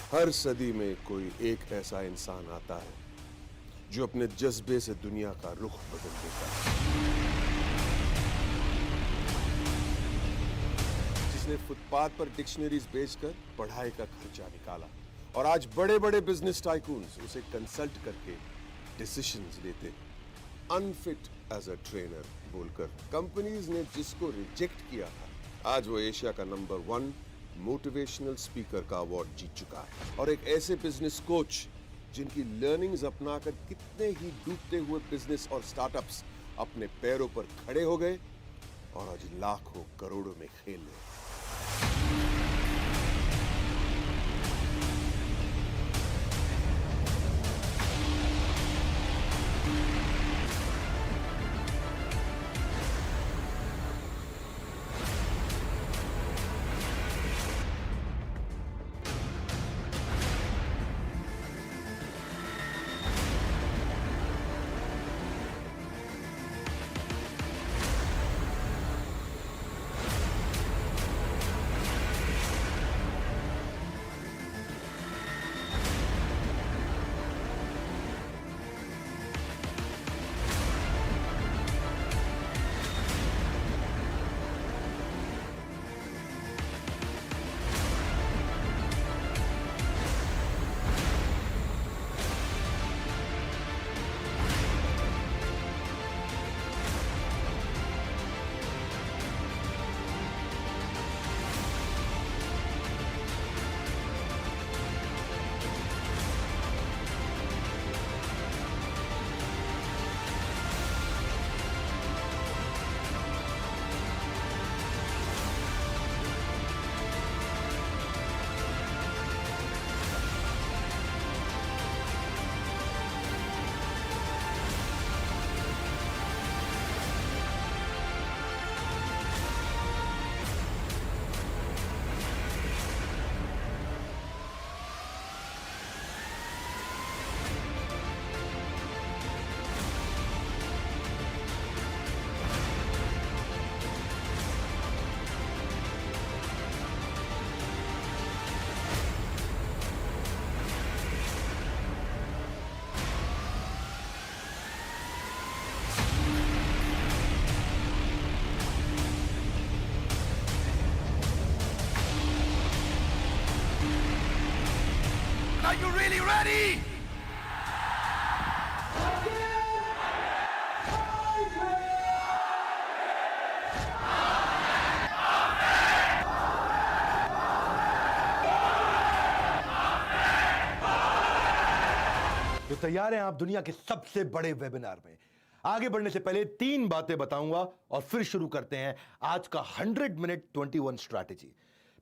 हर सदी में कोई एक ऐसा इंसान आता है जो अपने जज्बे से दुनिया का रुख बदल देता है। जिसने फुटपाथ पर डिक्शनरीज बेचकर पढ़ाई का खर्चा निकाला और आज बड़े बड़े बिजनेस टाइकून्स उसे कंसल्ट करके डिसीजंस लेते हैं। अनफिट एज अ ट्रेनर बोलकर कंपनीज ने जिसको रिजेक्ट किया था, आज वो एशिया का नंबर 1 मोटिवेशनल स्पीकर का अवार्ड जीत चुका है। और एक ऐसे बिजनेस कोच जिनकी लर्निंग्स अपनाकर कितने ही डूबते हुए बिजनेस और स्टार्टअप्स अपने पैरों पर खड़े हो गए और आज लाखों करोड़ों में खेल रहे हैं। Are you really ready? तो तैयार हैं आप दुनिया के सबसे बड़े वेबिनार में। आगे बढ़ने से पहले 3 बातें बताऊंगा और फिर शुरू करते हैं आज का 100 मिनट 21 स्ट्रैटेजी।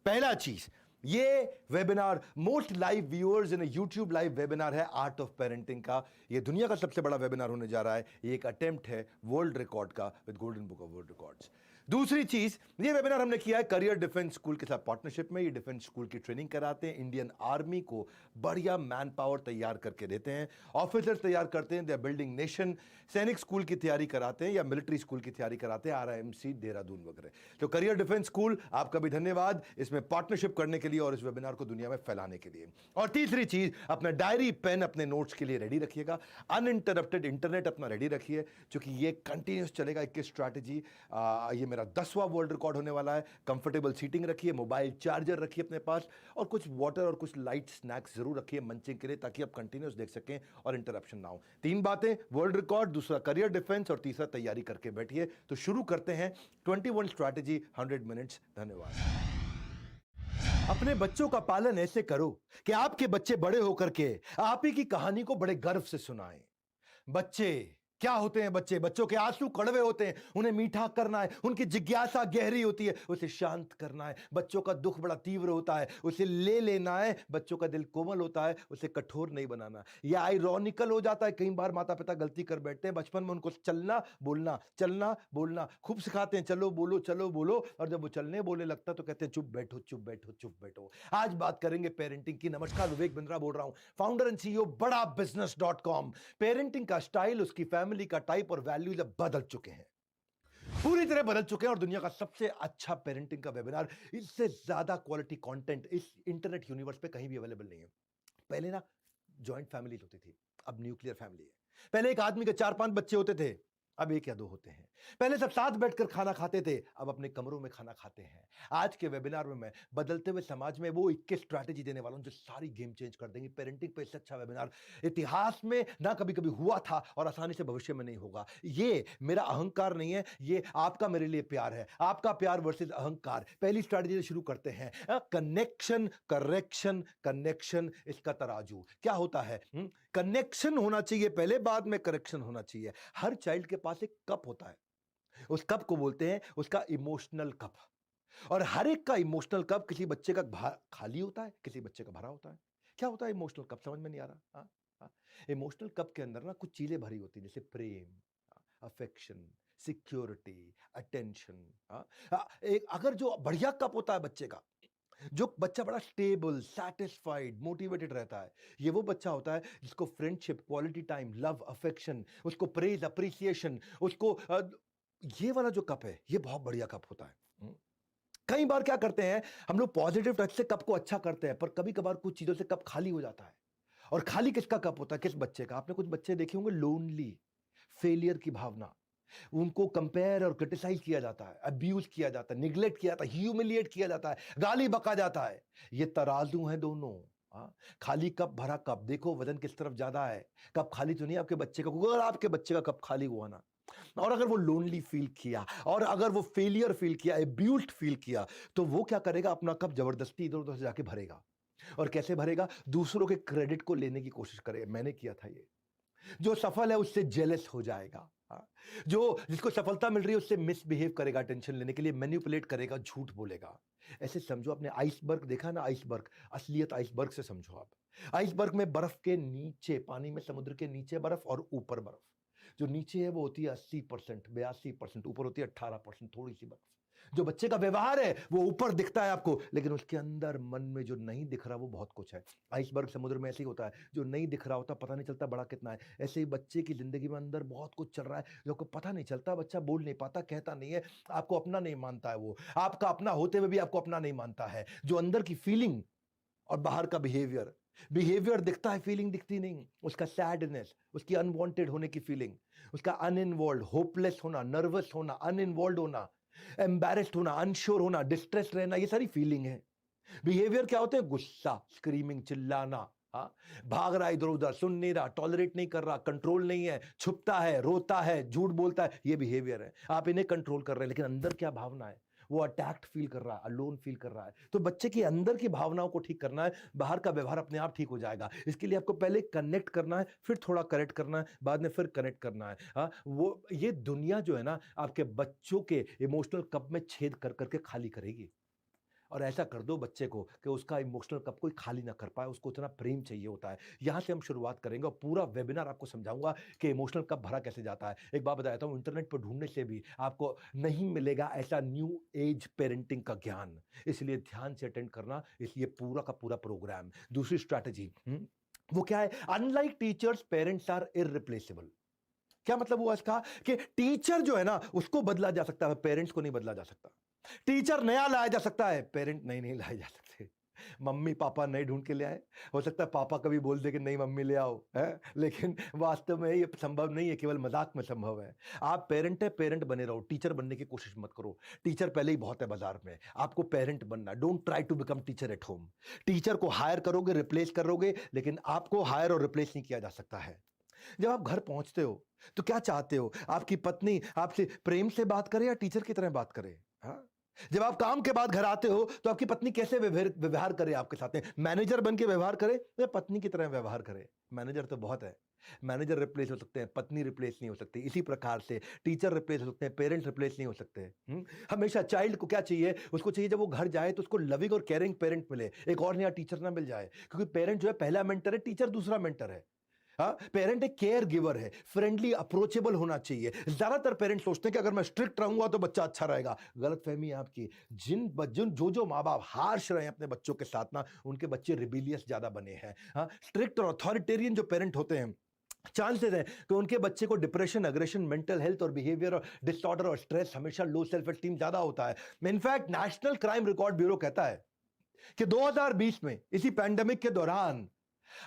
पहला चीज, ये webinar most live viewers in YouTube live webinar है आर्ट ऑफ पेरेंटिंग का। ये दुनिया का सबसे बड़ा वेबिनार होने जा रहा है। ये एक अटेम्प्ट है वर्ल्ड रिकॉर्ड का with golden book of world records. दूसरी चीज, ये वेबिनार हमने किया है करियर डिफेंस स्कूल के साथ पार्टनरशिप में। ये डिफेंस स्कूल की ट्रेनिंग कराते हैं, इंडियन आर्मी को बढ़िया मैन पावर तैयार करके देते हैं, ऑफिसर्स तैयार करते हैं, दे आर बिल्डिंग नेशन। सैनिक स्कूल की तैयारी कराते हैं या मिलिट्री स्कूल की तैयारी कराते हैं, RIMC देहरादून वगैरह। तो करियर डिफेंस स्कूल, आपका भी धन्यवाद इसमें पार्टनरशिप करने के लिए और इस वेबिनार को दुनिया में फैलाने के लिए। और तीसरी चीज, अपना डायरी पेन अपने नोट्स के लिए रेडी रखिएगा, अनइंटरप्टेड इंटरनेट अपना रेडी रखिए, क्योंकि ये कंटिन्यूस चलेगा 21 स्ट्रैटेजी। ये मेरा 10वां वर्ल्ड रिकॉर्ड होने वाला है। कंफर्टेबल सीटिंग रखिए, मोबाइल चार्जर रखिए अपने पास और कुछ वाटर और कुछ लाइट स्नैक्स जरूर रखिए मंचिंग के लिए, ताकि आप कंटिन्यूस देख सकें और इंटरप्शन ना हो। 3 बातें, वर्ल्ड रिकॉर्ड, दूसरा करियर डिफेंस और तीसरा तैयारी करके बैठिए। तो शुरू करते हैं 21 स्ट्रैटेजी 100 मिनट्स। धन्यवाद। अपने बच्चों का पालन ऐसे करो कि आपके बच्चे बड़े होकर के आप ही की कहानी को बड़े गर्व से सुनाएं। बच्चे क्या होते हैं? बच्चों के आंसू कड़वे होते हैं, उन्हें मीठा करना है। उनकी जिज्ञासा गहरी होती है, उसे शांत करना है। बच्चों का दुख बड़ा तीव्र होता है, उसे ले लेना है। बच्चों का दिल कोमल होता है, उसे कठोर नहीं बनाना। यह आयरॉनिकल हो जाता है, कई बार माता पिता गलती कर बैठते हैं। बचपन में उनको चलना बोलना खूब सिखाते हैं, चलो बोलो, और जब वो चलने बोलने लगता तो कहते हैं चुप बैठो। आज बात करेंगे पेरेंटिंग की। नमस्कार, विवेक बिंद्रा बोल रहा हूं, फाउंडर एंड CEO बड़ा business.com। पेरेंटिंग का स्टाइल, उसकी फैमिली का टाइप और वैल्यूज अब बदल चुके हैं। पूरी तरह बदल चुके हैं और दुनिया का सबसे अच्छा पेरेंटिंग का वेबिनार, इससे ज्यादा क्वालिटी कंटेंट इस इंटरनेट यूनिवर्स पे कहीं भी अवेलेबल नहीं है। पहले ना जॉइंट फैमिली होती थी, अब न्यूक्लियर फैमिली है। पहले एक आदमी के 4-5 बच्चे होते थे, अब 1 या 2 होते हैं। पहले सब साथ बैठकर खाना खाते थे, अब अपने कमरों में खाना खाते हैं। आज के वेबिनार में मैं बदलते हुए समाज में वो 21 स्ट्रैटेजी देने वाला हूं जो सारी गेम चेंज कर देंगी। पेरेंटिंग पे इससे अच्छा वेबिनार इतिहास में ना कभी कभी हुआ था और आसानी से भविष्य में नहीं होगा। ये मेरा अहंकार नहीं है, ये आपका मेरे लिए प्यार है। आपका प्यार वर्सेस अहंकार। पहली स्ट्रैटेजी से शुरू करते हैं। कनेक्शन, करेक्शन, कनेक्शन, इसका तराजू क्या होता है? कनेक्शन होना चाहिए पहले, बाद में करेक्शन होना चाहिए। हर चाइल्ड के पास एक कप होता है, उस कप को बोलते हैं उसका इमोशनल कप। और हर एक का इमोशनल कप, किसी बच्चे का खाली होता है, किसी बच्चे का भरा होता है। क्या होता है इमोशनल कप? समझ में नहीं आ रहा? इमोशनल कप के अंदर ना कुछ चीजें भरी होती हैं, जैसे प्रेम, अफेक्शन, सिक्योरिटी, अटेंशन। एक अगर जो बढ़िया कप होता है बच्चे का, जो बच्चा बड़ा स्टेबल, सैटिस्फाइड, मोटिवेटेड रहता है, ये वो बच्चा होता है जिसको friendship, quality time, love, affection, उसको प्रेज, अप्रिसिएशन, उसको ये वाला जो कप है ये बहुत बढ़िया कप होता है। कई बार क्या करते हैं हम लोग, पॉजिटिव टच से कप को अच्छा करते हैं, पर कभी कभार कुछ चीजों से कप खाली हो जाता है। और खाली किसका कप होता है? किस बच्चे का? आपने कुछ बच्चे देखे होंगे लोनली, फेलियर की भावना, उनको कंपेयर और क्रिटिसाइज किया जाता है, अब्यूज किया जाता है, निग्लेक्ट किया जाता है, ह्यूमिलिएट किया जाता है, गाली बका जाता है। ये तराजू है दोनों। खाली कप, भरा कप, देखो वजन किस तरफ ज्यादा है। कप खाली तो नहीं आपके बच्चे का, अगर आपके बच्चे का कप खाली हुआ ना, और अगर वो लोनली फील किया, और अगर वो फेलियर फील किया, एब्यूज्ड फील किया, तो वो क्या करेगा? अपना कप जबरदस्ती इधर उधर से जाके भरेगा। और कैसे भरेगा? दूसरों के क्रेडिट को लेने की कोशिश करेगा, मैंने किया था ये। जो सफल है उससे जेलस हो जाएगा, जो जिसको सफलता मिल रही है उससे मिसबिहेव करेगा, टेंशन लेने के लिए मैनिपुलेट करेगा, झूठ बोलेगा। ऐसे समझो, आपने आइसबर्ग देखा ना? आइसबर्ग, असलियत आइसबर्ग से समझो आप। आइसबर्ग में बर्फ के नीचे, पानी में, समुद्र के नीचे बर्फ और ऊपर बर्फ। जो नीचे है वो होती है 80%, 82%, ऊपर होती है 18%, थोड़ी सी बर्फ। जो बच्चे का व्यवहार है वो ऊपर दिखता है आपको, लेकिन उसके अंदर मन में जो नहीं दिख रहा वो बहुत कुछ है। आइसबर्ग समुद्र में ऐसे ही होता है, जो नहीं दिख रहा होता पता नहीं चलता बड़ा कितना है। ऐसे ही बच्चे की जिंदगी में अंदर बहुत कुछ चल रहा है जो को पता नहीं चलता। बच्चा बोल नहीं पाता, कहता नहीं है, आपको अपना नहीं मानता है, वो आपका अपना होते हुए भी आपको अपना नहीं मानता है। जो अंदर की फीलिंग और बाहर का बिहेवियर, बिहेवियर दिखता है, फीलिंग दिखती नहीं। उसका सैडनेस, उसकी अनवांटेड होने की फीलिंग, उसका अनइन्वॉल्व, होपलेस होना, नर्वस होना, अनइन्वॉल्व होना, एम्बैरेस्ड होना, अनश्योर होना, डिस्ट्रेस रहना, ये सारी फीलिंग है। बिहेवियर क्या होते हैं? गुस्सा, स्क्रीमिंग, चिल्लाना, भाग रहा है इधर उधर, सुन नहीं रहा, टॉलरेट नहीं कर रहा, कंट्रोल नहीं है, छुपता है, रोता है, झूठ बोलता है, ये बिहेवियर है। आप इन्हें कंट्रोल कर रहे हैं, लेकिन अंदर क्या भावना है? वो अटैक्ड फील कर रहा है, अलोन फील कर रहा है। तो बच्चे की अंदर की भावनाओं को ठीक करना है, बाहर का व्यवहार अपने आप ठीक हो जाएगा। इसके लिए आपको पहले कनेक्ट करना है, फिर थोड़ा करेक्ट करना है, बाद में फिर कनेक्ट करना है। वो ये दुनिया जो है ना, आपके बच्चों के इमोशनल कप में छेद कर करके खाली करेगी। और ऐसा कर दो बच्चे को कि उसका इमोशनल कप कोई खाली ना कर पाए, उसको उतना प्रेम चाहिए होता है। यहां से हम शुरुआत करेंगे और पूरा वेबिनार आपको समझाऊंगा कि इमोशनल कप भरा कैसे जाता है। एक बात बताता हूं, इंटरनेट पर ढूंढने से भी आपको नहीं मिलेगा ऐसा न्यू एज पेरेंटिंग का ज्ञान। इसलिए ध्यान से अटेंड करना, इसलिए पूरा का पूरा प्रोग्राम। दूसरी स्ट्रैटेजी वो क्या है? Unlike teachers, parents are irreplaceable. क्या मतलब हुआ इसका? कि टीचर जो है ना उसको बदला जा सकता है, पेरेंट्स को नहीं बदला जा सकता। टीचर नया लाया जा सकता है, पेरेंट नहीं लाए जा सकते। मम्मी पापा नए ढूंढ के ले आए, हो सकता है पापा कभी बोल दे कि नहीं मम्मी ले आओ, है, लेकिन वास्तव में ये संभव नहीं है, केवल मजाक में संभव है। आप पेरेंट है, पेरेंट बने रहो, टीचर बनने की कोशिश मत करो। टीचर पहले ही बहुत है बाजार में, आपको पेरेंट बनना। Don't try to become teacher at home. Teacher को हायर करोगे, रिप्लेस करोगे, लेकिन आपको हायर और रिप्लेस नहीं किया जा सकता है। जब आप घर पहुंचते हो तो क्या चाहते हो? आपकी पत्नी आपसे प्रेम से बात करे या टीचर की तरह बात करे? जब आप काम के बाद घर आते हो तो आपकी पत्नी कैसे व्यवहार करे आपके साथ में? मैनेजर बन के व्यवहार करे या पत्नी की तरह व्यवहार करे? मैनेजर तो बहुत है, मैनेजर रिप्लेस हो सकते हैं, पत्नी रिप्लेस नहीं हो सकती। इसी प्रकार से टीचर रिप्लेस हो सकते हैं, पेरेंट्स रिप्लेस नहीं हो सकते। हमेशा चाइल्ड को क्या चाहिए? उसको चाहिए जब वो घर जाए तो उसको लविंग और केयरिंग पेरेंट मिले, एक और नया टीचर ना मिल जाए। क्योंकि पेरेंट जो है पहला मेंटर है, टीचर दूसरा मेंटर है। पेरेंट एक केयर गिवर है, फ्रेंडली, अप्रोचेबल होना चाहिए। ज्यादातर पेरेंट सोचते हैं कि अगर मैं स्ट्रिक्ट रहूंगा तो बच्चा अच्छा रहेगा। गलत फहमी है आपकी। जो माँ बाप हार्श रहे हैं अपने बच्चों के साथ ना, उनके बच्चे रिबेलियस ज्यादा बने हैं। स्ट्रिक्ट और अथॉरिटेरियन जो पेरेंट होते हैं चांसेस हैं कि उनके बच्चे को डिप्रेशन, एग्रेशन, मेंटल हेल्थ और बिहेवियर और डिसऑर्डर और स्ट्रेस, हमेशा लो सेल्फ एस्टीम ज्यादा होता है। In fact national crime record bureau कहता है कि 2020 में इसी पैंडेमिक के दौरान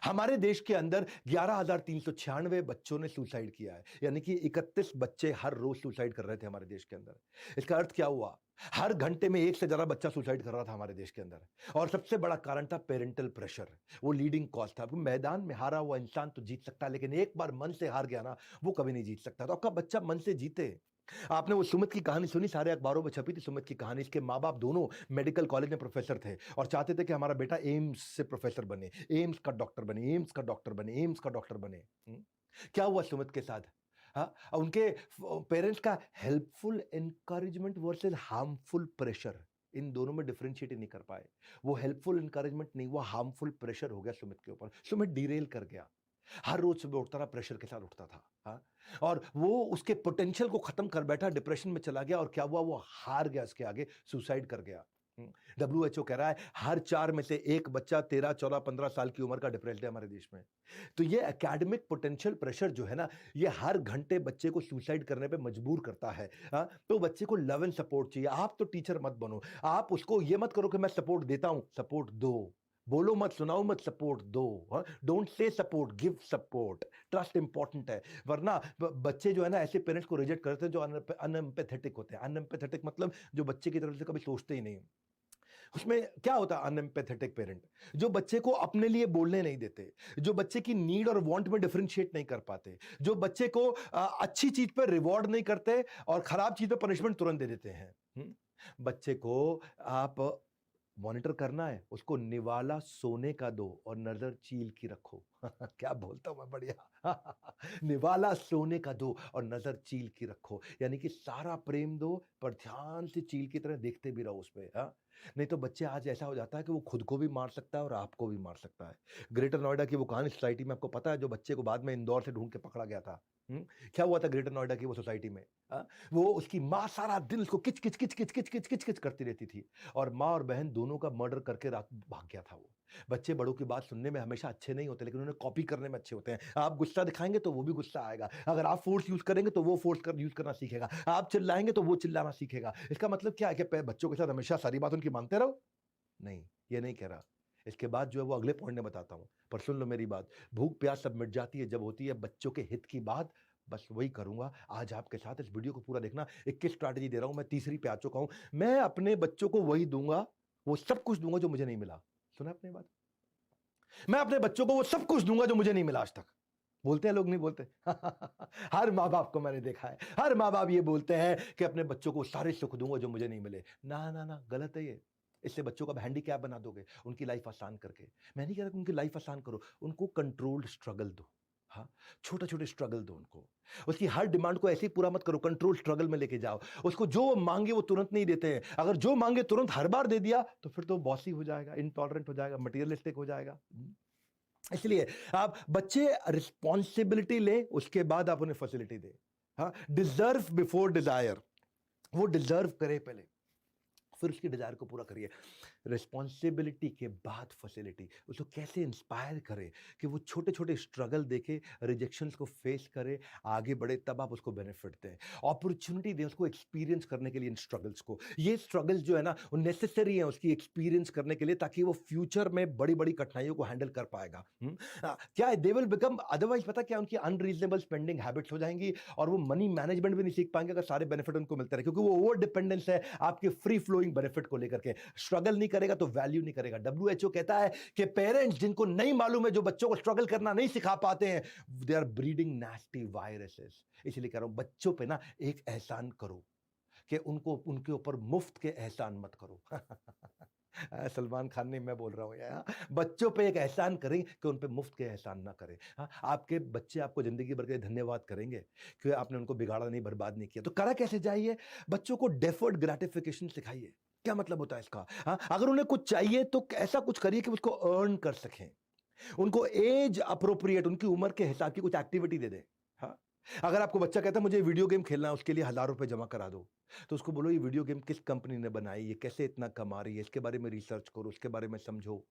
हमारे देश के अंदर 11,396 बच्चों ने सुसाइड किया है, यानी कि 31 बच्चे हर रोज सुसाइड कर रहे थे हमारे देश के अंदर। इसका अर्थ क्या हुआ? हर घंटे में एक से ज्यादा बच्चा सुसाइड कर रहा था हमारे देश के अंदर। और सबसे बड़ा कारण था पेरेंटल प्रेशर, वो लीडिंग कॉज था। मैदान में हारा हुआ इंसान तो जीत सकता है, लेकिन एक बार मन से हार गया ना, वो कभी नहीं जीत सकता। तो आपका बच्चा मन से जीते। आपने वो सुमित की कहानी सुनी, सारे अखबारों में छपी थी सुमित की कहानी। इसके माँ बाप दोनों मेडिकल कॉलेज में प्रोफेसर थे और चाहते थे कि हमारा बेटा एम्स से प्रोफेसर बने, एम्स का डॉक्टर बने, एम्स का डॉक्टर बने, एम्स का डॉक्टर बने। क्या हुआ सुमित के साथ? हाँ, उनके पेरेंट्स का helpful encouragement versus harmful pressure, इन दोनों में डिफरेंशिएट नहीं कर पाए। वो हेल्पफुल एनकरेजमेंट नहीं, वो हार्मफुल प्रेशर हो गया सुमित के ऊपर। सुमित डिरेल कर गया, हर रोज सुबह उठता रहा, प्रेशर के साथ उठता था। हाँ, और वो उसके पोटेंशियल को खत्म कर बैठा, डिप्रेशन में चला गया। और क्या हुआ? वो हार गया, इसके आगे सुसाइड कर गया। WHO कह रहा है हर 4 में से एक बच्चा 13, 14, 15 साल की उम्र का डिप्रेस्ड है हमारे देश में। तो ये एकेडमिक पोटेंशियल प्रेशर जो है ना, ये हर घंटे बच्चे को सुसाइड करने पे मजबूर करता है। हाँ, तो बच्चे को लव एंड सपोर्ट चाहिए। आप तो टीचर मत बनो, आप उसको ये मत करो कि मैं सपोर्ट देता हूं, सपोर्ट दो। बोलो मत, सुनाओ मत, सपोर्ट दो। Don't say support, give support. Trust important है, वरना बच्चे जो है ना ऐसे पेरेंट्स को रिजेक्ट करते हैं जो अनएम्पैथेटिक होते हैं। अनएम्पैथेटिक मतलब जो बच्चे की तरफ से कभी सोचते ही नहीं। उसमें क्या होता है? अनएम्पैथेटिक पेरेंट जो बच्चे को अपने लिए बोलने नहीं देते, जो बच्चे की नीड और वांट में डिफरेंशिएट नहीं कर पाते, जो बच्चे को अच्छी चीज पर रिवॉर्ड नहीं करते और खराब चीज पर पनिशमेंट तुरंत दे देते हैं। बच्चे को आप मॉनिटर करना है, उसको निवाला सोने का दो और नजर चील की रखो। क्या बोलता हूं मैं, बढ़िया। निवाला सोने का दो और नजर चील की रखो, यानी कि सारा प्रेम दो पर ध्यान से चील की तरह देखते भी रहो उस पे। हाँ, नहीं तो बच्चे आज ऐसा हो जाता है कि वो खुद को भी मार सकता है और आपको भी मार सकता है। ग्रेटर नोएडा की वो कहानी सोसाइटी में आपको पता है, जो बच्चे को बाद में इंदौर से ढूंढ के पकड़ा गया था। क्या हुआ था ग्रेटर नोएडा की वो सोसाइटी में? वो उसकी माँ सारा दिन उसको किच किच किच किच किच किच किच किच करती रहती थी और माँ और बहन दोनों का मर्डर करके रात भाग गया था वो। बच्चे बड़ों की बात सुनने में हमेशा अच्छे नहीं होते, लेकिन उन्हें कॉपी करने में अच्छे होते हैं। आप गुस्सा दिखाएंगे तो वो भी गुस्सा आएगा, अगर आप फोर्स यूज करेंगे तो वो यूज करना सीखेगा, आप चिल्लाएंगे तो वो चिल्लाना सीखेगा। इसका मतलब क्या है कि बच्चों के साथ हमेशा सारी बात उनकी मानते रहो? नहीं, ये नहीं कह रहा। इसके बाद जो है वो अगले पॉइंट में बताता हूं, पर सुन लो मेरी बात। भूख प्यास सब मिट जाती है जब होती है बच्चों के हित की बात। बस वही करूंगा आज आपके साथ। इस वीडियो को पूरा देखना। 21 स्ट्रैटेजी दे रहा हूं, मैं तीसरी पे आ चुका हूं। मैं अपने बच्चों को वही दूंगा, वो सब कुछ दूंगा जो मुझे नहीं मिला। सुना अपनी बात? मैं अपने बच्चों को वो सब कुछ दूंगा जो मुझे नहीं मिला आज तक। बोलते हैं लोग, नहीं बोलते? हर माँ बाप को मैंने देखा है, हर माँ बाप ये बोलते हैं कि अपने बच्चों को सारे सुख दूंगा जो मुझे नहीं मिले। ना ना ना, गलत है ये। इससे बच्चों का हैंडीकैप बना दोगे, उनकी लाइफ आसान करके। मैं नहीं कह रहा कि उनकी लाइफ आसान करो, उनको कंट्रोल्ड स्ट्रगल दो। हाँ, छोटे छोटे स्ट्रगल दो उनको। उसकी हर डिमांड को ऐसे ही पूरा मत करो, कंट्रोल स्ट्रगल में लेके जाओ उसको। जो वो मांगे वो तुरंत नहीं देते हैं। अगर जो मांगे तुरंत हर बार दे दिया तो फिर तो बॉसी हो जाएगा, इनटॉलरेंट हो जाएगा, मटीरियलिस्टिक हो जाएगा। इसलिए आप बच्चे रिस्पॉन्सिबिलिटी ले, उसके बाद आप उन्हें फैसिलिटी दे। हाँ, डिजर्व बिफोर डिजायर, वो डिजर्व करे पहले, फिर उसकी डिजायर को पूरा करिए। रिस्पॉन्सिबिलिटी के बाद फैसिलिटी। उसको कैसे इंस्पायर करे कि वो छोटे छोटे स्ट्रगल देखे, रिजेक्शंस को फेस करे, आगे बढ़े, तब आप उसको बेनिफिट दें। अपॉर्चुनिटी दें उसको एक्सपीरियंस करने के लिए इन स्ट्रगल्स को। ये स्ट्रगल्स जो है ना वो नेसेसरी है उसकी एक्सपीरियंस करने के लिए, ताकि वो फ्यूचर में बड़ी बड़ी कठिनाइयों को हैंडल कर पाएगा। क्या है, दे विल बिकम, अदरवाइज पता क्या, उनकी अनरीजनेबल स्पेंडिंग हैबिट्स हो जाएंगी और वो मनी मैनेजमेंट भी नहीं सीख पाएंगे अगर सारे बेनिफिट उनको मिलते रहे, क्योंकि वो ओवर डिपेंडेंस है आपके फ्री फ्लोइंग बेनिफिट को लेकर के। स्ट्रगल नहीं करेगा तो वैल्यू नहीं करेगा। WHO कहता है कि पेरेंट्स जिनको नहीं मालूम है, जो बच्चों को स्ट्रगल करना नहीं सिखा पाते हैं, they are breeding nasty viruses. इसलिए कह रहा हूं बच्चों पे ना एक एहसान करो कि उनको, उनके ऊपर मुफ्त के एहसान मत करो। सलमान खान नहीं, मैं बोल रहा हूं यार। बच्चों पे एक एहसान करें कि उन पे मुफ्त के एहसान ना करें। हाँ, आपके बच्चे आपको जिंदगी भर के धन्यवाद करेंगे कि आपने उनको बिगाड़ा नहीं, बर्बाद नहीं किया। तो करा कैसे जाइए? बच्चों को डेफर्ड ग्रेटिफिकेशन सिखाइए। क्या मतलब होता है इसका? हाँ, अगर उन्हें कुछ चाहिए तो ऐसा कुछ करिए कि उसको अर्न कर सकें। उनको एज अप्रोप्रिएट, उनकी उम्र के हिसाब की कुछ एक्टिविटी दे दें। हाँ, अगर आपको बच्चा कहता है मुझे वीडियो गेम खेलना है, उसके लिए 1,000 रुपए जमा करा दो, तो उसको बोलो ये वीडियो गेम किस कंपनी ने बनाई, ये कैसे इतना कमा रही है, इसके बारे में रिसर्च करो, उसके बारे में समझो।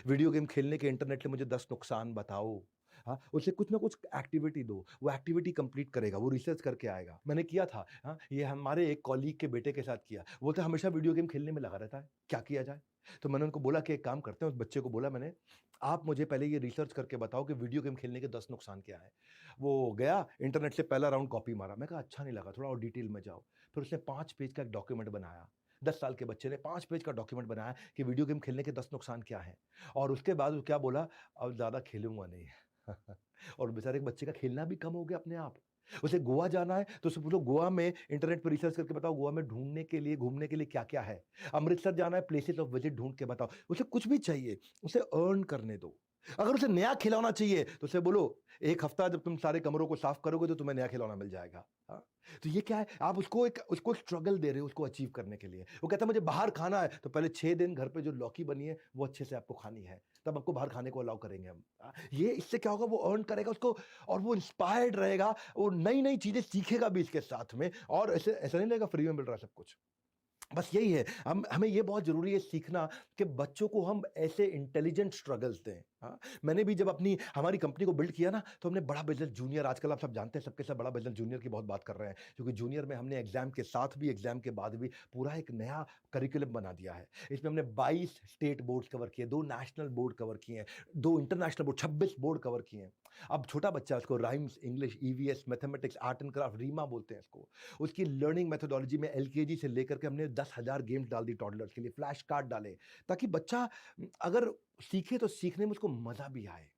वीडियो गेम खेलने के इंटरनेट के मुझे 10 नुकसान बताओ। हाँ, उसे कुछ ना कुछ एक्टिविटी दो, वो एक्टिविटी कंप्लीट करेगा, वो रिसर्च करके आएगा। मैंने किया था, हाँ, ये हमारे एक कॉलीग के बेटे के साथ किया। वो तो हमेशा वीडियो गेम खेलने में लगा रहता है, क्या किया जाए? तो मैंने उनको बोला कि एक काम करते हैं, उस बच्चे को बोला मैंने, आप मुझे पहले ये रिसर्च करके बताओ कि वीडियो गेम खेलने के 10 नुकसान क्या हैं। वो गया इंटरनेट से पहला राउंड कॉपी मारा। मैं कहा अच्छा नहीं लगा, थोड़ा और डिटेल में जाओ। फिर उसने 5 पेज का एक डॉक्यूमेंट बनाया। 10 साल के बच्चे ने 5 पेज का डॉक्यूमेंट बनाया कि वीडियो गेम खेलने के 10 नुकसान क्या हैं। और उसके बाद वो क्या बोला, अब ज़्यादा खेलूँगा नहीं। और बेचारे के बच्चे का खेलना भी कम हो गया अपने आप। उसे गोवा जाना है तो उससे पूछो गोवा में इंटरनेट पर रिसर्च करके बताओ गोवा में ढूँढने के लिए, घूमने के लिए क्या-क्या है। अमृतसर जाना है, प्लेसेस ऑफ विजिट ढूँढ के बताओ। उसे कुछ भी चाहिए, उसे अर्न करने दो। अगर उसे नया खिलौना चाहिए तो उसे बोलो 1 हफ्ता जब तुम सारे कमरों को साफ करोगे तो तुम्हें नया खिलौना मिल जाएगा। हाँ? तो ये क्या है, आप उसको स्ट्रगल दे रहे हो उसको अचीव करने के लिए। वो कहता है मुझे बाहर खाना है, तो पहले 6 दिन घर पे जो लौकी बनी है वो अच्छे से आपको खानी है, तब आपको बाहर खाने को अलाउ करेंगे हम। ये इससे क्या होगा, वो अर्न करेगा उसको और वो इंस्पायर्ड रहेगा, वो नई-नई चीज़ें सीखेगा भी इसके साथ में। और ऐसे ऐसा नहीं लगेगा फ्री में मिल रहा है सब कुछ। बस यही है, हमें ये बहुत ज़रूरी है सीखना कि बच्चों को हम ऐसे इंटेलिजेंट स्ट्रगल्स दें। हाँ, मैंने भी जब हमारी कंपनी को बिल्ड किया ना, तो हमने बड़ा बिजनेस जूनियर, आजकल आप सब जानते हैं सबके सब बड़ा बिजनेस जूनियर की बहुत बात कर रहे हैं, क्योंकि जूनियर में हमने एग्जाम के साथ भी, एग्जाम के बाद भी पूरा एक नया करिकुलम बना दिया है। इसमें हमने 22 स्टेट बोर्ड्स कवर किए, 2 नेशनल बोर्ड कवर किए हैं, 2 इंटरनेशनल बोर्ड, 26 बोर्ड कवर किए हैं। अब छोटा बच्चा, उसको rhymes, English, EVS, mathematics, art and craft, रीमा बोलते हैं इसको। उसकी लर्निंग मेथोडोलॉजी में एलकेजी से लेकर के हमने 10,000 गेम्स डाल दी टॉडलर्स के लिए, फ्लैश कार्ड डाले, ताकि बच्चा अगर सीखे तो सीखने में उसको मजा भी आए।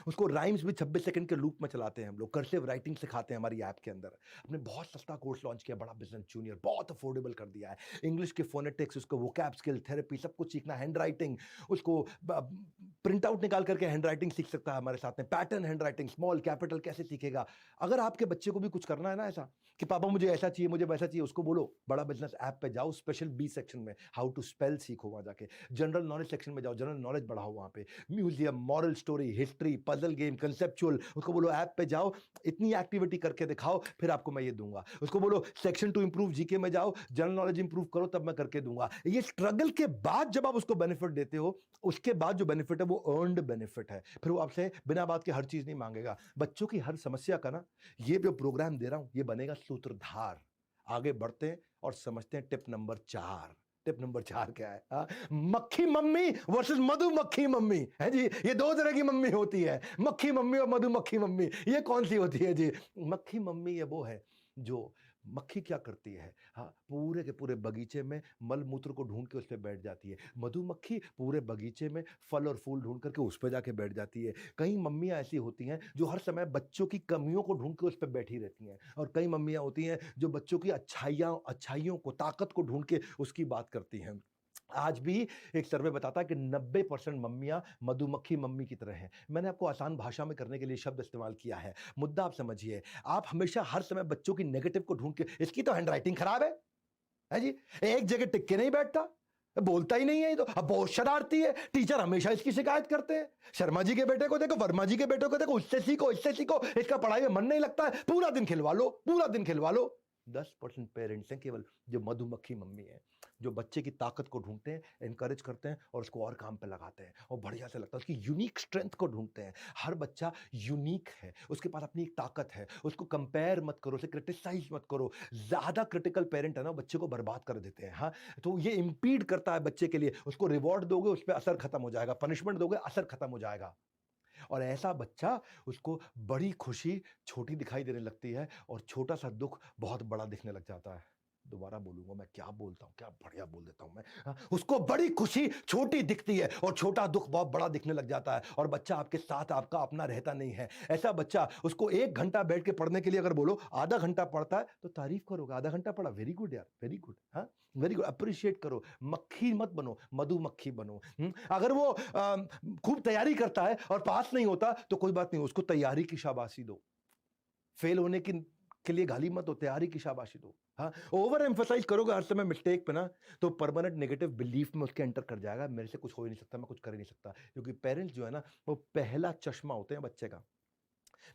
उसको राइम्स भी 26 सेकंड के लूप में चलाते हैं हम लोग, कर्सिव राइटिंग सिखाते हैं हमारी ऐप के अंदर। हमने बहुत सस्ता कोर्स लॉन्च किया, बड़ा बिजनेस जूनियर, बहुत अफोर्डेबल कर दिया है। इंग्लिश के फोनेटिक्स, उसको वोकैब स्किल, थेरेपी, सब कुछ सीखना, हैंड राइटिंग, उसको प्रिंट आउट निकाल करके हैंड राइटिंग सीख सकता है हमारे साथ में, pattern hand writing, small capital कैसे सीखेगा। अगर आपके बच्चे को भी कुछ करना है ना ऐसा कि पापा मुझे ऐसा चाहिए, मुझे वैसा चाहिए, उसको बोलो बड़ा बिजनेस ऐप पे जाओ, स्पेशल बी सेक्शन में हाउ टू स्पेल सीखो, वहां जाके जनरल नॉलेज सेक्शन में जाओ, जनरल नॉलेज बढ़ाओ वहां पे, museum, moral story, history, puzzle game, conceptual, उसको बोलो ऐप पे जाओ, इतनी एक्टिविटी करके दिखाओ, फिर आपको मैं ये दूंगा। उसको बोलो सेक्शन टू इंप्रूव जीके में जाओ, जनरल नॉलेज इंप्रूव करो, तब मैं करके दूंगा। ये स्ट्रगल के बाद जब आप उसको बेनिफिट देते हो, उसके बाद जो बेनिफिट है वो अर्नड बेनिफिट है, फिर वो आपसे बिना बात के हर चीज नहीं मांगेगा। बच्चों की हर समस्या का ना, ये जो प्रोग्राम दे रहा हूं, ये बनेगा सूत्रधार। आगे बढ़ते हैं और समझते हैं टिप नंबर 4। टिप नंबर 4 क्या है? मक्खी मम्मी वर्सेस मधुमक्खी मम्मी है जी। ये 2 तरह की मम्मी होती है, मक्खी मम्मी और मधुमक्खी मम्मी। ये कौन सी होती है जी? मक्खी मम्मी ये वो है जो, मक्खी क्या करती है, हाँ, पूरे के पूरे बगीचे में मल मूत्र को ढूंढ के उस पर बैठ जाती है। मधुमक्खी पूरे बगीचे में फल और फूल ढूंढ करके उस पर जाके बैठ जाती है। कई मम्मियाँ ऐसी होती हैं जो हर समय बच्चों की कमियों को ढूंढ के उस पर बैठी रहती हैं, और कई मम्मियाँ होती हैं जो बच्चों की अच्छाइयों को, ताकत को ढूंढ के उसकी बात करती हैं। आज भी एक सर्वे बताता है कि 90% मम्मियां मधुमक्खी मम्मी की तरह हैं। मैंने आपको आसान भाषा में करने के लिए शब्द इस्तेमाल किया है। मुद्दा आप समझिए, आप हमेशा हर समय बच्चों की नेगेटिव को ढूंढ के, इसकी तो हैंडराइटिंग खराब है जी, एक जगह टिक के नहीं बैठता, बोलता ही नहीं है, ये तो अब बहुत शरारती है, टीचर हमेशा इसकी शिकायत करते हैं। शर्मा जी के बेटे को देखो, वर्मा जी के बेटे को देखो, उससे सीखो, इससे सीखो, इसका पढ़ाई में मन नहीं लगता है, पूरा दिन खिलवा लो, पूरा दिन खिलवा लो। 10% पेरेंट्स हैं केवल जो मधुमक्खी मम्मी है, जो बच्चे की ताकत को ढूंढते हैं, एनकरेज करते हैं और उसको और काम पे लगाते हैं, और बढ़िया से लगता है, उसकी यूनिक स्ट्रेंथ को ढूंढते हैं। हर बच्चा यूनिक है, उसके पास अपनी एक ताकत है, उसको कंपेयर मत करो, उसे क्रिटिसाइज मत करो। ज्यादा क्रिटिकल पेरेंट है ना, बच्चे को बर्बाद कर देते हैं। हाँ, तो ये इंपीड करता है बच्चे के लिए। उसको रिवॉर्ड दोगे, उस पर असर खत्म हो जाएगा, पनिशमेंट दोगे, असर खत्म हो जाएगा। और ऐसा बच्चा, उसको बड़ी खुशी छोटी दिखाई देने लगती है और छोटा सा दुख बहुत बड़ा दिखने लग जाता है। दोबारा बोलूंगा, मैं क्या बोलता हूं, क्या बढ़िया बोल देता हूं मैं। हाँ, उसको बड़ी खुशी छोटी दिखती है और छोटा दुख बहुत बड़ा दिखने लग जाता है, और बच्चा आपके साथ आपका अपना रहता नहीं है। ऐसा बच्चा, उसको 1 घंटा बैठ के पढ़ने के लिए अगर बोलो, आधा घंटा पढ़ता है तो तारीफ करोगे, आधा घंटा पढ़ा, वेरी गुड यार, वेरी गुड, हाँ, वेरी गुड, अप्रिशिएट करो। मक्खी मत बनो, मधुमक्खी बनो। अगर वो खूब तैयारी करता है और पास नहीं होता तो कोई बात नहीं, उसको तैयारी की शाबाशी दो। फेल होने की के लिए गाली मत दो, तैयारी की शाबाशी दो। हाँ, ओवर एम्फसाइज करोगे हर समय मिस्टेक पे ना, तो परमानेंट नेगेटिव बिलीफ में उसके एंटर कर जाएगा, मेरे से कुछ हो ही नहीं सकता, मैं कुछ कर ही नहीं सकता। क्योंकि पेरेंट्स जो है ना, वो पहला चश्मा होते हैं बच्चे का।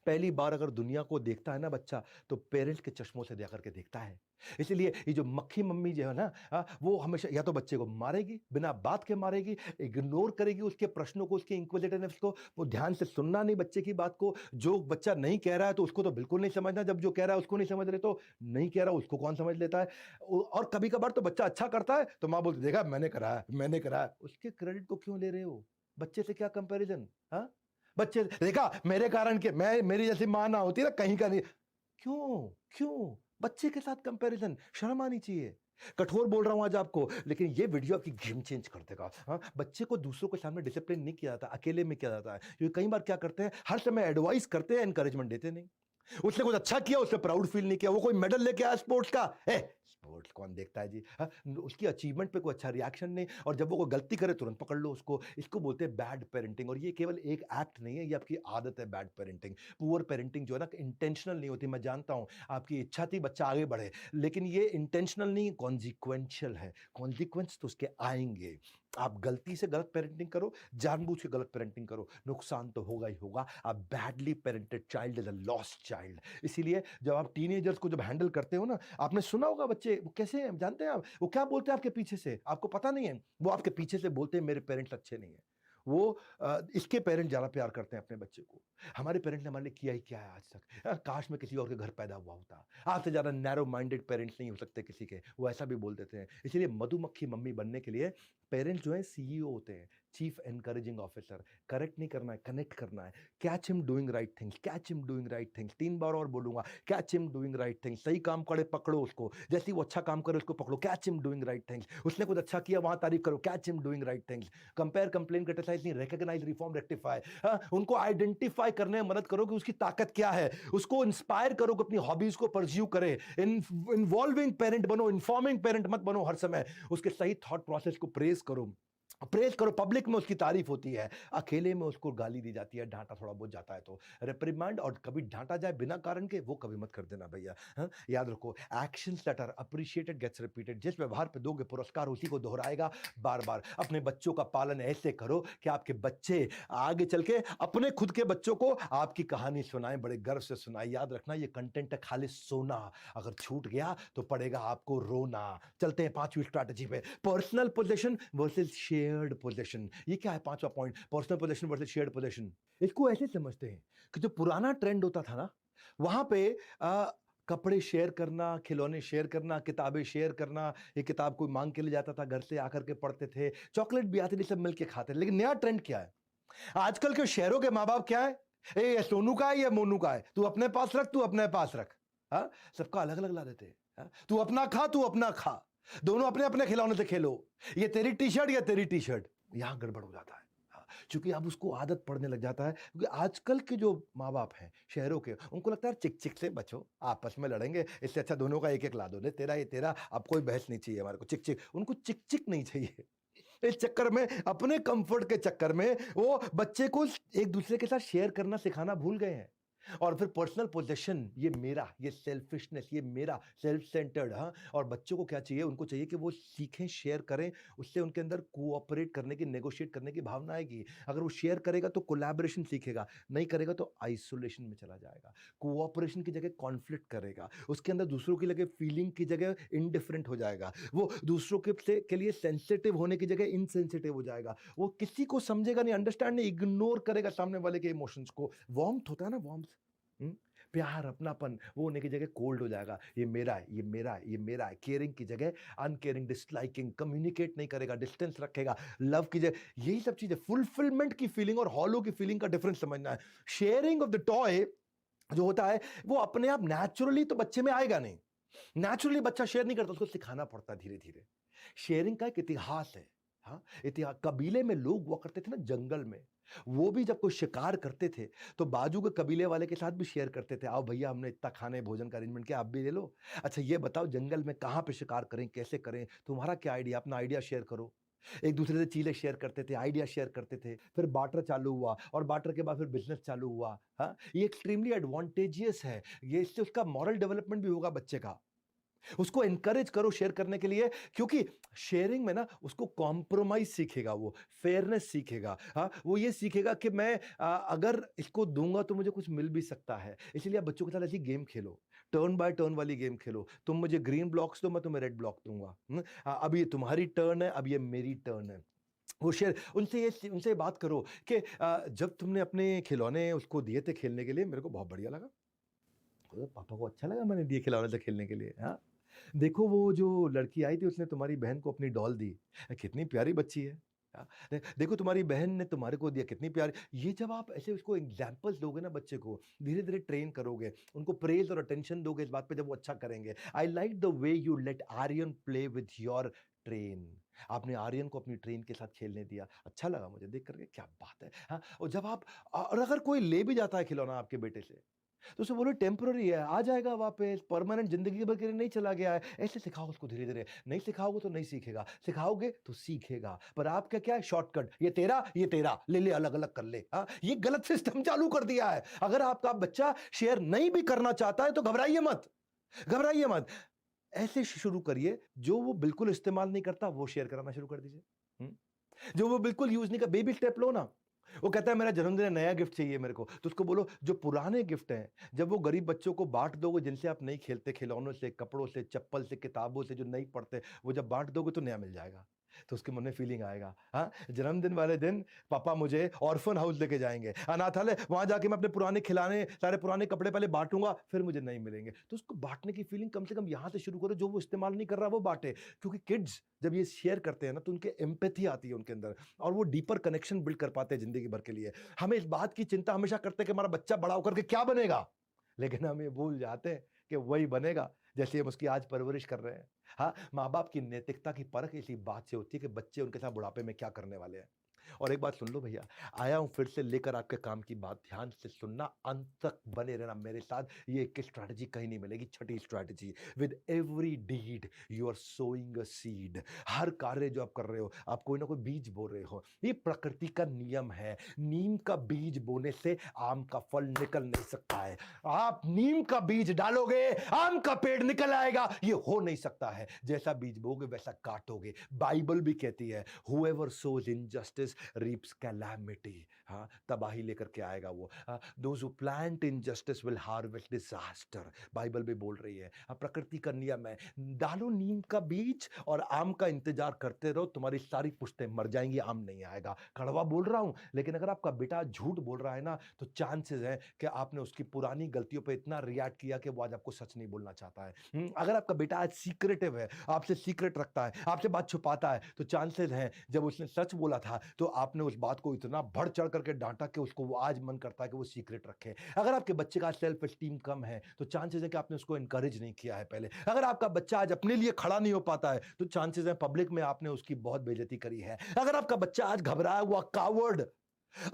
पहली बार अगर दुनिया को देखता है ना बच्चा, तो पेरेंट्स के चश्मों से देख करके देखता है। इसीलिए ये जो मक्खी मम्मी जो है ना, वो हमेशा या तो बच्चे को मारेगी, बिना बात के मारेगी, इग्नोर करेगी उसके प्रश्नों को, उसके इंक्विजिटिवनेस को, वो ध्यान से सुनना नहीं बच्चे की बात को। जो बच्चा नहीं कह रहा है तो उसको तो बिल्कुल नहीं समझना, जब जो कह रहा है उसको नहीं समझ रहे तो नहीं कह रहा उसको कौन समझ लेता है। और कभी कभार तो बच्चा अच्छा करता है तो माँ बोलती देखा मैंने करा है, मैंने करा है। उसके क्रेडिट को क्यों ले रहे हो? बच्चे से क्या कंपैरिजन? हाँ, बच्चे देखा मेरे कारण के, मैं मेरी जैसी मां ना होती ना कहीं का नहीं। क्यों क्यों बच्चे के साथ कंपैरिजन? शर्म आनी चाहिए। कठोर बोल रहा हूं आज आपको, लेकिन ये वीडियो आपकी गेम चेंज कर देगा। हाँ, बच्चे को दूसरों के सामने डिसिप्लिन नहीं किया जाता, अकेले में किया जाता है। क्योंकि कई बार क्या करते हैं, हर समय एडवाइस करते हैं, एनकरेजमेंट देते नहीं। उसने कुछ अच्छा किया, उससे प्राउड फील नहीं किया, वो कोई मेडल लेके आया स्पोर्ट्स का, स्पोर्ट्स कौन देखता है जी? हाँ, उसकी अचीवमेंट पे कोई अच्छा रिएक्शन नहीं, और जब वो कोई गलती करे तुरंत पकड़ लो उसको। इसको बोलते हैं बैड पेरेंटिंग। और ये केवल एक एक्ट नहीं है, ये आपकी आदत है बैड पेरेंटिंग। पुअर पेरेंटिंग जो है ना, इंटेंशनल नहीं होती। मैं जानता हूं आपकी इच्छा थी बच्चा आगे बढ़े, लेकिन ये इंटेंशनल नहीं, कॉन्सिक्वेंशियल है। कॉन्सिक्वेंस तो उसके आएंगे। आप गलती से गलत पेरेंटिंग करो, जानबूझ के गलत पेरेंटिंग करो, नुकसान तो होगा ही होगा। आप badly parented child is a lost child. इसीलिए जब आप टीनेजर्स को जब हैंडल करते हो ना, आपने सुना होगा बच्चे वो कैसे हैं जानते हैं आप? वो क्या बोलते हैं आपके पीछे से, आपको पता नहीं है। वो आपके पीछे से बोलते हैं मेरे पेरेंट्स अच्छे नहीं है। वो इसके पेरेंट्स ज्यादा प्यार करते हैं अपने बच्चे को। हमारे पेरेंट्स ने हमारे लिए किया ही क्या है आज तक? काश मैं किसी और के घर पैदा हुआ होता। आपसे ज्यादा नैरो माइंडेड पेरेंट्स नहीं हो सकते किसी के, वो ऐसा भी बोल देते हैं। इसीलिए मधुमक्खी मम्मी बनने के लिए पेरेंट्स जो है सीईओ होते हैं, चीफ एनकरेजिंग ऑफिसर। करेक्ट नहीं करना है, कनेक्ट करना है। Catch him doing right things, catch him doing right things. 3 बार और बोलूंगा, catch him doing right things. सही काम करे पकड़ो उसको, जैसे ही वो अच्छा काम करे उसको पकड़ो, catch him doing right things. उसने कुछ अच्छा किया वहां तारीफ करो, catch him doing right things. Compare, complain, criticise नहीं, रिकॉग्नाइज, रिफॉर्म, रेक्टिफाई। उनको आइडेंटिफाई करने में मदद करो कि उसकी ताकत क्या है। उसको इंस्पायर करो कि अपनी हॉबीज को परस्यू करे। इन्वॉल्विंग पेरेंट बनो, इन्फॉर्मिंग पेरेंट मत बनो हर समय। उसके सही थॉट प्रोसेस को प्रेज करो, प्रेज करो। पब्लिक में उसकी तारीफ होती है, अकेले में उसको गाली दी जाती है, डांटा थोड़ा बहुत जाता है तो रिप्रिमांड। और कभी डांटा जाए बिना कारण के, वो कभी मत कर देना भैया। हाँ? याद रखो, actions that are appreciated gets repeated. जिस व्यवहार पे दोगे पुरस्कार उसी को दोहराएगा बार बार। अपने बच्चों का पालन ऐसे करो कि आपके बच्चे आगे चल के अपने खुद के बच्चों को आपकी कहानी सुनाएं, बड़े गर्व से सुनाएं। याद रखना, ये कंटेंट है खाली सोना, अगर छूट गया तो पड़ेगा आपको रोना। चलते हैं 5वीं स्ट्रैटेजी पे, personal position versus shared position. ये क्या है 5वां point, personal position versus shared position. इसको ऐसे समझते हैं कि जो पुराना ट्रेंड होता था ना, वहां पे कपड़े शेयर करना, खिलौने शेयर करना, किताबें शेयर करना। ये किताब कोई मांग के ले जाता था, घर से आकर के पढ़ते थे, चॉकलेट भी आती थी, सब मिलके खाते थे। लेकिन नया ट्रेंड क्या है आजकल के शहरों के माँ बाप? क्या है, ये सोनू का है, ये मोनू का है, तू अपने पास रख, तू अपने पास रख। हाँ, सबका अलग अलग ला देते हैं। तू अपना खा, तू अपना खा, दोनों अपने अपने खिलौने से खेलो। ये तेरी टी शर्ट, या तेरी टी शर्ट। यहां गड़बड़ हो जाता है। क्योंकि अब उसको आदत पड़ने लग जाता है। क्योंकि आजकल के जो माँ बाप हैं शहरों के, उनको लगता है चिक चिक से बचो, आपस में लड़ेंगे, इससे अच्छा दोनों का एक एक ला दो, ने तेरा ये तेरा, अब कोई बहस नहीं चाहिए हमारे को। चिक चिक, उनको चिक चिक नहीं चाहिए। इस चक्कर में, अपने कंफर्ट के चक्कर में, वो बच्चे को एक दूसरे के साथ शेयर करना सिखाना भूल गए हैं। और फिर पर्सनल पोजेशन, ये मेरा, ये सेल्फिशनेस, ये मेरा, सेल्फ सेंटर्ड। हाँ, और बच्चों को क्या चाहिए? उनको चाहिए कि वो सीखें, शेयर करें। उससे उनके अंदर कोऑपरेट करने की, नेगोशिएट करने की भावना आएगी। अगर वो शेयर करेगा तो कोलैबोरेशन सीखेगा, नहीं करेगा तो आइसोलेशन में चला जाएगा। कोऑपरेशन की जगह कॉन्फ्लिक्ट करेगा, उसके अंदर दूसरों की लगे फीलिंग की जगह इनडिफरेंट हो जाएगा। वो दूसरों के लिए सेंसिटिव होने की जगह इनसेंसिटिव हो जाएगा। वो किसी को समझेगा नहीं, अंडरस्टैंड नहीं, इग्नोर करेगा सामने वाले के इमोशंस को। वार्मथ होता है ना, वार्मथ, प्यार, अपनापन, वो होने की जगह कोल्ड हो जाएगा। ये मेरा है, ये मेरा है, ये मेरा है। केयरिंग की जगह अनकेयरिंग, डिसलाइकिंग, कम्युनिकेट नहीं करेगा, डिस्टेंस रखेगा। लव की जगह यही सब चीजें। फुलफिलमेंट की फीलिंग और हॉलो की फीलिंग का डिफरेंस समझना है। शेयरिंग ऑफ द टॉय जो होता है, वो अपने आप नेचुरली तो बच्चे में आएगा नहीं। नेचुरली बच्चा शेयर नहीं करता, उसको सिखाना पड़ता है धीरे धीरे। शेयरिंग का एक इतिहास है। हाँ, इतिहास, कबीले में लोग हुआ करते थे ना जंगल में, वो भी जब कोई शिकार करते थे तो बाजू के कबीले वाले के साथ भी शेयर करते थे। आओ भैया, हमने इतना खाने भोजन का अरेंजमेंट किया, आप भी ले लो। अच्छा ये बताओ, जंगल में कहाँ पे शिकार करें, कैसे करें, तुम्हारा क्या आइडिया, अपना आइडिया शेयर करो। एक दूसरे से चीजें शेयर करते थे, आइडिया शेयर करते थे। फिर बार्टर चालू हुआ, और बार्टर के बाद फिर बिजनेस चालू हुआ। हाँ, ये एक्सट्रीमली एडवांटेजियस है। ये इससे उसका मॉरल डेवलपमेंट भी होगा बच्चे का। उसको एनकरेज करो शेयर करने के लिए, क्योंकि शेयरिंग में ना उसको कॉम्प्रोमाइज सीखेगा, वो फेयरनेस सीखेगा। हाँ, वो ये सीखेगा कि मैं अगर इसको दूंगा तो मुझे कुछ मिल भी सकता है। इसलिए आप बच्चों के साथ ऐसी game Khelo, turn by turn वाली गेम खेलो। तुम मुझे ग्रीन ब्लॉक्स दो, मैं तुम्हें रेड ब्लॉक दूंगा। अब ये तुम्हारी टर्न है, अब ये मेरी टर्न है। वो शेयर उनसे बात करो कि जब तुमने अपने खिलौने उसको दिए थे खेलने के लिए, मेरे को बहुत बढ़िया लगा। पापा को अच्छा लगा मैंने दिए खिलौने से खेलने के लिए। हाँ, देखो वो जो लड़की आई थी उसने तुम्हारी बहन को अपनी डॉल दी, कितनी प्यारी बच्ची है। हाँ, देखो तुम्हारी बहन ने तुम्हारे को दिया, कितनी प्यारी। ये जब आप ऐसे उसको एग्जाम्पल्स दोगे ना बच्चे को, धीरे धीरे ट्रेन करोगे, उनको प्रेज और अटेंशन दोगे इस बात पे, जब वो अच्छा करेंगे। I like the way you let Aryan play with your train. आपने आर्यन को अपनी ट्रेन के साथ खेलने दिया, अच्छा लगा मुझे देख करके, क्या बात है। हाँ, और जब आप और अगर कोई ले भी जाता है खिलौना आपके बेटे से, तो उसे बोलो टेम्पररी है, आ जाएगा वापस, परमानेंट जिंदगी भर के लिए नहीं चला गया है। ऐसे सिखाओ उसको धीरे धीरे। नहीं सिखाओगे तो नहीं सीखेगा, सिखाओगे तो सीखेगा। पर आपका क्या है, शॉर्टकट, ये तेरा ले ले, अलग अलग कर ले। हाँ, ये गलत सिस्टम चालू कर दिया है। अगर आपका बच्चा शेयर नहीं भी करना चाहता है तो घबराइए मत, घबराइए मत। ऐसे शुरू करिए, जो वो बिल्कुल इस्तेमाल नहीं करता वो शेयर कराना शुरू कर दीजिए। जो वो बिल्कुल यूज नहीं कर, बेबी स्टेप लो ना। वो कहता है मेरा जन्मदिन है, नया गिफ्ट चाहिए मेरे को, तो उसको बोलो जो पुराने गिफ्ट हैं, जब वो गरीब बच्चों को बांट दोगे जिनसे आप नहीं खेलते, खिलौनों से, कपड़ों से, चप्पल से, किताबों से, जो नहीं पढ़ते, वो जब बांट दोगे तो नया मिल जाएगा। तो उसके मन में फीलिंग आएगा, हाँ जन्मदिन वाले दिन पापा मुझे ऑर्फन हाउस लेके जाएंगे, अनाथालय, वहां जाके मैं अपने पुराने खिलौने, सारे पुराने कपड़े पहले बांटूंगा, फिर मुझे नहीं मिलेंगे। तो उसको बांटने की फीलिंग कम से कम यहां से शुरू करो, जो वो इस्तेमाल नहीं कर रहा वो बांटे। क्योंकि किड्स जब ये शेयर करते हैं ना, तो उनके एम्पैथी आती है उनके अंदर, और वो डीपर कनेक्शन बिल्ड कर पाते हैं जिंदगी भर के लिए। हमें इस बात की चिंता हमेशा करते हैं कि हमारा बच्चा बड़ा होकर के क्या बनेगा, लेकिन हम ये भूल जाते हैं कि वही बनेगा जैसे हम उसकी आज परवरिश कर रहे हैं। हाँ, माँ बाप की नैतिकता की परख इसी बात से होती है कि बच्चे उनके साथ बुढ़ापे में क्या करने वाले हैं। और एक बात सुन लो भैया, आया हूं फिर से लेकर आपके काम की बात, ध्यान से सुनना, अंत तक बने रहना मेरे साथ। ये एक स्ट्रैटेजी कहीं नहीं मिलेगी, छठी strategy. With every deed you are sowing a seed. हर कार्य जो आप कर रहे हो, आप कोई ना कोई बीज बो रहे हो। ये प्रकृति का नियम है, नीम का बीज बोने से आम का फल निकल नहीं सकता है। आप नीम का बीज डालोगे, आम का पेड़ निकल आएगा, ये हो नहीं सकता है। जैसा बीज बोगे वैसा काटोगे। बाइबल भी कहती है, whoever sows injustice reaps calamity। हाँ, तबाही लेकर के आएगा वो। those who plant injustice will harvest disaster। Bible भी बोल रही है। प्रकृति का नियम है, डालो नीम का बीज और आम का इंतजार करते रहो, तुम्हारी सारी पुश्तें मर जाएंगी, आम नहीं आएगा। कड़वा बोल रहा हूं, लेकिन अगर आपका बेटा झूठ बोल रहा है ना, तो चांसेस है कि आपने उसकी पुरानी गलतियों पे इतना रिएक्ट किया कि वो आज आपको सच नहीं बोलना चाहता है। अगर आपका बेटा आज सीक्रेटिव है, आपसे सीक्रेट रखता है, आपसे बात छुपाता है, तो चांसेस हैं जब उसने सच बोला था तो आपने उस बात को इतना बढ़ चढ़ करके डांटा कि उसको वो आज मन करता है कि वो सीक्रेट रखे। अगर आपके बच्चे का सेल्फ एस्टीम कम है, तो चांसेस है कि आपने उसको एनकरेज नहीं किया है पहले। अगर आपका बच्चा आज अपने लिए खड़ा नहीं हो पाता है, तो चांसेस है पब्लिक में आपने उसकी बहुत बेइज्जती करी है। अगर आपका बच्चा आज घबराया हुआ, कावर्ड,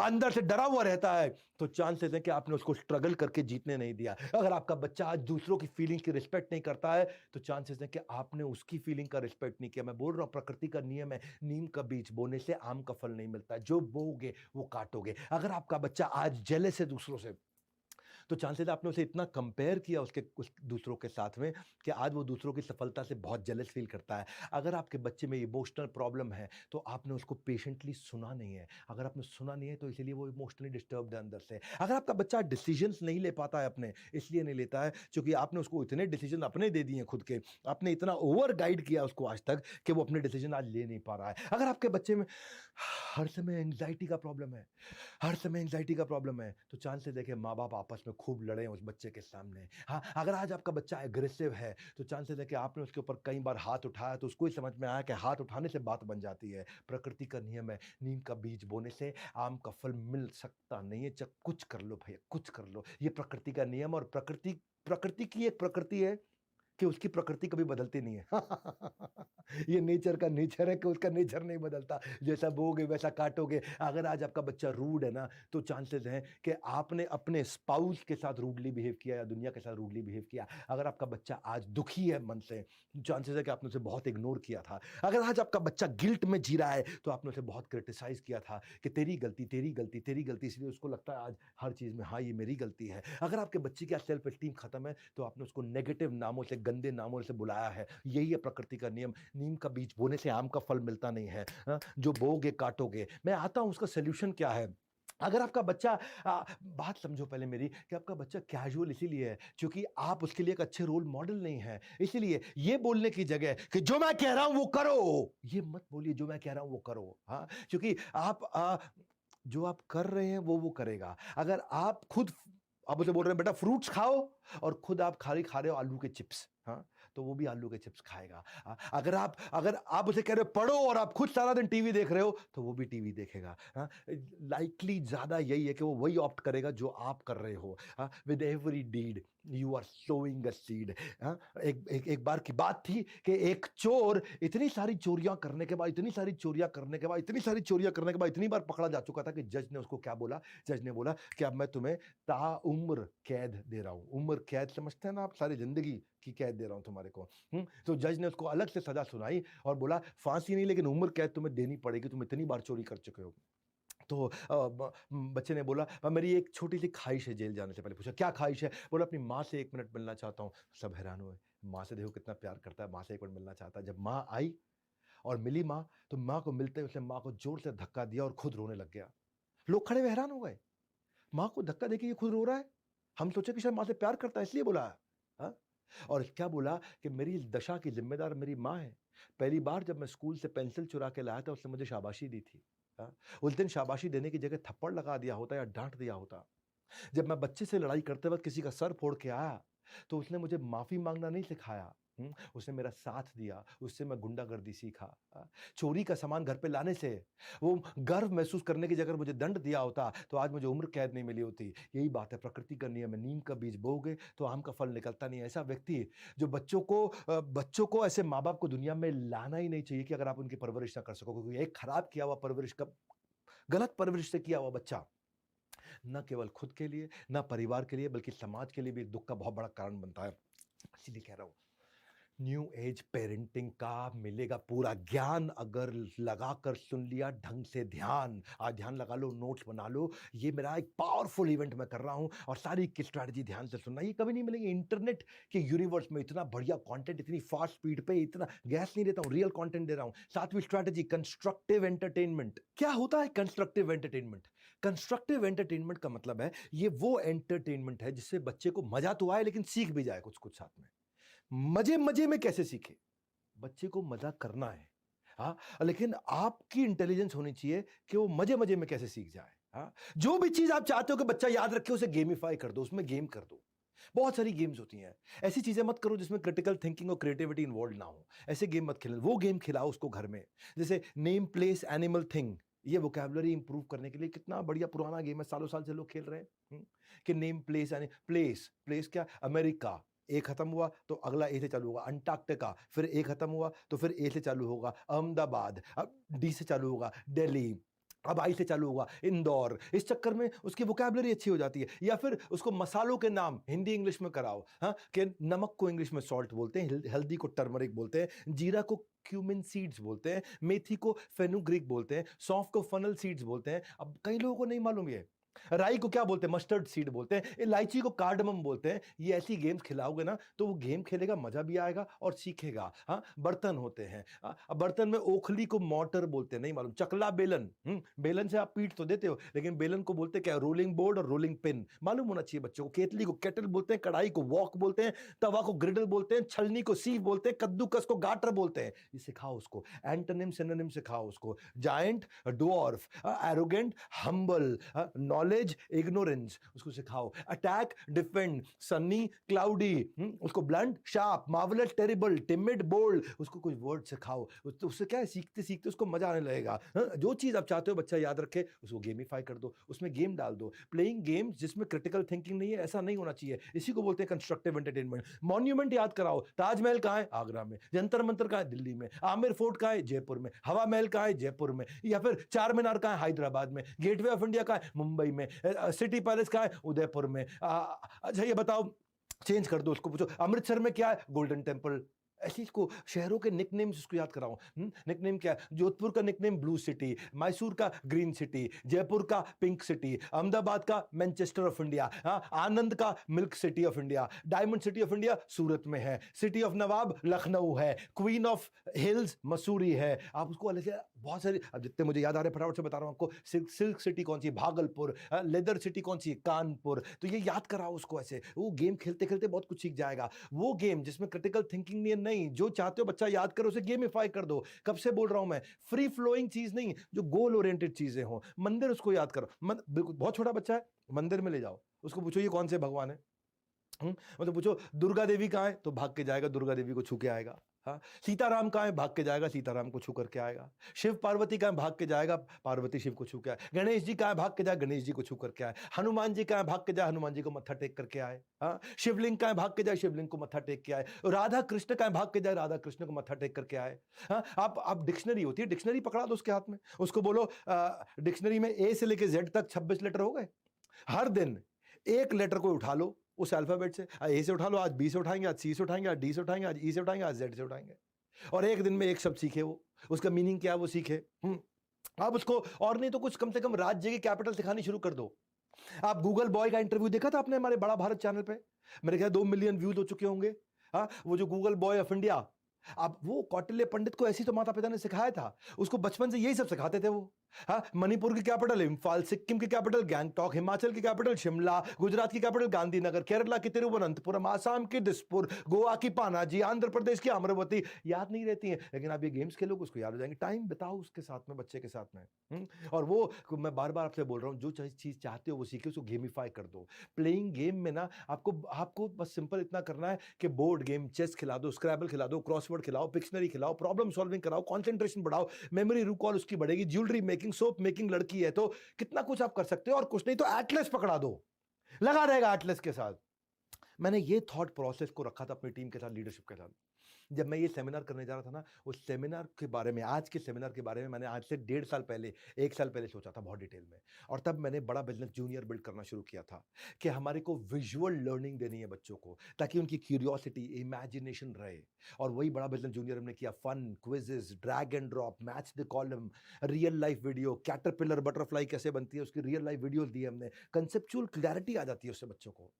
अंदर से डरा हुआ रहता है, तो चांसेस है कि आपने उसको स्ट्रगल करके जीतने नहीं दिया। अगर आपका बच्चा आज दूसरों की फीलिंग की रिस्पेक्ट नहीं करता है, तो चांसेस है कि आपने उसकी फीलिंग का रिस्पेक्ट नहीं किया। मैं बोल रहा हूं, प्रकृति का नियम है, नीम का बीज बोने से आम का फल नहीं मिलता है, जो बोओगे वो काटोगे। अगर आपका बच्चा आज जेलस है दूसरों से, तो चांसेस आपने उसे इतना कंपेयर किया उसके उस दूसरों के साथ में कि आज वो दूसरों की सफलता से बहुत जेलस फील करता है। अगर आपके बच्चे में इमोशनल प्रॉब्लम है, तो आपने उसको पेशेंटली सुना नहीं है। अगर आपने सुना नहीं है, तो इसीलिए वो इमोशनली डिस्टर्ब्ड है अंदर से। अगर आपका बच्चा डिसीजंस नहीं ले पाता है अपने, इसलिए नहीं लेता है क्योंकि आपने उसको इतने डिसीजन अपने दे दिए खुद के, आपने इतना ओवर गाइड किया उसको आज तक कि वो अपने डिसीजन आज ले नहीं पा रहा है। अगर आपके बच्चे में हर समय एंग्जाइटी का प्रॉब्लम है, हर समय एंग्जाइटी का प्रॉब्लम है, तो चांसेस देखे माँ बाप आपस में खूब लड़े उस बच्चे के सामने। हाँ, अगर आज आपका बच्चा एग्रेसिव है, तो चांसेस है कि आपने उसके ऊपर कई बार हाथ उठाया, तो उसको ही समझ में आया कि हाथ उठाने से बात बन जाती है। प्रकृति का नियम है, नीम का बीज बोने से आम का फल मिल सकता नहीं है। चाहे कुछ कर लो भैया, कुछ कर लो, ये प्रकृति का नियम। और प्रकृति प्रकृति की एक प्रकृति है कि उसकी प्रकृति कभी बदलती नहीं है। ये नेचर का नेचर है कि उसका नेचर नहीं बदलता, जैसा बोगे वैसा काटोगे। अगर आज आपका बच्चा रूड है ना, तो चांसेस हैं कि आपने अपने स्पाउस के साथ रूडली बिहेव किया या दुनिया के साथ रूडली बिहेव किया। अगर आपका बच्चा आज दुखी है मन से, चांसेस है कि आपने उसे बहुत इग्नोर किया था। अगर आज आपका बच्चा गिल्ट में जी रहा है, तो आपने उसे बहुत क्रिटिसाइज किया था कि तेरी गलती, तेरी गलती, तेरी गलती, इसलिए उसको लगता है आज हर चीज में हाँ ये मेरी गलती है। अगर आपके बच्चे की आज सेल्फ एस्टीम खत्म है, तो आपने उसको नेगेटिव नामों से गंदे नामों से बुलाया है। यही है प्रकृति का नियम। नीम का बीज बोने से आम का फल मिलता नहीं है। जो बोगे काटोगे। मैं आता हूं उसका सोल्यूशन क्या है। अगर आपका बच्चा बात समझो पहले मेरी कि आपका बच्चा कैजुअल इसीलिए है क्योंकि आप उसके लिए एक अच्छे रोल मॉडल नहीं है। इसीलिए ये बोलने की जगह कि जो मैं कह रहा हूं वो करो, ये मत बोलिए जो मैं कह रहा हूं वो करो। हाँ, क्योंकि आप जो आप कर रहे हैं वो करेगा। अगर आप खुद आप उसे बोल रहे हैं बेटा फ्रूट्स खाओ और खुद आप खाली खा रहे हो आलू के चिप्स, हाँ, तो वो भी आलू के चिप्स खाएगा। अगर आप उसे कह रहे हो पढ़ो और आप खुद सारा दिन टीवी देख रहे हो तो वो भी टीवी देखेगा। हाँ, लाइकली ज्यादा यही है कि वो वही ऑप्ट करेगा जो आप कर रहे हो। हाँ, with every deed you are sowing a seed. एक बार की बात थी कि एक चोर इतनी सारी चोरियां करने के बाद इतनी बार पकड़ा जा चुका था कि जज ने उसको क्या बोला। जज ने बोला कि अब मैं तुम्हें ताउम्र कैद दे रहा हूं। उम्र कैद समझते हैं ना आप, सारी जिंदगी की कैद दे रहा हूं तुम्हारे को। तो जज ने उसको अलग से सजा सुनाई और बोला फांसी नहीं लेकिन उम्र कैद तुम्हें देनी पड़ेगी, तुम इतनी बार चोरी कर चुके हो। तो बच्चे ने बोला मेरी एक छोटी सी ख्वाहिश है। जेल जाने से पहले पूछा क्या ख्वाहिश है। बोला अपनी माँ से 1 मिनट मिलना चाहता हूँ। सब हैरान हुए, माँ से देखो कितना प्यार करता है, माँ से 1 मिनट मिलना चाहता है। जब माँ आई और मिली माँ, तो माँ को मिलते उसने माँ को जोर से धक्का दिया और खुद रोने लग गया। लोग खड़े हुए हैरान हो गए, माँ को धक्का देके ये खुद रो रहा है। हम सोचे कि शायद माँ से प्यार करता है इसलिए बोला। हाँ? और क्या बोला कि मेरी इस दशा की जिम्मेदार मेरी माँ है। पहली बार जब मैं स्कूल से पेंसिल चुरा के लाया था उसने मुझे शाबाशी दी थी। हाँ? उस दिन शाबाशी देने की जगह थप्पड़ लगा दिया होता या डांट दिया होता। जब मैं बच्चे से लड़ाई करते वक्त किसी का सर फोड़ के आया तो उसने मुझे माफी मांगना नहीं सिखाया। उसने मेरा साथ दिया, उससे मैं गुंडागर्दी सीखा। चोरी का सामान घर पे लाने से वो गर्व महसूस करने की जगह मुझे दंड दिया होता तो आज मुझे उम्र कैद नहीं मिली होती। यही बात है, प्रकृति का नियम है, नीम का बीज बोओगे तो आम का फल निकलता नहीं। ऐसा व्यक्ति जो बच्चों को ऐसे माँ बाप को दुनिया में लाना ही नहीं चाहिए कि अगर आप उनकी परवरिश ना कर सको, क्योंकि एक खराब किया हुआ परवरिश का, गलत परवरिश से किया हुआ बच्चा न केवल खुद के लिए न परिवार के लिए बल्कि समाज के लिए भी दुख का बहुत बड़ा कारण बनता है। इसीलिए कह रहा हूं न्यू एज पेरेंटिंग का मिलेगा पूरा ज्ञान अगर लगाकर सुन लिया ढंग से ध्यान। आज ध्यान लगा लो, नोट्स बना लो। ये मेरा एक पावरफुल इवेंट मैं कर रहा हूं और सारी की स्ट्रैटेजी ध्यान से सुनना। ये कभी नहीं मिलेंगे इंटरनेट के यूनिवर्स में। इतना बढ़िया कंटेंट, इतनी फास्ट स्पीड पे, इतना गैस नहीं देता हूं, रियल कंटेंट दे रहा हूं। 7वीं स्ट्रैटेजी कंस्ट्रक्टिव एंटरटेनमेंट। क्या होता है कंस्ट्रक्टिव एंटरटेनमेंट? कंस्ट्रक्टिव एंटरटेनमेंट का मतलब है ये वो एंटरटेनमेंट है जिससे बच्चे को मजा तो आए लेकिन सीख भी जाए कुछ कुछ साथ में। मजे मजे में कैसे सीखे? बच्चे को मजा करना है, हाँ, लेकिन आपकी इंटेलिजेंस होनी चाहिए कि वो मजे मजे में कैसे सीख जाए। हाँ, जो भी चीज आप चाहते हो कि बच्चा याद रखे उसे गेमिफाई कर दो, उसमें गेम कर दो। बहुत सारी गेम्स होती हैं, ऐसी चीजें मत करो जिसमें क्रिटिकल थिंकिंग और क्रिएटिविटी इन्वॉल्व ना हो। ऐसे गेम मत खेलो, वो गेम खिलाओ उसको घर में, जैसे नेम प्लेस एनिमल थिंग। ये वोकैबुलरी इंप्रूव करने के लिए कितना बढ़िया पुराना गेम है, सालों साल से लोग खेल रहे हैं। कि नेम प्लेस प्लेस प्लेस क्या, अमेरिका ए खत्म हुआ तो अगला ए से चालू होगा, अंटार्कटिका, फिर ए खत्म हुआ तो फिर ए से चालू होगा, अहमदाबाद, अब डी से चालू होगा, दिल्ली, अब आई से चालू होगा, इंदौर। इस चक्कर में उसकी वोकैबुलरी अच्छी हो जाती है। या फिर उसको मसालों के नाम हिंदी इंग्लिश में कराओ। हाँ, कि नमक को इंग्लिश में सॉल्ट बोलते हैं, हल्दी को टर्मरिक बोलते हैं, जीरा को क्यूमिन सीड्स बोलते हैं, मेथी को फेनुग्रीक बोलते हैं, सौंफ को फनल सीड्स बोलते हैं। अब कई लोगों को नहीं मालूम ये। राई को क्या बोलते हैं? मस्टर्ड सीड बोलते हैं। इलायची को कार्डमम बोलते हैं। ये ऐसी गेम्स खिलाओगे ना तो वो गेम खेलेगा, मजा भी आएगा और सीखेगा। हाँ, बर्तन होते हैं, अब बर्तन में ओखली को मोटर बोलते हैं, नहीं मालूम। चकला बेलन, बेलन से आप पीट तो देते हो लेकिन बेलन को बोलते क्या? रोलिंग बोर्ड और रोलिंग पिन मालूम होना चाहिए बच्चों को। केतली को केटल बोलते हैं, कढ़ाई को वॉक बोलते हैं, तवा को ग्रिडल बोलते हैं, छलनी को सीव बोलते हैं, कद्दूकस को गाटर बोलते हैं। ये सिखाओ उसको, एंटोनिम सिनोनिम सिखाओ उसको। Giant, dwarf, arrogant, humble, knowledge, ignorance, उसको सिखाओ। अटैक, डिफेंड, सनी, क्लाउडी, उसको blunt, sharp, marvellous, terrible, timid, bold, उसको कुछ वर्ड सिखाओ। उससे क्या है, सीखते सीखते उसको मजा आने लगेगा। जो चीज आप चाहते हो बच्चा याद रखे उसको गेमिफाई कर दो, उसमें गेम डाल दो। प्लेइंग गेम्स जिसमें क्रिटिकल थिंकिंग नहीं है, ऐसा नहीं होना चाहिए। इसी को बोलते हैं कंस्ट्रक्टिव एंटरटेनमेंट। मॉन्यूमेंट याद कराओ, ताजमहल कहाँ है? आगरा में। जंतर मंतर कहाँ है? दिल्ली में। आमिर फोर्ट कहाँ है? जयपुर में। हवा महल कहाँ है? जयपुर में। या फिर चार मीनार कहाँ है? हैदराबाद में। गेटवे ऑफ इंडिया कहाँ है? मुंबई में। सिटी पैलेस कहाँ है? उदयपुर में। अच्छा ये बताओ, चेंज कर दो, उसको पूछो अमृतसर में क्या है? Golden temple. ऐसे इसको शहरों के निकनेम्स इसको याद कराओ। निकनेम क्या है? जोधपुर का निकनेम ब्लू सिटी, मैसूर का ग्रीन सिटी, जयपुर का पिंक सिटी, अहमदाबाद का मैनचेस्टर ऑफ इंडिया, आनंद का milk city of India, diamond city of India Surat में है, सिटी ऑफ नवाब लखनऊ है, क्वीन ऑफ हिल्स मसूरी है। आप उसको अलग से बहुत सारी, अब जितने मुझे याद आ रहे हैं फटाफट से बता रहा हूं आपको। सिल्क सिटी कौन सी? भागलपुर। लेदर सिटी कौन सी? कानपुर। तो ये याद कराओ उसको ऐसे, वो गेम खेलते खेलते बहुत कुछ सीख जाएगा। वो गेम जिसमें क्रिटिकल थिंकिंग नहीं, जो चाहते हो बच्चा याद करो उसे गेमिफाई कर दो। कब से बोल रहा हूं मैं, फ्री फ्लोइंग चीज नहीं, जो गोल ओरिएंटेड चीजें हो। मंदिर उसको याद करो, बिल्कुल बहुत छोटा बच्चा है, मंदिर में ले जाओ, उसको पूछो ये कौन से भगवान है। मतलब पूछो दुर्गा देवी कहाँ है, तो भाग के जाएगा दुर्गा देवी को छू के आएगा। हाँ, सीताराम कहाँ है, भाग के जाएगा सीताराम को छू करके आएगा। शिव पार्वती कहाँ है, भाग के जाएगा पार्वती शिव को छू के आए। गणेश जी कहाँ है, भाग के जाए गणेश जी को छू करके आए। हनुमान जी कहाँ है, भाग के जाए हनुमान जी को मत्था टेक करके आए। हाँ, शिवलिंग कहाँ है, भाग के जाए शिवलिंग को मत्था टेक के आए। राधा कृष्ण कहाँ है, भाग के जाए राधा कृष्ण को मत्था टेक करके आए। हाँ, आप डिक्शनरी होती है, डिक्शनरी पकड़ा दो उसके हाथ में, उसको बोलो डिक्शनरी में ए से लेके जेड तक 26 लेटर हो गए। हर दिन एक लेटर को उठा लो उस अल्फाबेट से। ए से उठा लो, आज बी से उठाएंगे, आज सी से उठाएंगे, आज डी से उठाएंगे, आज ई से उठाएंगे, आज जेड से उठाएंगे। और एक दिन में एक शब्द सीखे, वो उसका मीनिंग क्या है वो सीखे। आप उसको और नहीं तो कुछ कम से कम राज्य की कैपिटल सिखानी शुरू कर दो। आप गूगल बॉय का इंटरव्यू देखा था आपने हमारे बड़ा भारत चैनल पे? मेरे ख्याल 2 मिलियन व्यूज हो चुके होंगे। हाँ, वो जो गूगल बॉय ऑफ इंडिया, अब वो कौटिल्य पंडित को ऐसी तो माता पिता ने सिखाया था, उसको बचपन से यही सब सिखाते थे वो। हाँ, मणिपुर की कैपिटल इम्फाल, सिक्किम की कैपिटल गैंगटॉक, हिमाचल की कैपिटल शिमला, गुजरात की कैपिटल गांधीनगर, केरला की तिरुवनंतपुरम, आसाम की दिसपुर, गोवा की पानाजी, आंध्र प्रदेश की अमरावती। याद नहीं रहती है, लेकिन आप ये गेम्स खेलोगे उसको याद हो जाएंगे। टाइम बिताओ उसके साथ में, बच्चे के साथ में। और वो मैं बार बार आपसे बोल रहा हूँ, जो चीज चाहते हो वो सीखे, उसको गेमिफाई कर दो। प्लेइंग गेम में ना आपको बस सिंपल इतना करना है कि बोर्ड गेम, चेस खिला दो, स्क्रैबल खिला दो, क्रॉसवर्ड खिलाओ, पिक्शनरी खिलाओ, प्रॉब्लम सॉल्विंग कराओ, कंसंट्रेशन बढ़ाओ, मेमोरी रिकॉल उसकी बढ़ेगी। ज्वेलरी मेकिंग, सोप मेकिंग, लड़की है तो कितना कुछ आप कर सकते हो। और कुछ नहीं तो एटलस पकड़ा दो, लगा रहेगा एटलस के साथ। मैंने ये थॉट प्रोसेस को रखा था अपनी टीम के साथ, लीडरशिप के साथ। जब मैं ये सेमिनार करने जा रहा था ना, उस सेमिनार के बारे में, आज के सेमिनार के बारे में मैंने आज से 1.5 साल पहले, 1 साल पहले सोचा था बहुत डिटेल में। और तब मैंने बड़ा बिजनेस जूनियर बिल्ड करना शुरू किया था कि हमारे को विजुअल लर्निंग देनी है बच्चों को, ताकि उनकी क्यूरियोसिटी, इमेजिनेशन रहे। और वही बड़ा बिजनेस जूनियर हमने किया। Fun, quizzes, drag and drop, match the column, real life video, caterpillar butterfly कैसे बनती है उसकी रियल लाइफ वीडियोस दी हमने। कंसेप्चुअल क्लैरिटी आ जाती है उससे बच्चों को।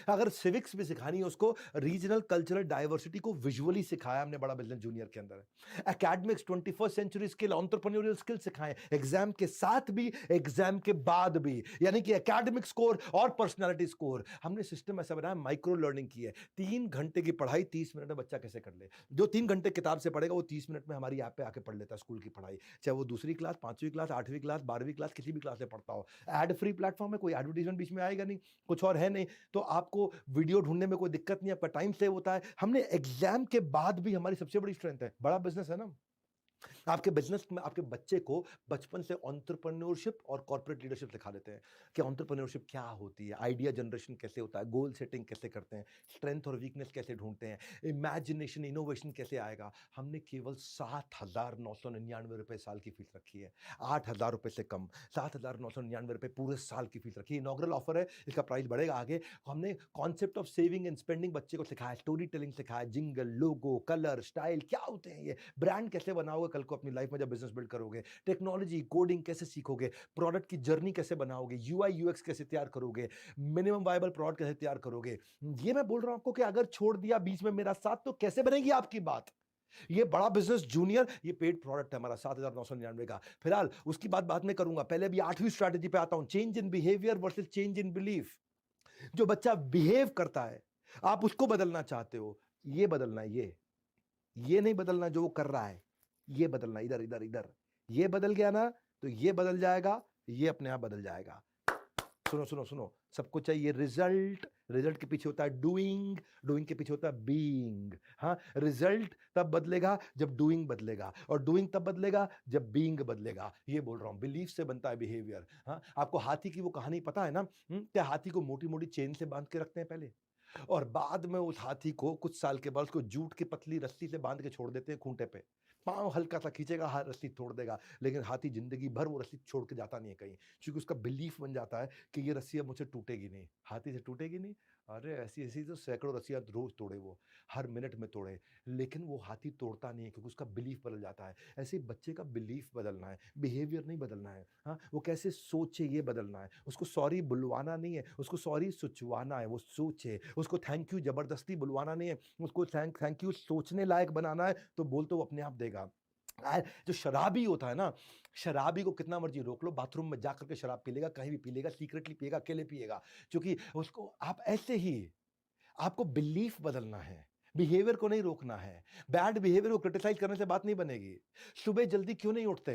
अगर सिविक्स भी सिखानी है उसको, रीजनल कल्चरल डाइवर्सिटी को विजुअली सिखाया हमने बड़ा बिजनेस जूनियर के अंदर। Academics, 21st century skill, entrepreneurial skill सिखाएं, एग्जाम के साथ भी, एग्जाम के बाद भी। यानी कि एकेडमिक स्कोर और पर्सनालिटी स्कोर। हमने सिस्टम ऐसा बनाया, माइक्रो लर्निंग की है। 3 घंटे की पढ़ाई 30 मिनट में बच्चा कैसे कर ले। जो 3 घंटे किताब से पढ़ेगा वो 30 मिनट में हमारी ऐप पे आके पढ़ लेता है स्कूल की पढ़ाई, चाहे वो दूसरी क्लास, 5वीं क्लास, 8वीं क्लास, 12वीं क्लास, किसी भी क्लास से पढ़ता हो। एड फ्री प्लेटफॉर्म है, कोई एडवर्टीजमेंट बीच में आएगा नहीं, कुछ और है नहीं, तो आपको वीडियो ढूंढने में कोई दिक्कत नहीं, आपका टाइम सेव होता है। हमने एग्जाम के बाद भी, हमारी सबसे बड़ी स्ट्रेंथ है, बड़ा बिजनेस है ना, आपके बिजनेस में आपके बच्चे को बचपन से एंटरप्रेन्योरशिप और कॉर्पोरेट लीडरशिप सिखा देते हैं कि एंटरप्रेन्योरशिप क्या होती है, आइडिया जनरेशन कैसे होता है, गोल सेटिंग कैसे करते हैं, स्ट्रेंथ और वीकनेस कैसे ढूंढते हैं, इमेजिनेशन, इनोवेशन कैसे आएगा। हमने केवल 7,999 रुपए साल की फीस रखी है, 8,000 रुपए से कम, 7,999 रुपए पूरे साल की फीस रखी है। इनॉग्रल ऑफर है, इसका प्राइस बढ़ेगा आगे। हमने concept of saving and spending बच्चे को सिखाया, स्टोरी टेलिंग सिखाया, जिंगल, लोगो, कलर, स्टाइल क्या होते हैं, ये ब्रांड कैसे बनाओगे कल को अपनी लाइफ में जब बिजनेस बिल्ड करोगे, टेक्नोलॉजी, कोडिंग कैसे सीखोगे, प्रोडक्ट की जर्नी कैसे बनाओगे, यूआई यूएक्स कैसे तैयार करोगे, मिनिमम वायबल प्रोडक्ट कैसे तैयार करोगे। ये मैं बोल रहा हूं आपको कि अगर छोड़ दिया बीच में मेरा साथ तो कैसे बनेगी आपकी बात। ये बड़ा बिजनेस जूनियर, ये पेड प्रोडक्ट है हमारा 7,999 का। फिलहाल उसकी बात बाद में करूंगा, पहले अभी 8वीं स्ट्रैटेजी पे आता हूं, change in behaviour versus change in belief. जो बच्चा बिहेव करता है आप उसको बदलना चाहते हो, ये बदलना है, ये नहीं बदलना जो वो कर रहा है, ये बदलना, इधर इधर इधर। ये बदल गया ना तो ये बदल जाएगा, ये अपने आप बदल जाएगा। सुनो सुनो सुनो, सबको चाहिए रिजल्ट, रिजल्ट के पीछे होता है डूइंग, डूइंग के पीछे होता है बीइंग। हाँ, रिजल्ट तब बदलेगा जब डूइंग बदलेगा, और डूइंग तब बदलेगा जब बीइंग बदलेगा। ये बोल रहा हूं, बिलीफ से बनता है बिहेवियर। हाँ, आपको हाथी की वो कहानी पता है ना, क्या हाथी को मोटी मोटी चेन से बांध के रखते हैं पहले, और बाद में उस हाथी को कुछ साल के बाद उसको जूट की पतली रस्सी से बांध के छोड़ देते हैं खूंटे पे। पांव हल्का सा खींचेगा, रस्सी तोड़ देगा, लेकिन हाथी जिंदगी भर वो रस्सी छोड़ के जाता नहीं है कहीं, क्योंकि उसका बिलीफ बन जाता है कि ये रस्सी अब मुझसे टूटेगी नहीं, हाथी से टूटेगी नहीं, अरे ऐसी ऐसी तो सैकड़ों रस्सियां रोज तोड़े वो, हर मिनट में तोड़े, लेकिन वो हाथी तोड़ता नहीं है क्योंकि उसका बिलीफ बदल जाता है। ऐसे ही बच्चे का बिलीफ बदलना है, बिहेवियर नहीं बदलना है। हाँ, वो कैसे सोचे ये बदलना है। उसको सॉरी बुलवाना नहीं है, उसको सॉरी सुचवाना है। वो सोचे, उसको थैंक यू जबरदस्ती बुलवाना नहीं है, उसको थैंक थैंक यू सोचने लायक बनाना है, तो बोल तो वो अपने आप देगा। जो शराबी होता है ना, शराबी को कितना मर्जी रोक लो, बाथरूम में जाकर के शराब पी लेगा, कहीं भी पी लेगा, सीक्रेटली पिएगा, अकेले पिएगा, क्योंकि उसको आप ऐसे ही, आपको बिलीफ बदलना है, बिहेवियर को नहीं रोकना है। बैड बिहेवियर को क्रिटिसाइज करने से बात नहीं बनेगी। सुबह जल्दी क्यों नहीं उठते?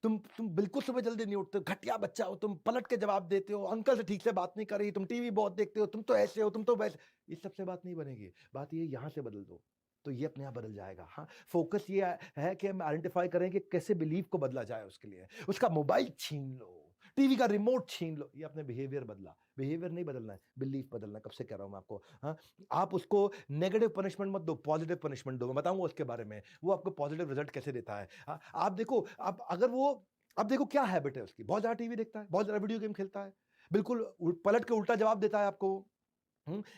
तुम बिल्कुल सुबह जल्दी नहीं उठते, घटिया बच्चा हो तुम, पलट के जवाब देते हो, अंकल से ठीक से बात नहीं करी, तुम टीवी बहुत देखते हो, तुम तो ऐसे हो, तुम तो वैसे। इस सबसे बात नहीं बनेगी। बात ये यहां से बदल दो, तो ये अपने आप बदल जाएगा। हाँ, फोकस ये है कि हम आइडेंटिफाई करें कि कैसे बिलीफ को बदला जाए। उसके लिए उसका मोबाइल छीन लो, टीवी का रिमोट छीन लो, ये अपने बिहेवियर बदला। बिहेवियर नहीं बदलना है, बिलीफ बदलना है। कब से कह रहा हूं मैं आपको। हाँ, आप उसको नेगेटिव पनिशमेंट मत दो, पॉजिटिव पनिशमेंट दो। मैं बताऊंगा उसके बारे में, वो आपको पॉजिटिव रिजल्ट कैसे देता है। हाँ, आप देखो, आप अगर वो, अब देखो क्या हैबिट है उसकी, बहुत ज्यादा टीवी देखता है, बहुत ज्यादा वीडियो गेम खेलता है, बिल्कुल पलट के उल्टा जवाब देता है आपको।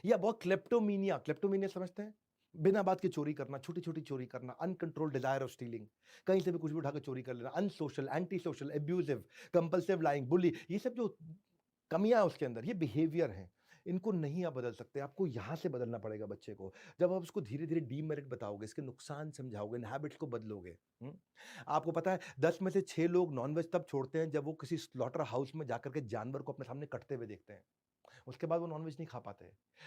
या बहुत क्लेप्टोमीनिया, क्लेप्टोमीनिया समझते हैं? बिना बात के चोरी करना, छोटी छोटी चोरी करना, अनकंट्रोल्ड डिजायर ऑफ स्टीलिंग, कहीं से भी कुछ भी उठा के चोरी कर लेना, unsocial, anti social, abusive, compulsive lying, bully, ये सब जो कमियां उसके अंदर, ये बिहेवियर हैं। इनको नहीं आप बदल सकते, आपको यहां से बदलना पड़ेगा बच्चे को। जब आप उसको धीरे धीरे डीमेरिट बताओगे, इसके नुकसान समझाओगे, इन हैबिट्स को बदलोगे। आपको पता है 10 में से 6 लोग नॉनवेज तब छोड़ते हैं जब वो किसी स्लॉटर हाउस में जाकर के जानवर को अपने सामने कटते हुए देखते हैं। उसके बाद वो नॉनवेज नहीं खा पाते।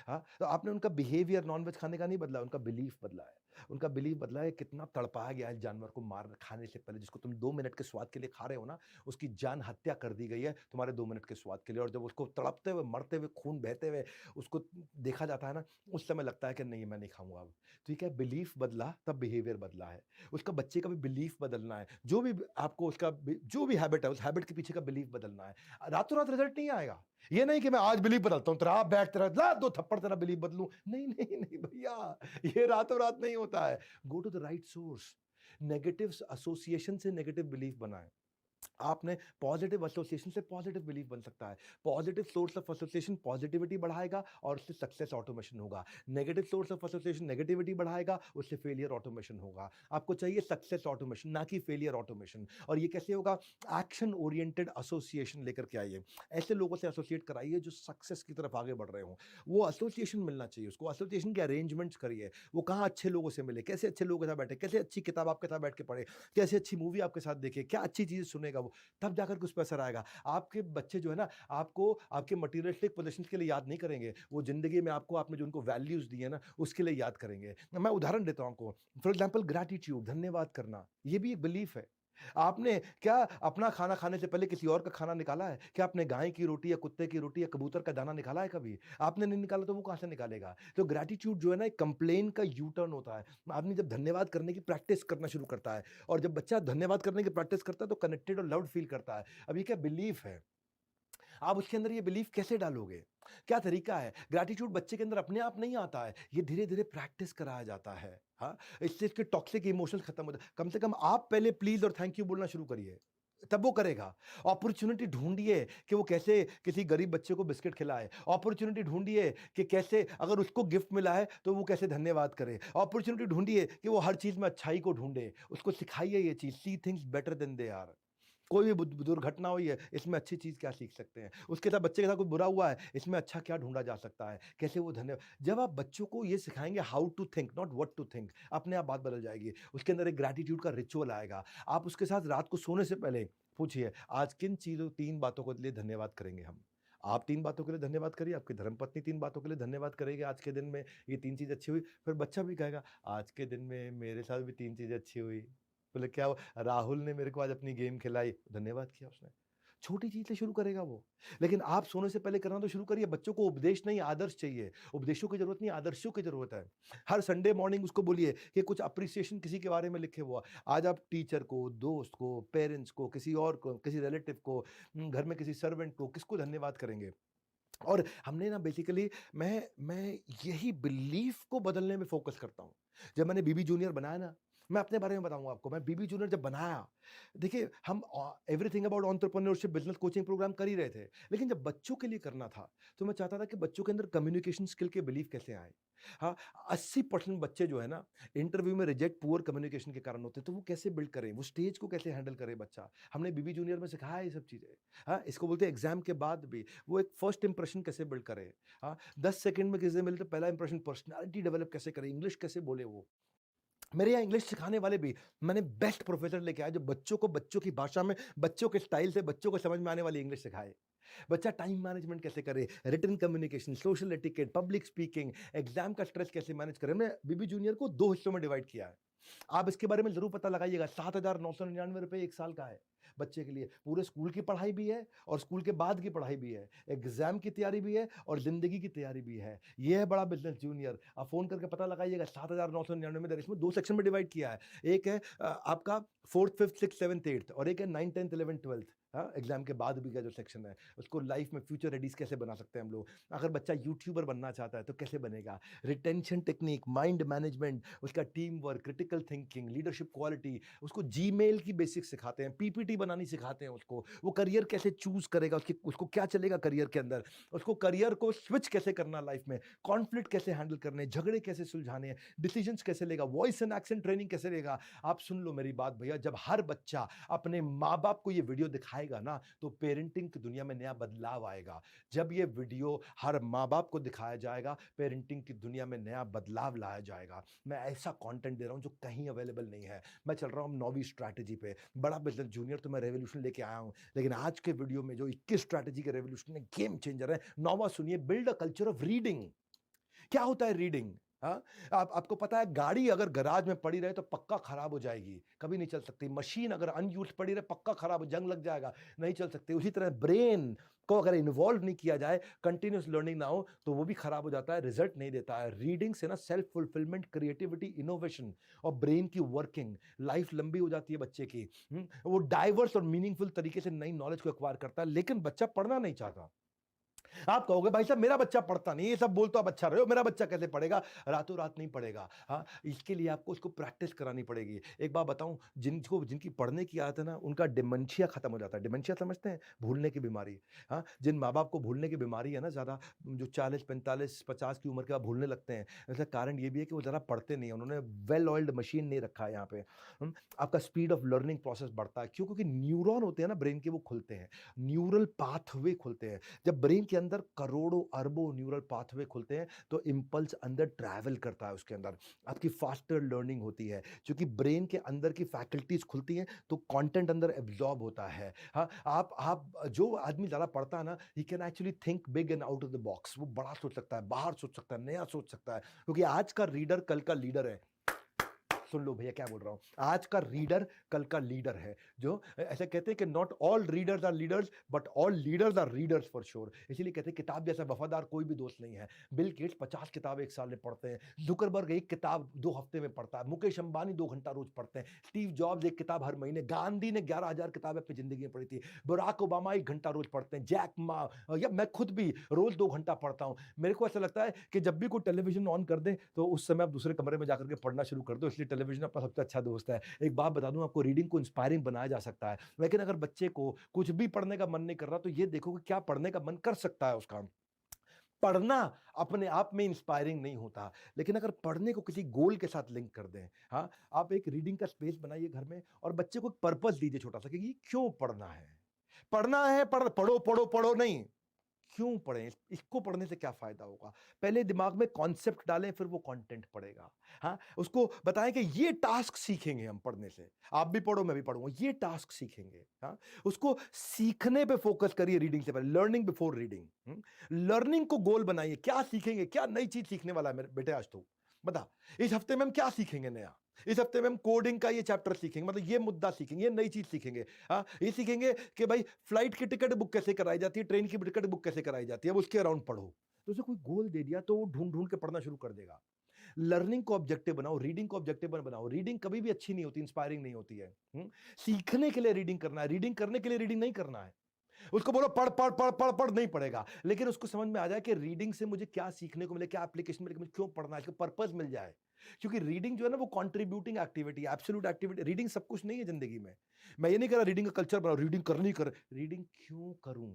हाँ, तो आपने उनका बिहेवियर नॉनवेज खाने का नहीं बदला, उनका बिलीफ बदला है। उनका बिलीफ बदला है, कितना तड़पाया गया है जानवर को मार खाने से पहले, जिसको तुम 2 मिनट के स्वाद के लिए खा रहे हो ना, उसकी जान हत्या कर दी गई है तुम्हारे 2 मिनट के स्वाद के लिए। और जब उसको तड़पते हुए, मरते हुए, खून बहते हुए उसको देखा जाता है ना, उस समय लगता है कि नहीं मैं नहीं खाऊंगा अब। ठीक है, बिलीफ बदला तब बिहेवियर बदला है। उसका बच्चे का भी बिलीफ बदलना है। जो भी आपको उसका जो भी हैबिट है, उस हैबिट के पीछे का बिलीफ बदलना है। रातों रात रिजल्ट नहीं आएगा। ये नहीं कि मैं आज बिलीव बदलता हूं, तेरा आप बैठ तेरा ला 2 थप्पड़ तेरा बिलीव बदलूं। नहीं नहीं नहीं भैया, ये रातों रात नहीं होता है। Go to the right source. Negative association से नेगेटिव बिलीफ बनाएं। आपने पॉजिटिव एसोसिएशन से पॉजिटिव बिलीफ बन सकता है। Positive source of association positivity बढ़ाएगा और उससे सक्सेस ऑटोमेशन होगा। Negative source of association negativity बढ़ाएगा, उससे फेलियर ऑटोमेशन होगा। आपको चाहिए सक्सेस ऑटोमेशन, ना कि फेलियर ऑटोमेशन। और ये कैसे होगा? एक्शन ओरिएंटेड एसोसिएशन लेकर के आइए। ऐसे लोगों से एसोसिएट कराइए जो सक्सेस की तरफ आगे बढ़ रहे हो। वो एसोसिएशन मिलना चाहिए उसको। एसोसिएशन के अरेंजमेंट्स करिए। वो कहाँ अच्छे लोगों से मिले, कैसे अच्छे लोगों के साथ बैठे, कैसे अच्छी किताब आपके साथ बैठ के पढ़े, कैसे अच्छी मूवी आपके साथ देखे, क्या अच्छी चीजें सुनेगा वो, तब जाकर के उस पर असर आएगा। आपके बच्चे जो है ना, आपको आपके मटेरियलिस्टिक पोजीशंस के लिए याद नहीं करेंगे, वो जिंदगी में आपको, आपने जो उनको वैल्यूज दी है ना, उसके लिए याद करेंगे। मैं उदाहरण देता हूं आपको। फॉर एग्जाम्पल ग्रैटिट्यूड, धन्यवाद करना, ये भी एक बिलीफ है। आपने क्या अपना खाना खाने से पहले किसी और का खाना निकाला है? क्या आपने गाय की रोटी या कुत्ते की रोटी या कबूतर का दाना निकाला है कभी? आपने नहीं निकाला तो वो कहां से निकालेगा? तो ग्रैटिट्यूड जो है ना, एक कंप्लेन का यू टर्न होता है। आदमी जब धन्यवाद करने की प्रैक्टिस करना शुरू करता है, और जब बच्चा धन्यवाद करने की प्रैक्टिस करता है तो कनेक्टेड और लव्ड फील करता है। अब ये क्या बिलीफ है? आप उसके अंदर ये बिलीफ कैसे डालोगे? क्या तरीका है? ग्रैटिट्यूड बच्चे के अंदर अपने आप नहीं आता है, ये धीरे धीरे प्रैक्टिस कराया जाता है। हाँ, इससे इसके टॉक्सिक इमोशंस खत्म होते हैं। कम से कम आप पहले प्लीज और थैंक यू बोलना शुरू करिए, तब वो करेगा। अपॉर्चुनिटी ढूंढिए कि वो कैसे किसी गरीब बच्चे को बिस्किट खिलाए। अपॉर्चुनिटी ढूंढिए कि कैसे, अगर उसको गिफ्ट मिला है तो वो कैसे धन्यवाद करे। अपॉर्चुनिटी ढूंढिए कि वो हर चीज में अच्छाई को ढूंढे। उसको सिखाइए ये चीज, see things better than they are. कोई भी दुर्घटना हुई है, इसमें अच्छी चीज क्या सीख सकते हैं? उसके साथ, बच्चे के साथ कोई बुरा हुआ है, इसमें अच्छा क्या ढूंढा जा सकता है? कैसे वो धन्यवाद। जब आप बच्चों को ये सिखाएंगे how to think, not what to think, अपने आप बात बदल जाएगी। उसके अंदर एक ग्रैटिट्यूड का रिचुअल आएगा। आप उसके साथ रात को सोने से पहले पूछिए, आज किन चीजों, 3 बातों के लिए धन्यवाद करेंगे हम। आप 3 बातों के लिए धन्यवाद करिए, आपकी धर्मपत्नी 3 बातों के लिए धन्यवाद करेगी, आज के दिन में ये 3 चीज अच्छी हुई। फिर बच्चा भी कहेगा, आज के दिन में मेरे साथ भी 3 चीजें अच्छी हुई। बोले क्या हुआ? राहुल ने मेरे को आज अपनी गेम खिलाई, धन्यवाद किया उसने। छोटी चीज से शुरू करेगा वो। लेकिन आप सोने से पहले करना तो शुरू करिए। बच्चों को उपदेश नहीं, आदर्श चाहिए। उपदेशों की जरूरत नहीं, आदर्शों की जरूरत है। हर संडे मॉर्निंग उसको बोलिए कि कुछ अप्रिसिएशन किसी के बारे में लिखे हुआ। आज आप टीचर को, दोस्त को, पेरेंट्स को, किसी और को, किसी रिलेटिव को, घर में किसी सर्वेंट को, किसको धन्यवाद करेंगे? और हमने ना बेसिकली, मैं यही बिलीफ को बदलने में फोकस करता हूं। जब मैंने बीबी जूनियर बनाया ना, मैं अपने बारे में बताऊंगा आपको। मैं बीबी जूनियर जब बनाया, देखिए हम everything about entrepreneurship business coaching programme कर ही रहे थे, लेकिन जब बच्चों के लिए करना था तो मैं चाहता था कि बच्चों के अंदर कम्युनिकेशन स्किल के बिलीव कैसे आए। हाँ, 80% बच्चे जो है ना, इंटरव्यू में रिजेक्ट पुअर कम्युनिकेशन के कारण होते हैं, तो वो कैसे बिल्ड करें, वो स्टेज को कैसे हैंडल करे बच्चा। हमने बीबी जूनियर में सिखाया ये सब चीज़ें। हाँ, इसको बोलते हैं एग्जाम के बाद भी वो एक फर्स्ट इंप्रेशन कैसे बिल्ड करे। हाँ, 10 सेकंड में किसी से मिले तो पहला इंप्रेशन, पर्सनालिटी डेवलप कैसे करे, इंग्लिश कैसे बोले वो। मेरे यहाँ इंग्लिश सिखाने वाले भी मैंने बेस्ट प्रोफेसर लेके आए, जो बच्चों को बच्चों की भाषा में, बच्चों के स्टाइल से, बच्चों को समझ में आने वाली इंग्लिश सिखाए। बच्चा टाइम मैनेजमेंट कैसे करे, written communication, social etiquette, public speaking, exam का स्ट्रेस कैसे मैनेज करे। हमने बीबी जूनियर को 2 हिस्सों में डिवाइड किया है। आप इसके बारे में जरूर पता लगाइएगा। 7,999 रुपए 1 साल का है बच्चे के लिए। पूरे स्कूल की पढ़ाई भी है और स्कूल के बाद की पढ़ाई भी है, एग्जाम की तैयारी भी है और जिंदगी की तैयारी भी है। ये है बड़ा बिजनेस जूनियर। आप फोन करके पता लगाइएगा। 7,999 में इसमें 2 सेक्शन में डिवाइड किया है। एक है आपका 4th 5th 6th 7th 8th, और एक है 9th 10th 11th 12th। हाँ, एग्जाम के बाद भी का जो सेक्शन है, उसको लाइफ में फ्यूचर रेडीज कैसे बना सकते हैं हम लोग। अगर बच्चा यूट्यूबर बनना चाहता है तो कैसे बनेगा, रिटेंशन टेक्निक, माइंड मैनेजमेंट, उसका team work, critical thinking, leadership quality, उसको जीमेल की बेसिक सिखाते हैं, पीपीटी बनानी सिखाते हैं उसको। वो करियर कैसे चूज करेगा, उसको क्या चलेगा करियर के अंदर, उसको करियर को स्विच कैसे करना लाइफ में, कॉन्फ्लिक्ट कैसे हैंडल करने, झगड़े कैसे सुलझाने हैं, डिसीजंस कैसे लेगा, वॉइस एंड एक्सेंट ट्रेनिंग कैसे लेगा। आप सुन लो मेरी बात भैया, जब हर बच्चा अपने माँ बाप को ये वीडियो दिखाएगा ना, तो पेरेंटिंग की दुनिया में नया बदलाव आएगा। जब ये वीडियो हर माँ बाप को दिखाया जाएगा, पेरेंटिंग की दुनिया में नया बदलाव लाया जाएगा। मैं ऐसा कंटेंट दे रहा हूं जो कहीं अवेलेबल नहीं है। मैं चल रहा हूं 9वीं स्ट्रैटेजी पे। बड़ा बिजनेस जूनियर तो मैं रेवोल्यूशन लेके आया हूं, लेकिन आज के वीडियो में जो 21 स्ट्रैटेजी के रेवोल्यूशन है, गेम चेंजर है। 9वां सुनिए, build a culture of reading. क्या होता है रीडिंग? हाँ, आपको पता है, गाड़ी अगर गराज में पड़ी रहे तो पक्का खराब हो जाएगी, कभी नहीं चल सकती। मशीन अगर अनयूज्ड पड़ी रहे, पक्का खराब, जंग लग जाएगा, नहीं चल सकती। उसी तरह ब्रेन को अगर इन्वॉल्व नहीं किया जाए, कंटिन्यूस लर्निंग ना हो, तो वो भी खराब हो जाता है, रिजल्ट नहीं देता है। रीडिंग से ना सेल्फ फुलफिलमेंट, क्रिएटिविटी, इनोवेशन और ब्रेन की वर्किंग, लाइफ लंबी हो जाती है बच्चे की। वो डाइवर्स और मीनिंगफुल तरीके से नई नॉलेज को एक्वायर करता है। लेकिन बच्चा पढ़ना नहीं चाहता। आप कहोगे भाई साहब मेरा बच्चा पढ़ता नहीं, ये सब बोल तो आप अच्छा रहे हो, मेरा बच्चा कैसे पढ़ेगा? रातों रात नहीं पढ़ेगा। हाँ, इसके लिए आपको उसको प्रैक्टिस करानी पड़ेगी। एक बात बताऊं, जिनकी पढ़ने की आदत है ना, उनका डिमेंशिया खत्म हो जाता है। डिमेंशिया समझते हैं? भूलने की बीमारी। हाँ, जिन माँ बाप को भूलने की बीमारी है ना ज्यादा, जो 40 45 50 की उम्र के बाद भूलने लगते हैं, इसका कारण ये भी है कि वो जरा पढ़ते नहीं है, उन्होंने वेल ऑयल्ड मशीन नहीं रखा है यहाँ पे। आपका स्पीड ऑफ लर्निंग प्रोसेस बढ़ता है। क्यों? क्योंकि न्यूरॉन होते हैं ना ब्रेन के, वो खुलते हैं, न्यूरल पाथवे खुलते हैं। जब ब्रेन के अंदर करोड़ों अरबों न्यूरल पाथवे खुलते हैं, तो इंपल्स अंदर ट्रैवल करता है, उसके अंदर आपकी फास्टर लर्निंग होती है। क्योंकि ब्रेन के अंदर की फैकल्टीज खुलती हैं, तो कंटेंट अंदर एब्जॉर्ब होता है। हाँ, आप जो आदमी ज़्यादा पढ़ता है ना, he can actually think big and out of the box. वो बड़ा सोच सकता है, बाहर सोच सकता है, नया सोच सकता है। क्योंकि आज का रीडर कल का लीडर है। सुन लो भैया क्या बोल रहा हूं, आज का रीडर कल का लीडर है। जो ऐसे कहते हैं कि not all readers are leaders, but all leaders are readers for sure. इसीलिए कहते हैं किताब जैसा वफादार कोई भी दोस्त नहीं है। बिल गेट्स 50 किताब एक साल में पढ़ते हैं, जुकरबर्ग एक किताब 2 हफ्ते में पढ़ता है, मुकेश अंबानी 2 घंटा रोज पढ़ते हैं, स्टीव जॉब्स एक किताब हर महीने, गांधी ने 11,000 किताबें अपनी जिंदगी में पढ़ी थी, बराक ओबामा 1 घंटा रोज पढ़ते हैं, जैक मा, या मैं खुद भी रोज 2 घंटा पढ़ता हूं। मेरे को ऐसा लगता है कि जब भी कोई टेलीविजन ऑन कर दे तो उस समय आप दूसरे कमरे में जाकर के पढ़ना शुरू कर दो, इसलिए टेलीविजन आपका सबसे अच्छा दोस्त है। एक बात बता दूं आपको, रीडिंग को इंस्पायरिंग बनाया जा सकता है। लेकिन अगर बच्चे को कुछ भी पढ़ने का मन नहीं कर रहा, तो ये देखो कि क्या पढ़ने का मन कर सकता है उसका। पढ़ना अपने आप में इंस्पायरिंग नहीं होता, लेकिन अगर पढ़ने को किसी गोल के साथ लिंक कर दें। हाँ, आप एक रीडिंग का स्पेस बनाइए घर में और बच्चे को एक पर्पस दीजिए छोटा सा, कि ये क्यों पढ़ना है। पढ़ना है, पढ़ो पढ़ो पढ़ो नहीं, क्यों पढ़ें, इसको पढ़ने से क्या फायदा होगा। पहले दिमाग में कॉन्सेप्ट डालें, फिर वो कंटेंट पढ़ेगा। हाँ, उसको बताएं कि ये टास्क सीखेंगे हम पढ़ने से, आप भी पढ़ो मैं भी पढ़ूंगा, ये टास्क सीखेंगे। हाँ, उसको सीखने पे फोकस करिए रीडिंग से पहले, लर्निंग बिफोर रीडिंग। लर्निंग को गोल बनाइए, क्या सीखेंगे, क्या नई चीज सीखने वाला है मेरे बेटे आज तो बता। इस हफ्ते में हम क्या सीखेंगे नया, इस हफ्ते में हम कोडिंग का ये चैप्टर सीखेंगे, मतलब ये मुद्दा सीखेंगे, ये नई चीज सीखेंगे। हाँ, ये सीखेंगे कि भाई फ्लाइट की टिकट बुक कैसे कराई जाती है, ट्रेन की टिकट बुक कैसे कराई जाती है, अब उसके अराउंड पढ़ो। तो उसे कोई गोल दे दिया तो वो ढूंढ ढूंढ के पढ़ना शुरू कर देगा। लर्निंग को ऑब्जेक्टिव बनाओ, रीडिंग को ऑब्जेक्टिव बनाओ। रीडिंग कभी भी अच्छी नहीं होती, इंस्पायरिंग नहीं होती है। सीखने के लिए रीडिंग करना है, रीडिंग करने के लिए रीडिंग नहीं करना है। उसको बोलो पढ़ पढ़ पढ़ पढ़ पढ़, नहीं पढ़ेगा। लेकिन उसको समझ में आ जाए कि रीडिंग से मुझे क्या सीखने को मिले, क्या एप्लीकेशन मिले, मुझे क्यों पढ़ना है, पर्पस मिल जाए। क्योंकि रीडिंग जो है ना वो contributing activity, absolute activity. Reading सब कुछ नहीं है जिंदगी में। मैं ये नहीं कह रहा रीडिंग का कल्चर बनाओ, रीडिंग करनी कर, रीडिंग क्यों करूं,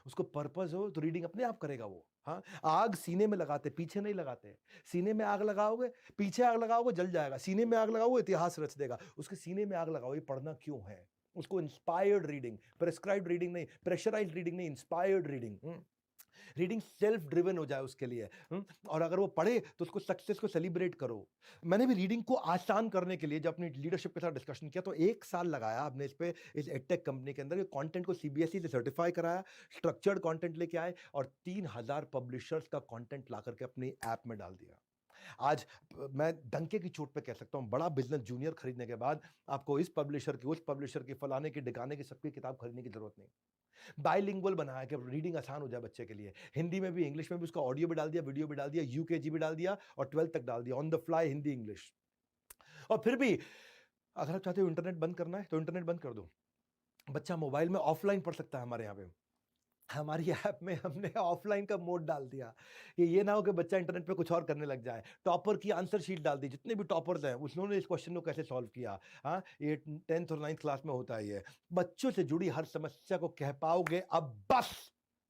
उसको पर्पस हो तो रीडिंग अपने आप करेगा वो। हाँ, आग सीने में लगाते, पीछे नहीं लगाते। सीने में आग लगाओगे, पीछे आग लगाओगे जल जाएगा, सीने में आग लगाओगे इतिहास रच देगा। उसके सीने में आग लगाओ, ये पढ़ना क्यों है। उसको इंस्पायर्ड रीडिंग, प्रेस्क्राइब्ड रीडिंग नहीं, प्रेशराइज्ड रीडिंग नहीं, inspired reading. Reading self driven हो जाए उसके लिए। और अगर वो पढ़े तो उसको सक्सेस को सेलिब्रेट करो। मैंने भी रीडिंग को आसान करने के लिए जब अपनी लीडरशिप के साथ डिस्कशन किया तो 1 साल लगाया हमने इस पे, इस एडटेक कंपनी के अंदर कंटेंट को सीबीएसई से सर्टिफाई कराया, स्ट्रक्चर्ड कंटेंट लेके आए और 3000 पब्लिशर्स का कंटेंट ला करके अपनी ऐप में डाल दिया। आज मैं डंके की चोट पे कह सकता हूं, बड़ा बिजनेस जूनियर खरीदने के बाद आपको इस पब्लिशर की, उस पब्लिशर की, फलाने की, डिगाने की, सबकी किताब खरीदने की जरूरत नहीं। बाइलिंगुअल बनाया कि रीडिंग आसान हो जाए बच्चे के लिए। हिंदी में भी, इंग्लिश में भी, उसका ऑडियो भी डाल दिया, वीडियो भी डाल दिया, यूकेजी भी डाल दिया और 12th तक डाल दिया, on the fly Hindi English. और फिर भी अगर आप चाहते हो इंटरनेट बंद करना है तो इंटरनेट बंद कर दो, बच्चा मोबाइल में ऑफलाइन पढ़ सकता है। हमारे यहाँ पे हमारी ऐप में हमने ऑफलाइन का मोड डाल दिया कि ये ना हो कि बच्चा इंटरनेट पे कुछ और करने लग जाए। टॉपर की आंसर शीट डाल दी, जितने भी टॉपर्स हैं उन्होंने इस क्वेश्चन को कैसे सॉल्व किया। हाँ, ये 10th और 9th क्लास में होता है। ये बच्चों से जुड़ी हर समस्या को कह पाओगे अब बस।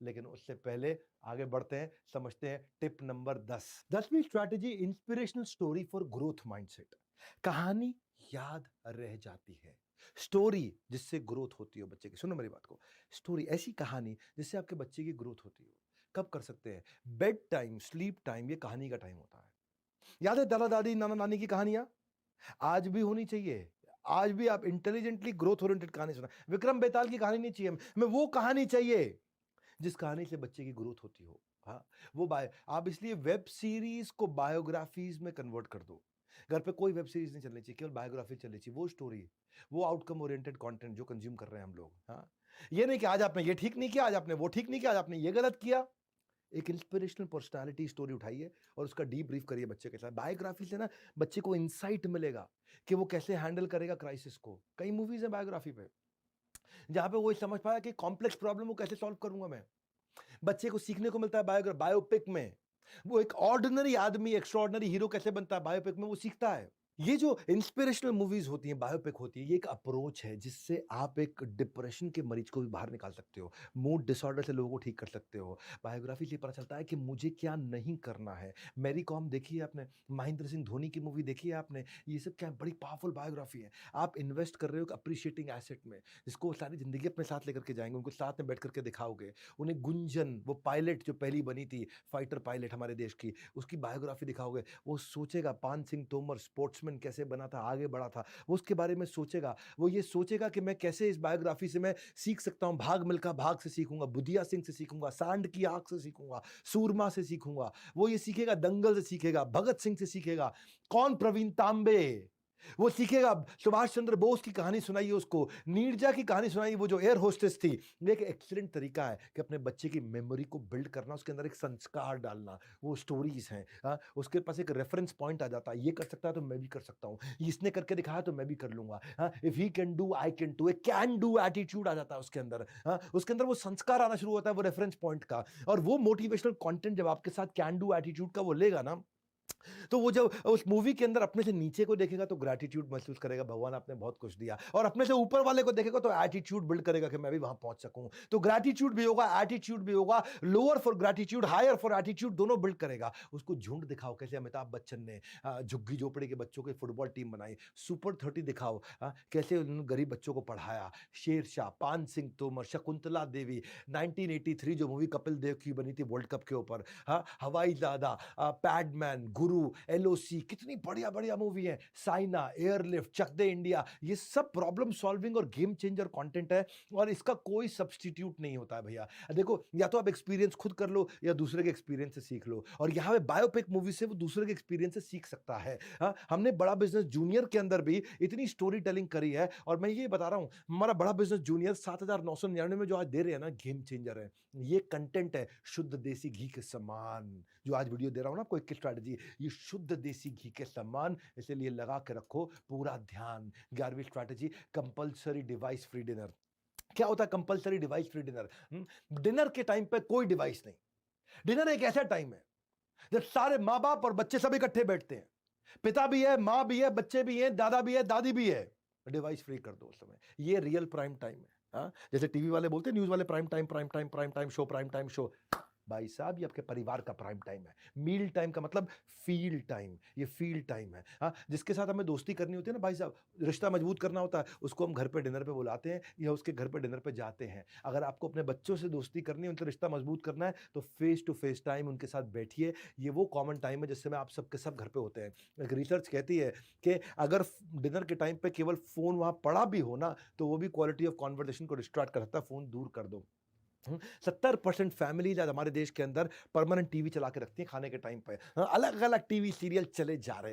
लेकिन उससे पहले आगे बढ़ते हैं, समझते हैं टिप नंबर 10। 10वीं strategy, inspirational story for growth mindset. कहानी याद रह जाती है, स्टोरी जिससे ग्रोथ होती हो बच्चे की। सुनो मेरी बात को, स्टोरी ऐसी कहानी जिससे आपके बच्चे की ग्रोथ होती हो। कब कर सकते हैं? बेड टाइम, स्लीप टाइम, ये कहानी का टाइम होता है। याद है दादा दादी, नाना नानी की कहानियां? आज भी होनी चाहिए। आज भी आप इंटेलिजेंटली ग्रोथ ओरिएंटेड कहानी सुना। विक्रम बेताल की कहानी नहीं चाहिए हमें, वो कहानी चाहिए जिस कहानी से बच्चे की ग्रोथ होती हो। हाँ, वो आप इसलिए वेब सीरीज को बायोग्राफीज में कन्वर्ट कर दो। घर पे कोई वेब सीरीज नहीं चलनी चाहिए, केवल बायोग्राफी चलनी चाहिए। वो स्टोरी, वो आउटकम ओरिएंटेड कंटेंट जो कंज्यूम कर रहे हैं हम लोग। हाँ, ये नहीं कि आज आपने ये ठीक नहीं किया, आज आपने वो ठीक नहीं किया, आज आपने ये गलत किया। एक इंस्पिरेशनल पर्सनालिटी स्टोरी उठाइए और उसका डीप ब्रीफ करिए बच्चे के साथ। बायोग्राफी से ना बच्चे को इंसाइट मिलेगा कि वो कैसे हैंडल करेगा क्राइसिस को। कई मूवीज है बायोग्राफी पे जहां पे वो समझ पाया कि कॉम्प्लेक्स प्रॉब्लम को कैसे सॉल्व करूंगा मैं। बच्चे को सीखने को मिलता है बायोपिक में। वो एक ऑर्डिनरी आदमी एक्स्ट्राऑर्डिनरी हीरो कैसे बनता है, बायोपिक में वो सीखता है। ये जो इंस्पिरेशनल मूवीज होती हैं, बायोपिक होती है, ये एक अप्रोच है जिससे आप एक डिप्रेशन के मरीज को भी बाहर निकाल सकते हो, मूड डिसऑर्डर से लोगों को ठीक कर सकते हो। बायोग्राफी से पता चलता है कि मुझे क्या नहीं करना है। मैरी कॉम देखी है आपने? महेंद्र सिंह धोनी की मूवी देखी है आपने? ये सब क्या बड़ी पावरफुल बायोग्राफी है। आप इन्वेस्ट कर रहे हो अप्रिशिएटिंग एसेट में, जिसको सारी जिंदगी अपने साथ लेकर के जाएंगे, उनको साथ में बैठ करके दिखाओगे। उन्हें गुंजन, वो पायलट जो पहली बनी थी, फाइटर पायलट हमारे देश की, उसकी बायोग्राफी दिखाओगे। वो सोचेगा पान सिंह तोमर स्पोर्ट्समैन कैसे बना था, आगे बढ़ा था, वो उसके बारे में सोचेगा। वो ये सोचेगा कि मैं कैसे इस बायोग्राफी से मैं सीख सकता हूं। भाग मिल्खा भाग से सीखूंगा, बुधिया सिंह से सीखूंगा, सांड की आंख से सीखूंगा, सूरमा से सीखूंगा। वो ये सीखेगा, दंगल से सीखेगा, भगत सिंह से सीखेगा, कौन प्रवीण तांबे, वो सीखेगा। सुभाष चंद्र बोस की कहानी सुनाइए उसको, नीरजा की कहानी सुनाइए, वो जो एयर होस्टेस थी। ये एक एक्सीलेंट तरीका है कि अपने बच्चे की मेमोरी को बिल्ड करना, उसके अंदर एक संस्कार डालना। वो स्टोरीज हैं। हाँ, उसके पास एक रेफरेंस पॉइंट आ जाता है, ये कर सकता है तो मैं भी कर सकता हूँ, इसने करके दिखाया तो मैं भी कर लूंगा। हाँ, if he can do I can do, एक कैन डू एटीट्यूड आ जाता है उसके अंदर। हाँ, उसके अंदर वो संस्कार आना शुरू होता है, वो रेफरेंस पॉइंट का। और वो मोटिवेशनल कंटेंट जब आपके साथ कैन डू एटीट्यूड का वो लेगा ना, तो वो जब उस मूवी के अंदर अपने से नीचे को देखेगा तो ग्रैटिट्यूड महसूस करेगा, भगवान आपने बहुत कुछ दिया। और अपने से ऊपर वाले को देखेगा तो एटीट्यूड बिल्ड करेगा कि मैं भी वहां पहुंच सकूं। तो ग्रैटिट्यूड भी होगा, एटीट्यूड भी होगा। Lower for gratitude, higher for attitude, दोनों बिल्ड करेगा। उसको झुंड दिखाओ, कैसे अमिताभ बच्चन ने झुग्गी झोपड़ी के बच्चों की फुटबॉल टीम बनाई। सुपर 30 दिखाओ, कैसे उन्होंने गरीब बच्चों को पढ़ाया। शेरशाह, पान सिंह तोमर, शकुंतला देवी, 1983 जो मूवी कपिल देव की बनी थी वर्ल्ड कप के ऊपर, हवाई ज्यादा, पैडमैन, गुरु, एलओसी, कितनी बढ़िया बढ़िया मूवी है। साइना, एयरलिफ्ट, चक दे इंडिया, ये सब प्रॉब्लम सॉल्विंग और गेम चेंजर कंटेंट है और इसका कोई सब्स्टिट्यूट नहीं होता है भैया। देखो, या तो आप एक्सपीरियंस खुद कर लो या दूसरे के एक्सपीरियंस से सीख लो। और यहाँ पे बायोपिक मूवी से वो दूसरे के एक्सपीरियंस से सीख सकता है। हमने बड़ा बिजनेस जूनियर के अंदर भी इतनी स्टोरी टेलिंग करी है। और मैं ये बता रहा हूं, हमारा बड़ा बिजनेस जूनियर 7,999 में जो आज दे रहे हैं ना, गेम चेंजर है। ये कंटेंट है शुद्ध देसी घी के समान। जो आज वीडियो दे रहा हूं ना आपको, एक स्ट्रैटेजी, ये शुद्ध देसी घी के समान, इसलिए लगा के रखो पूरा ध्यान। 11वीं strategy, compulsory device free dinner. क्या होता है compulsory device free dinner? Dinner के टाइम पे कोई डिवाइस नहीं। डिनर एक ऐसा टाइम है जब सारे माँ बाप और बच्चे सब इकट्ठे बैठते हैं, पिता भी है, माँ भी है, बच्चे भी हैं, दादा भी है, दादी भी है। डिवाइस फ्री कर दो उस समय। ये रियल प्राइम टाइम है। हाँ, जैसे टीवी वाले बोलते हैं, न्यूज वाले prime time, prime time, prime time show, prime time show. भाई साहब, ये आपके परिवार का प्राइम टाइम है। मील टाइम का मतलब फील टाइम, ये फील टाइम है। हाँ, जिसके साथ हमें दोस्ती करनी होती है ना भाई साहब, रिश्ता मजबूत करना होता है, उसको हम घर पे डिनर पे बुलाते हैं या उसके घर पे डिनर पे जाते हैं। अगर आपको अपने बच्चों से दोस्ती करनी है, उनसे रिश्ता मजबूत करना है, तो फेस टू फेस टाइम उनके साथ बैठिए। ये वो कॉमन टाइम है जिससे में आप सबके सब घर पे होते हैं। एक रिसर्च कहती है कि अगर डिनर के टाइम पे केवल फोन वहां पड़ा भी हो ना, तो वो भी क्वालिटी ऑफ कॉन्वर्सेशन को डिस्ट्रैक्ट कर सकता है। फोन दूर कर दो। 70% फैमिलीज आज हमारे देश के अंदर परमानेंट टीवी चला के रखती हैं खाने के टाइम पे। अलग अलग टीवी सीरियल चले जा रहे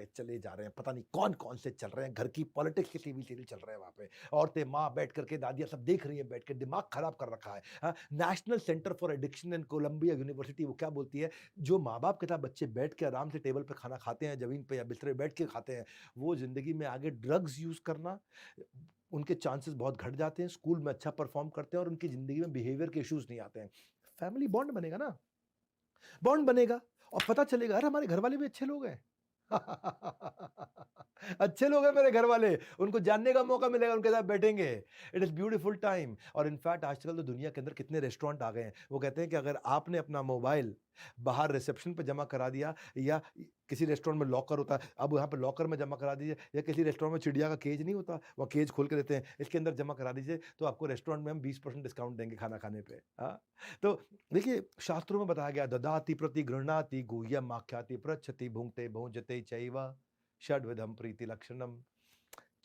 हैं, पता नहीं कौन कौन से चल रहे हैं। घर की पॉलिटिक्स के टीवी सीरियल चल रहे हैं वहां पे। औरतें, माँ बैठ करके, दादियां सब देख रही हैं बैठ के, दिमाग खराब कर रखा है। National Center for Addiction in Columbia University वो क्या बोलती है, जो माँ बाप के साथ बच्चे बैठ के आराम से टेबल पे खाना खाते हैं, जमीन पे या बिस्तर पे बैठ के खाते हैं, वो जिंदगी में आगे ड्रग्स यूज करना, उनके चांसेस बहुत घट जाते हैं, स्कूल में अच्छा परफॉर्म करते हैं और उनकी जिंदगी में बिहेवियर के इश्यूज नहीं आते हैं। फैमिली बॉन्ड बनेगा ना, बॉन्ड बनेगा और पता चलेगा अरे हमारे घर वाले भी अच्छे लोग हैं। अच्छे लोग हैं मेरे घर वाले, उनको जानने का मौका मिलेगा, उनके साथ बैठेंगे। It is beautiful time. और इनफैक्ट आजकल तो दुनिया के अंदर कितने रेस्टोरेंट आ गए हैं, वो कहते हैं कि अगर आपने अपना मोबाइल बाहर रिसेप्शन पे जमा करा दिया, या किसी रेस्टोरेंट में लॉकर होता है, अब यहाँ पे लॉकर में जमा करा दीजिए, या किसी रेस्टोरेंट में चिड़िया का केज नहीं होता, वहाँ केज खोल के देते हैं, इसके अंदर जमा करा दीजिए, तो आपको रेस्टोरेंट में हम 20% डिस्काउंट देंगे खाना खाने पे। हाँ, तो देखिए शास्त्रों में बताया गया, ददाति प्रति गृह्णाति गुह्यम आख्याति पृच्छति भुंक्ते भोजते चैव षड्विधम प्रीति लक्षणम।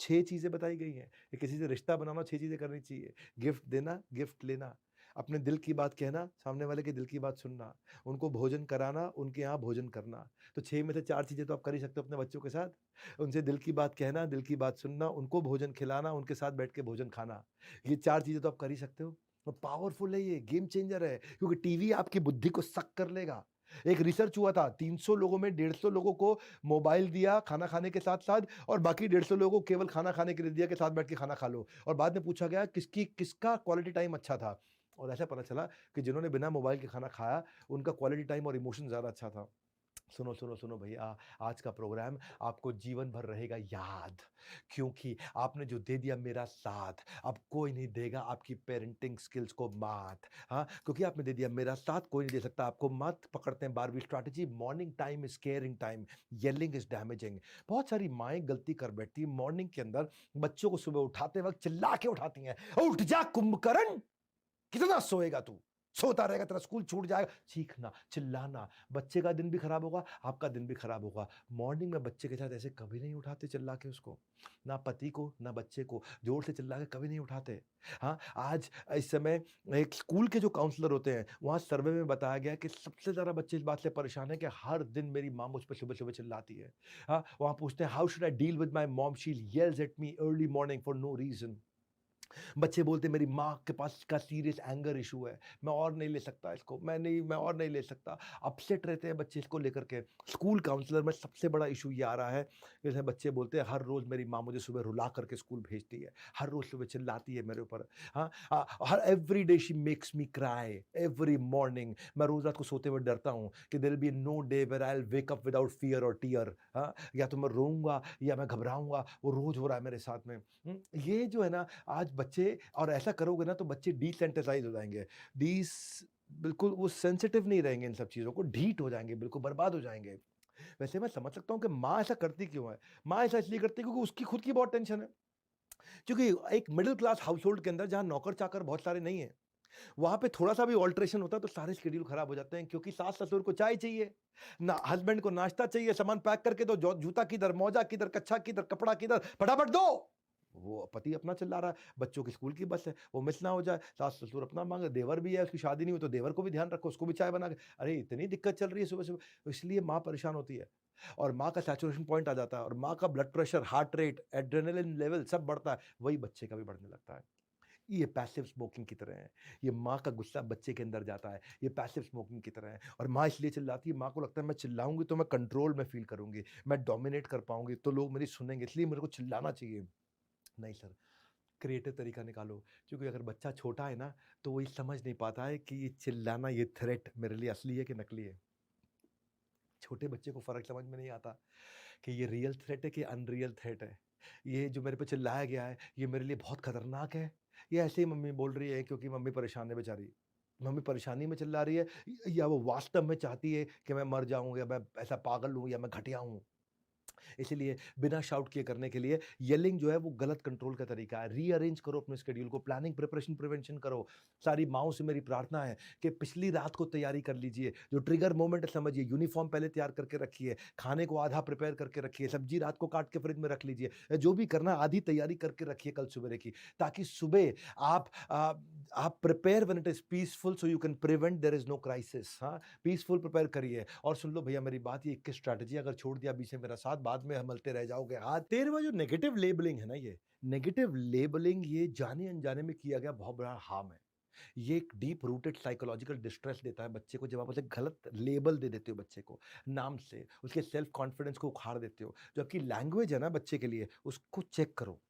6 चीजें बताई गई हैं कि किसी से रिश्ता बनाना 6 चीजें करनी चाहिए। गिफ्ट देना, गिफ्ट लेना, अपने दिल की बात कहना, सामने वाले के दिल की बात सुनना, उनको भोजन कराना, उनके यहाँ भोजन करना। तो 6 में से 4 चीजें तो आप कर ही सकते हो अपने बच्चों के साथ। उनसे दिल की बात कहना, दिल की बात सुनना, उनको भोजन खिलाना, उनके साथ बैठ के भोजन खाना। ये 4 चीजें तो आप कर ही सकते हो। पावरफुल है, ये गेम चेंजर है, क्योंकि टीवी आपकी बुद्धि को सक कर लेगा। एक रिसर्च हुआ था, 300 लोगों में 150 लोगों को मोबाइल दिया खाना खाने के साथ साथ, और बाकी 150 लोगों को केवल खाना खाने के लिए दिया कि साथ बैठ के खाना खा लो। और बाद में पूछा गया किसका क्वालिटी टाइम अच्छा था, और ऐसा पता चला कि जिन्होंने बिना मोबाइल के खाना खाया, उनका क्वालिटी टाइम और इमोशन ज्यादा अच्छा था। सुनो सुनो सुनो भैया, आज का प्रोग्राम आपको जीवन भर रहेगा याद, क्योंकि आपने जो दे दिया मेरा साथ, अब कोई नहीं देगा आपकी पेरेंटिंग स्किल्स को मात। हाँ, क्योंकि आपने दे दिया मेरा साथ, कोई नहीं दे सकता आपको मात। पकड़ते हैं 12वीं strategy, morning time is caring time, yelling is damaging. बहुत सारी माएँ गलती कर बैठती है मॉर्निंग के अंदर, बच्चों को सुबह उठाते वक्त चिल्ला के उठाती हैं, उठ जा कुंभकर्ण, कितना सोएगा तू, सोता रहेगा, तेरा स्कूल छूट जाएगा। चीखना, चिल्लाना, बच्चे का दिन भी खराब होगा, आपका दिन भी खराब होगा। मॉर्निंग में बच्चे के साथ ऐसे कभी नहीं उठाते चिल्ला के उसको, ना पति को ना बच्चे को जोर से चिल्ला के कभी नहीं उठाते। हाँ, आज इस समय एक स्कूल के जो काउंसलर होते हैं, वहाँ सर्वे में बताया गया कि सबसे ज़्यादा बच्चे इस बात से परेशान है कि हर दिन मेरी माँ मुझ पर सुबह सुबह चिल्लाती है। हाँ, वहाँ पूछते हैं, how should I deal with my mom, she yells at me early morning for no reason. बच्चे बोलते मेरी माँ के पास का सीरियस एंगर इशू है, मैं और नहीं ले सकता इसको, मैं और नहीं ले सकता। अपसेट रहते हैं बच्चे इसको लेकर के। स्कूल काउंसलर में सबसे बड़ा इशू ये आ रहा है, जैसे बच्चे बोलते हैं हर रोज़ मेरी माँ मुझे सुबह रुला करके स्कूल भेजती है, हर रोज़ सुबह चिल्लाती है मेरे ऊपर। हाँ, हर every day she makes me cry every morning. मैं रोज़ रात को सोते हुए डरता हूँ कि there will be no day where I will wake up without fear और टीयर। हाँ, या तो मैं रोऊंगा या मैं घबराऊंगा, वो रोज़ हो रहा है मेरे साथ में। ये जो है ना आज बच्चे, और ऐसा करोगे ना तो बच्चे डिसेंसिटाइज हो जाएंगे, डिस बिल्कुल वो सेंसिटिव नहीं रहेंगे इन सब चीज़ों को, ढीठ हो जाएंगे, बिल्कुल बर्बाद हो जाएंगे। वैसे मैं समझ सकता हूँ कि माँ ऐसा करती क्यों है। माँ ऐसा इसलिए करती है क्योंकि उसकी खुद की बहुत टेंशन है। क्योंकि एक मिडिल क्लास हाउस होल्ड के अंदर जहाँ नौकर चाकर बहुत सारे नहीं है, वहां पे थोड़ा सा भी ऑल्ट्रेशन होता है तो सारे शेड्यूल खराब हो जाते हैं, क्योंकि सास ससुर को चाय चाहिए ना, हस्बैंड को नाश्ता चाहिए, सामान पैक करके दो, जूता किधर, मौजा किधर, कच्छा किधर, कपड़ा किधर, फटाफट दो। वो पति अपना चिल्ला रहा है, बच्चों की स्कूल की बस है, वो मिस ना हो जाए, सास ससुर अपना मांगे, देवर भी है, उसकी शादी नहीं हुई तो देवर को भी ध्यान रखो, उसको भी चाय बना के। अरे इतनी दिक्कत चल रही है सुबह सुबह, इसलिए माँ परेशान होती है। और माँ का सैचुरेशन पॉइंट आ जाता है, और माँ का blood pressure, heart rate, adrenaline level सब बढ़ता है, वही बच्चे का भी बढ़ने लगता है। ये पैसिव स्मोकिंग की तरह है। ये माँ का गुस्सा बच्चे के अंदर जाता है, ये पैसिव स्मोकिंग की तरह है। और माँ इसलिए चिल्लाती है, माँ को लगता है मैं चिल्लाऊंगी तो मैं कंट्रोल में फील करूंगी, मैं डोमिनेट कर पाऊंगी, तो लोग मेरी सुनेंगे, इसलिए मेरे को चिल्लाना चाहिए। नहीं सर, क्रिएटिव तरीका निकालो, क्योंकि अगर बच्चा छोटा है ना तो वो ये समझ नहीं पाता है कि ये चिल्लाना, ये थ्रेट मेरे लिए असली है कि नकली है। छोटे बच्चे को फ़र्क समझ में नहीं आता कि ये रियल थ्रेट है कि अनरियल थ्रेट है। ये जो मेरे पे चिल्लाया गया है, ये मेरे लिए बहुत खतरनाक है, ये ऐसे ही मम्मी बोल रही है क्योंकि मम्मी परेशान है बेचारी। मम्मी परेशानी में चिल्ला रही है या वो वास्तव में चाहती है कि मैं मर जाऊँ, या मैं ऐसा पागल हूँ, या मैं घटिया हूँ। इसीलिए बिना शाउट किए करने के लिए येलिंग जो है वो गलत कंट्रोल का तरीका है। रीअरेंज करो अपने शेड्यूल को, प्लानिंग, प्रिपरेशन, प्रिवेंशन करो। सारी माँओं से मेरी प्रार्थना है कि पिछली रात को तैयारी कर लीजिए। जो ट्रिगर मोमेंट है समझिए, यूनिफ़ॉर्म पहले तैयार करके रखिए, खाने को आधा प्रिपेयर करके रखिए, सब्ज़ी रात को काट के फ्रिज में रख लीजिए। जो भी करना है आधी तैयारी करके रखिए कल सवेरे की, ताकि सुबह आप prepare when it is peaceful so you can prevent there is no crisis. हाँ, पीसफुल प्रिपेयर करिए। और सुन लो भैया मेरी बात, ये 21 स्ट्रैटेजी अगर छोड़ दिया बीच में मेरा साथ, बाद में हमलते रह जाओगे। हाँ, 13वां जो नेगेटिव लेबलिंग है ना, ये नेगेटिव लेबलिंग ये जाने अनजाने में किया गया बहुत बड़ा हार्म है। ये एक डीप रूटेड साइकोलॉजिकल डिस्ट्रेस देता है बच्चे को, जब आप उसे गलत लेबल दे देते हो बच्चे को नाम से, उसके सेल्फ कॉन्फिडेंस को उखाड़ देते हो। जो आपकी लैंग्वेज है ना बच्चे के लिए, उसको चेक करो।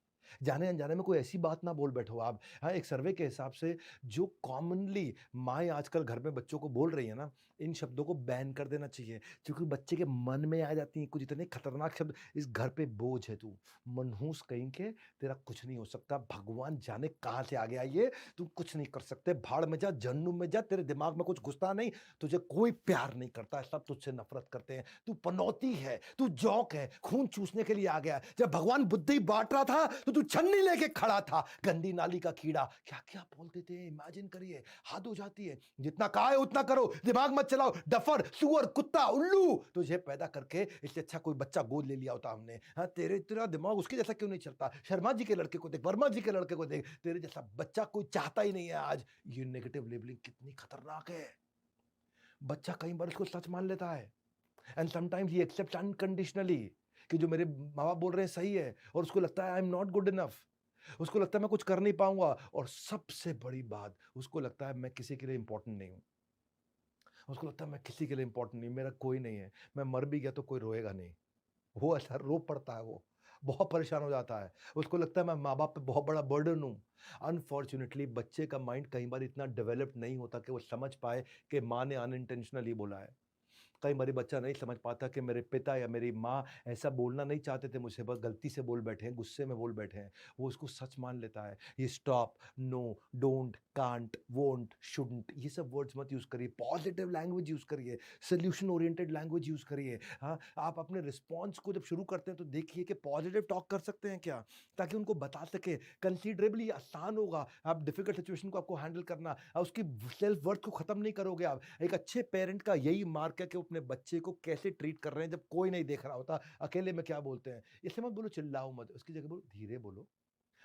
जाने अनजाने में कोई ऐसी बात ना बोल बैठो आप। हाँ, एक सर्वे के हिसाब से जो कॉमनली माएँ आजकल घर में बच्चों को बोल रही है ना, इन शब्दों को बैन कर देना चाहिए, क्योंकि बच्चे के मन में आ जाती हैं कुछ इतने खतरनाक शब्द। इस घर पे बोझ है तू, मनहूस कहीं के, तेरा कुछ नहीं हो सकता, भगवान जाने कहाँ से आ गया ये, तू कुछ नहीं कर सकते, भाड़ में जा, जहन्नुम में जा, तेरे दिमाग में कुछ घुसता नहीं, तुझे कोई प्यार नहीं करता है, सब तुझसे नफरत करते हैं, तू पनौती है, तू जौक है, खून चूसने के लिए आ गया है। जब भगवान बुद्धि बांट रहा था तो तू छन्नी लेके खड़ा था, गंदी नाली का कीड़ा। क्या क्या बोलते थे, इमेजिन करिए, हद हो जाती है। जितना कहा है उतना करो, दिमाग मत चलाओ, डफर, सुअर, कुत्ता, उल्लू। तुझे पैदा करके इससे अच्छा कोई बच्चा गोद ले लिया होता हमने। हाँ, तेरा दिमाग उसके जैसा क्यों नहीं चलता? शर्मा जी के लड़के को देख, वर्मा जी के लड़के को देख, तेरे जैसा बच्चा कोई चाहता ही नहीं है आज। ये नेगेटिव लेबलिंग कितनी खतरनाक है। बच्चा कई बार इसको सच मान लेता है, and sometimes he accept unconditionally कि जो मेरे माँ बाप बोल रहे हैं सही है, और उसको लगता है I am not good enough, उसको लगता है मैं कुछ कर नहीं पाऊंगा, और सबसे बड़ी बात, उसको लगता है मैं किसी के लिए इंपॉर्टेंट नहीं हूं। उसको लगता है मैं किसी के लिए इंपॉर्टेंट नहीं, मेरा कोई नहीं है, मैं मर भी गया तो कोई रोएगा नहीं। वो ऐसा रो पड़ता है, वो बहुत परेशान हो जाता है। उसको लगता है मैं माँ बाप पे बहुत बड़ा बर्डन हूँ। अनफॉर्चुनेटली बच्चे का माइंड कई बार इतना डेवलप नहीं होता कि वो समझ पाए कि माँ ने अनइंटेंशनली बोला है। कई बारी बच्चा नहीं समझ पाता कि मेरे पिता या मेरी माँ ऐसा बोलना नहीं चाहते थे मुझसे, बस गलती से बोल बैठे हैं, गुस्से में बोल बैठे हैं। वो उसको सच मान लेता है। ये stop, no, don't, can't, won't, shouldn't, ये सब वर्ड्स मत यूज़ करिए। पॉजिटिव लैंग्वेज यूज़ करिए, सोल्यूशन ओरिएंटेड लैंग्वेज यूज़ करिए। हाँ, आप अपने रिस्पॉन्स को जब शुरू करते हैं तो देखिए कि पॉजिटिव टॉक कर सकते हैं क्या, ताकि उनको बता सके। कंसीडरेबली आसान होगा आप डिफिकल्ट सिचुएशन को आपको हैंडल करना, उसकी सेल्फ वर्थ को ख़त्म नहीं करोगे आप। एक अच्छे पेरेंट का यही मार्क है कि अपने बच्चे को कैसे ट्रीट कर रहे हैं जब कोई नहीं देख रहा होता। अकेले में क्या बोलते हैं, इससे मत बोलो चिल्लाओ मत, उसकी जगह बोलो धीरे बोलो।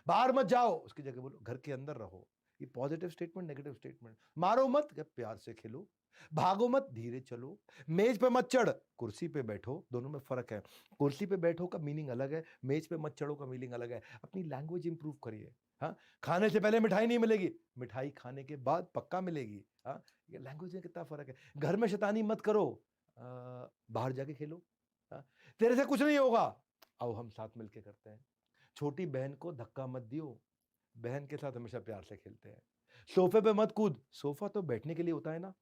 बाहर मत जाओ, उसकी जगह बोलो घर के अंदर रहो। ये पॉजिटिव स्टेटमेंट, नेगेटिव स्टेटमेंट। मारो मत, क्या प्यार से खेलो। भागो मत, धीरे चलो। मेज पे मत चढ़, कुर्सी पे बैठो। दोनों में फर्क है। कुर्सी पे बैठो का मीनिंग अलग है, मेज पे मत चढ़ो का मीनिंग अलग है। अपनी लैंग्वेज इंप्रूव करिए। हाँ, खाने से पहले मिठाई नहीं मिलेगी, मिठाई खाने के बाद पक्का मिलेगी। हाँ, ये लैंग्वेज में कितना फर्क है। घर में शैतानी मत करो, बाहर जाके खेलो। हाँ, तेरे से कुछ नहीं होगा, आओ हम साथ मिलके करते हैं। छोटी बहन को धक्का मत दियो, बहन के साथ हमेशा प्यार से खेलते हैं। सोफे पे मत कूद, सोफा तो बैठने के लिए होता है ना।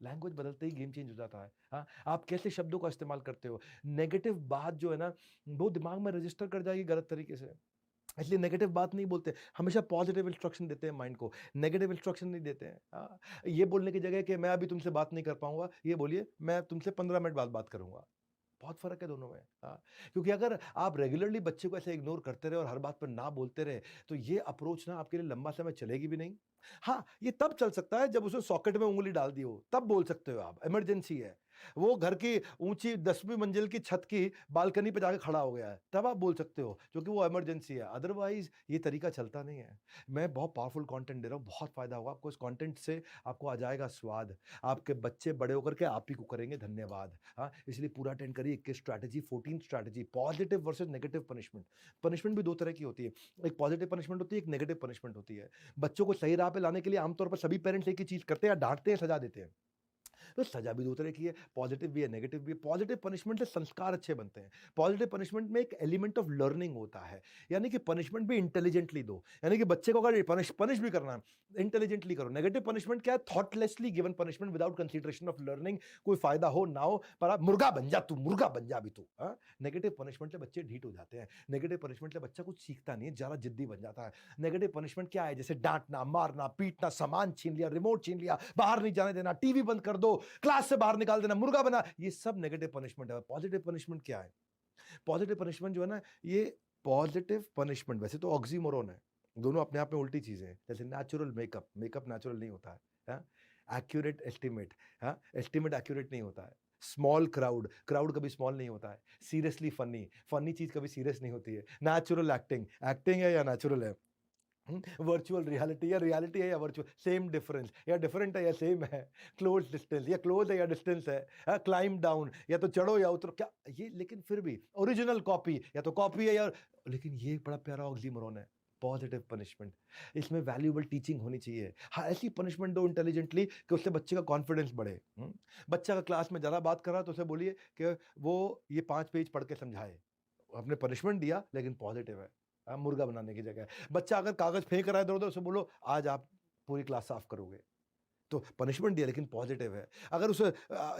लैंग्वेज बदलते ही गेम चेंज हो जाता है। हाँ, आप कैसे शब्दों का इस्तेमाल करते हो। नेगेटिव बात जो है ना, वो दिमाग में रजिस्टर कर जाएगी गलत तरीके से। इसलिए नेगेटिव बात नहीं बोलते, हमेशा पॉजिटिव इंस्ट्रक्शन देते हैं माइंड को, नेगेटिव इंस्ट्रक्शन नहीं देते हैं। ये बोलने की जगह कि मैं अभी तुमसे बात नहीं कर पाऊंगा, ये बोलिए मैं तुमसे 15 मिनट बाद बात करूंगा। बहुत फ़र्क है दोनों में। हाँ, क्योंकि अगर आप रेगुलरली बच्चे को ऐसे इग्नोर करते रहे और हर बात पर ना बोलते रहे, तो ये अप्रोच ना आपके लिए लंबा समय चलेगी भी नहीं। हाँ, ये तब चल सकता है जब उसने सॉकेट में उँगली डाल दी हो, तब बोल सकते हो आप, इमरजेंसी है। वो घर की ऊँची 10वीं मंजिल की छत की बालकनी पे जाके खड़ा हो गया है, तब आप बोल सकते हो, क्योंकि वो इमरजेंसी है। अदरवाइज़ ये तरीका चलता नहीं है। मैं बहुत पावरफुल कंटेंट दे रहा हूँ, बहुत फ़ायदा होगा आपको इस कंटेंट से, आपको आ जाएगा स्वाद। आपके बच्चे बड़े होकर के आप ही को करेंगे धन्यवाद। हाँ, इसलिए पूरा अटेंड करिए। 21 strategy, 14 strategy, positive versus negative punishment. Punishment भी 2 तरह की होती है, एक पॉजिटिव पनिशमेंट होती है, एक नेगेटिव पनिशमेंट होती है। बच्चों को सही राह पे लाने के लिए आमतौर पर सभी पेरेंट्स एक ही चीज़ करते हैं, या डाँटते हैं, सजा देते हैं। तो सजा भी दो तरह की है, पॉजिटिव भी है, नेगेटिव भी है। पॉजिटिव पनिशमेंट से संस्कार अच्छे बनते हैं। पॉजिटिव पनिशमेंट में एक एलिमेंट ऑफ लर्निंग होता है, यानी कि पनिशमेंट भी इंटेलिजेंटली दो, यानी कि बच्चे को अगर पनिश भी करना है इंटेलिजेंटली करो। नेगेटिव पनिशमेंट क्या है? Thoughtlessly given punishment without consideration of learning, कोई फायदा हो ना हो, पर आप मुर्गा बन जा, तू मुर्गा बन जा अभी तू। नेगेटिव पनिशमेंट से बच्चे ढीठ हो जाते हैं, नेगेटिव पनिशमेंट से बच्चा कुछ सीखता नहीं है, ज्यादा जिद्दी बन जाता है। नेगेटिव पनिशमेंट क्या है? जैसे डांटना, मारना, पीटना, सामान छीन लिया, रिमोट छीन लिया, बाहर नहीं जाने देना, टीवी बंद कर दो, क्लास से बाहर निकाल देना, मुर्गा बना, ये सब नेगेटिव पनिशमेंट है। पॉजिटिव पनिशमेंट क्या है? पॉजिटिव पनिशमेंट जो है ना, ये पॉजिटिव पनिशमेंट वैसे तो ऑक्सीमोरोन है, दोनों अपने आप में उल्टी चीजें हैं। जैसे नेचुरल मेकअप, मेकअप नेचुरल नहीं होता है। एक्यूरेट एस्टिमेट, एस्टिमेट एक्यूरेट नहीं होता है। स्मॉल क्राउड, क्राउड कभी स्मॉल नहीं होता है। सीरियसली फनी, फनी चीज कभी सीरियस नहीं होती है। नेचुरल एक्टिंग, एक्टिंग है या नेचुरल है। वर्चुअल रियलिटी, या रियलिटी है या वर्चुअल, सेम डिफरेंस, या डिफरेंट है या सेम है। क्लोज डिस्टेंस, या क्लोज है या डिस्टेंस है। क्लाइम डाउन, या तो चढ़ो या उतरो, क्या ये, लेकिन फिर भी ओरिजिनल कॉपी, या तो कॉपी है या, लेकिन ये बड़ा प्यारा ऑक्सीमोरोन है, पॉजिटिव पनिशमेंट। इसमें वैल्यूएबल टीचिंग होनी चाहिए। हाँ, ऐसी पनिशमेंट दो इंटेलिजेंटली कि उससे बच्चे का कॉन्फिडेंस बढ़े। बच्चा का क्लास में ज़्यादा बात कर रहा है तो उसे बोलिए कि वो ये 5 पेज पढ़ के समझाए। आपने पनिशमेंट दिया लेकिन पॉजिटिव है, मुर्गा बनाने की जगह। बच्चा अगर कागज फेंक रहा है इधर उधर, उसे बोलो आज आप पूरी क्लास साफ करोगे, तो पनिशमेंट दिया लेकिन पॉजिटिव है। अगर उसे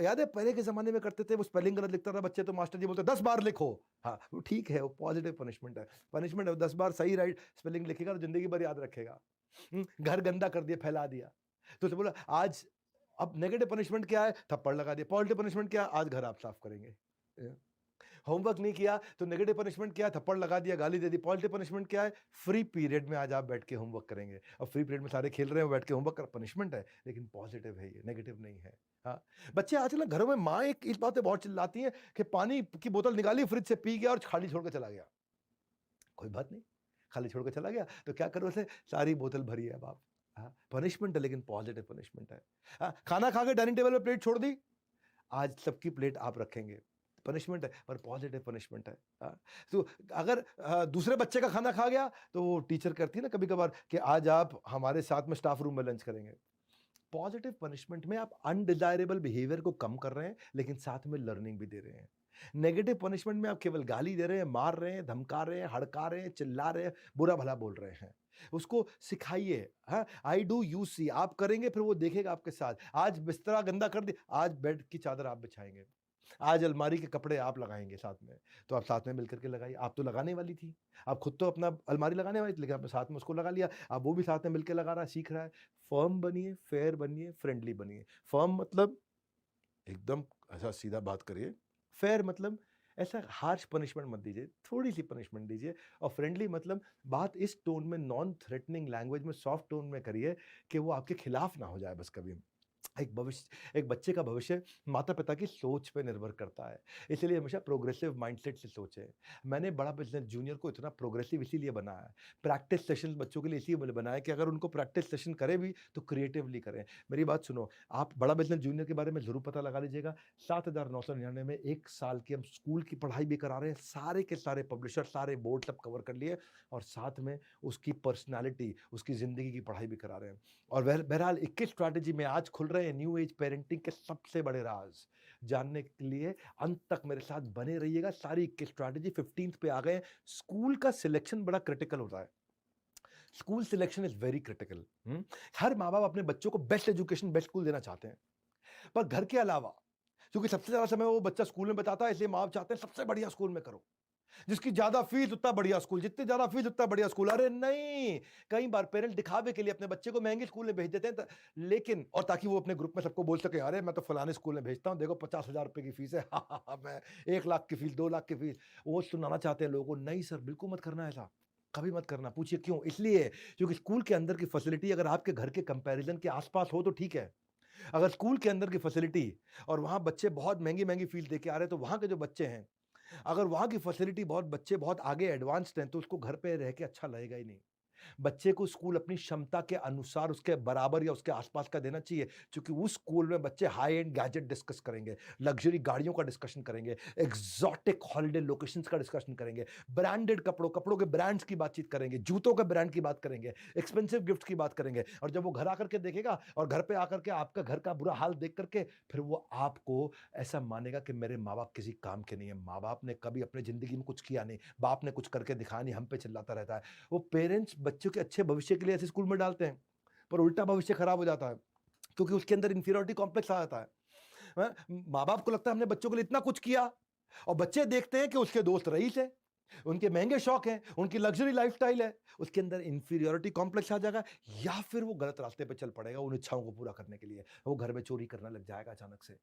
याद है पहले के जमाने में करते थे, वो स्पेलिंग गलत लिखता था बच्चे, तो मास्टर जी बोलते 10 बार लिखो। हाँ, वो ठीक है, वो पॉजिटिव पनिशमेंट है। पनिशमेंट है, 10 बार सही राइट स्पेलिंग लिखेगा तो जिंदगी भर याद रखेगा। घर गंदा कर दिया, फैला दिया, तो उसे बोला आज, अब नेगेटिव पनिशमेंट क्या है? थप्पड़ लगा दिया। पॉजिटिव पनिशमेंट क्या है? आज घर आप साफ करेंगे। होमवर्क नहीं किया तो नेगेटिव पनिशमेंट क्या है? थप्पड़ लगा दिया, गाली दे दी। पॉजिटिव पनिशमेंट क्या है? फ्री पीरियड में आज आप बैठ के होमवर्क करेंगे, और फ्री पीरियड में सारे खेल रहे हैं, बैठ के होमवर्क कर, पनिशमेंट है लेकिन पॉजिटिव है, ये नेगेटिव नहीं है। हाँ, बच्चे आजकल घरों में माँ एक इस बात पे बहुत चिल्लाती है कि पानी की बोतल निकाली, फ्रिज से पी गया और खाली छोड़ के चला गया। कोई बात नहीं, खाली छोड़ के चला गया तो क्या करो उसे, सारी बोतल भरी है अब आप। पनिशमेंट है लेकिन पॉजिटिव पनिशमेंट है। खाना खा के डाइनिंग टेबल पे प्लेट छोड़ दी, आज सबकी प्लेट आप रखेंगे, पनिशमेंट है पर पॉजिटिव पनिशमेंट है। तो अगर दूसरे बच्चे का खाना खा गया तो वो टीचर करती है ना कभी कभार कि आज आप हमारे साथ में स्टाफ रूम में लंच करेंगे। पॉजिटिव पनिशमेंट में आप अनडिजायरेबल बिहेवियर को कम कर रहे हैं लेकिन साथ में लर्निंग भी दे रहे हैं। नेगेटिव पनिशमेंट में आप केवल गाली दे रहे हैं, मार रहे हैं, धमका रहे हैं, हड़का रहे हैं, चिल्ला रहे हैं, बुरा भला बोल रहे हैं। उसको सिखाइए, हाँ, आई डू यू सी, आप करेंगे फिर वो देखेगा आपके साथ। आज बिस्तरा गंदा कर दिया, आज बेड की चादर आप बिछाएंगे, आज अलमारी के कपड़े आप लगाएंगे साथ में, तो आप साथ में मिलकर के लगाइए। आप तो लगाने वाली थी, आप खुद तो अपना अलमारी लगाने वाली थी, लेकिन आपने साथ में उसको लगा लिया, अब वो भी साथ में मिलकर लगा रहा है, सीख रहा है। फर्म बनिए, फेयर बनिए, फ्रेंडली बनिए। फर्म मतलब एकदम ऐसा सीधा बात करिए, फेयर मतलब ऐसा हार्श पनिशमेंट मत दीजिए, थोड़ी सी पनिशमेंट दीजिए, और फ्रेंडली मतलब बात इस टोन में, नॉन थ्रेटनिंग लैंग्वेज में, सॉफ्ट टोन में करिए कि वो आपके खिलाफ ना हो जाए बस कभी। एक बच्चे का भविष्य माता पिता की सोच पे निर्भर करता है, इसलिए हमेशा प्रोग्रेसिव माइंडसेट से सोचें। मैंने बड़ा बिजनेस जूनियर को इतना प्रोग्रेसिव इसीलिए बनाया है, प्रैक्टिस सेशन बच्चों के लिए इसीलिए बनाया कि अगर उनको प्रैक्टिस सेशन करें भी तो क्रिएटिवली करें। मेरी बात सुनो, आप बड़ा बिजनेस जूनियर के बारे में जरूर पता लगा लीजिएगा। 7,999 में 1 साल की हम स्कूल की पढ़ाई भी करा रहे हैं, सारे के सारे पब्लिशर, सारे बोर्ड सब कवर कर लिए, और साथ में उसकी पर्सनैलिटी, उसकी जिंदगी की पढ़ाई भी करा रहे हैं। और बहरहाल 21 स्ट्रैटेजी में आज खुल रहे हैं न्यू एज पेरेंटिंग के सबसे बड़े राज। जानने के लिए अंत तक मेरे साथ बने रहिएगा। सारी 21 स्ट्रैटेजी 15th पे आ गए। स्कूल का सिलेक्शन बड़ा क्रिटिकल होता है, school selection is very critical. हर माँ बाप अपने बच्चों को बेस्ट एजुकेशन, बेस्ट स्कूल देना चाहते हैं, पर घर के अलावा, क्योंकि सबसे ज्यादा समय वो बच्चा स्कूल में बताता है, इसलिए माँ बाप चाहते हैं सबसे बढ़िया स्कूल में करो, जिसकी ज्यादा फीस उतना बढ़िया स्कूल, जितनी ज्यादा फीस उतना बढ़िया स्कूल। अरे नहीं, कई बार पेरेंट्स दिखावे के लिए अपने बच्चे को महंगे स्कूल में भेज देते हैं, लेकिन, और ताकि वो अपने ग्रुप में सबको बोल सके, अरे मैं तो फलाने स्कूल में भेजता हूं, देखो 50,000 रुपए की फीस है, मैं 1 लाख की फीस, 2 लाख की फीस, वो सुनाना चाहते हैं लोगों को। नहीं सर, बिल्कुल मत करना ऐसा, कभी मत करना। पूछिए क्यों? इसलिए क्योंकि स्कूल के अंदर की फैसिलिटी अगर आपके घर के कंपैरिजन के आसपास हो तो ठीक है। अगर स्कूल के अंदर की फैसिलिटी और वहां बच्चे बहुत महंगी महंगी फीस दे के आ रहे हैं, तो वहां के जो बच्चे हैं, अगर वहां की फैसिलिटी बहुत, बच्चे बहुत आगे एडवांस्ड हैं, तो उसको घर पे रह के अच्छा लगेगा ही नहीं। बच्चे को स्कूल अपनी क्षमता के अनुसार उसके बराबर या उसके आसपास का देना चाहिए, क्योंकि उस स्कूल में बच्चे हाई एंड गैजेट डिस्कस करेंगे, लग्जरी गाड़ियों का डिस्कशन करेंगे, एग्जॉटिक हॉलिडे लोकेशंस का डिस्कशन करेंगे, ब्रांडेड कपड़ों के ब्रांड्स की बातचीत करेंगे, जूतों के ब्रांड की बात करेंगे, एक्सपेंसिव गिफ्ट की बात करेंगे। और जब वो घर आकर के देखेगा और घर पे आकर के आपका घर का बुरा हाल देख करके फिर वो आपको ऐसा मानेगा कि मेरे माँ बाप किसी काम के नहीं है, माँ बाप ने कभी अपने जिंदगी में कुछ किया नहीं, बाप ने कुछ करके दिखाया नहीं, हम पे चिल्लाता रहता है। वो पेरेंट्स बच्चों के अच्छे भविष्य के लिए ऐसे स्कूल में डालते हैं, पर उल्टा भविष्य खराब हो जाता है, क्योंकि उसके अंदर इंफीरियरिटी कॉम्प्लेक्स आ जाता है। माँ बाप को लगता है हमने बच्चों के लिए इतना कुछ किया, और बच्चे देखते हैं कि उसके दोस्त रईस हैं, उनके महंगे शौक हैं, उनकी लग्जरी लाइफस्टाइल है, उसके अंदर इंफीरियरिटी कॉम्प्लेक्स आ जाएगा, या फिर वो गलत रास्ते पे चल पड़ेगा उन इच्छाओं को पूरा करने के लिए। वो घर में चोरी करने लग जाएगा अचानक से,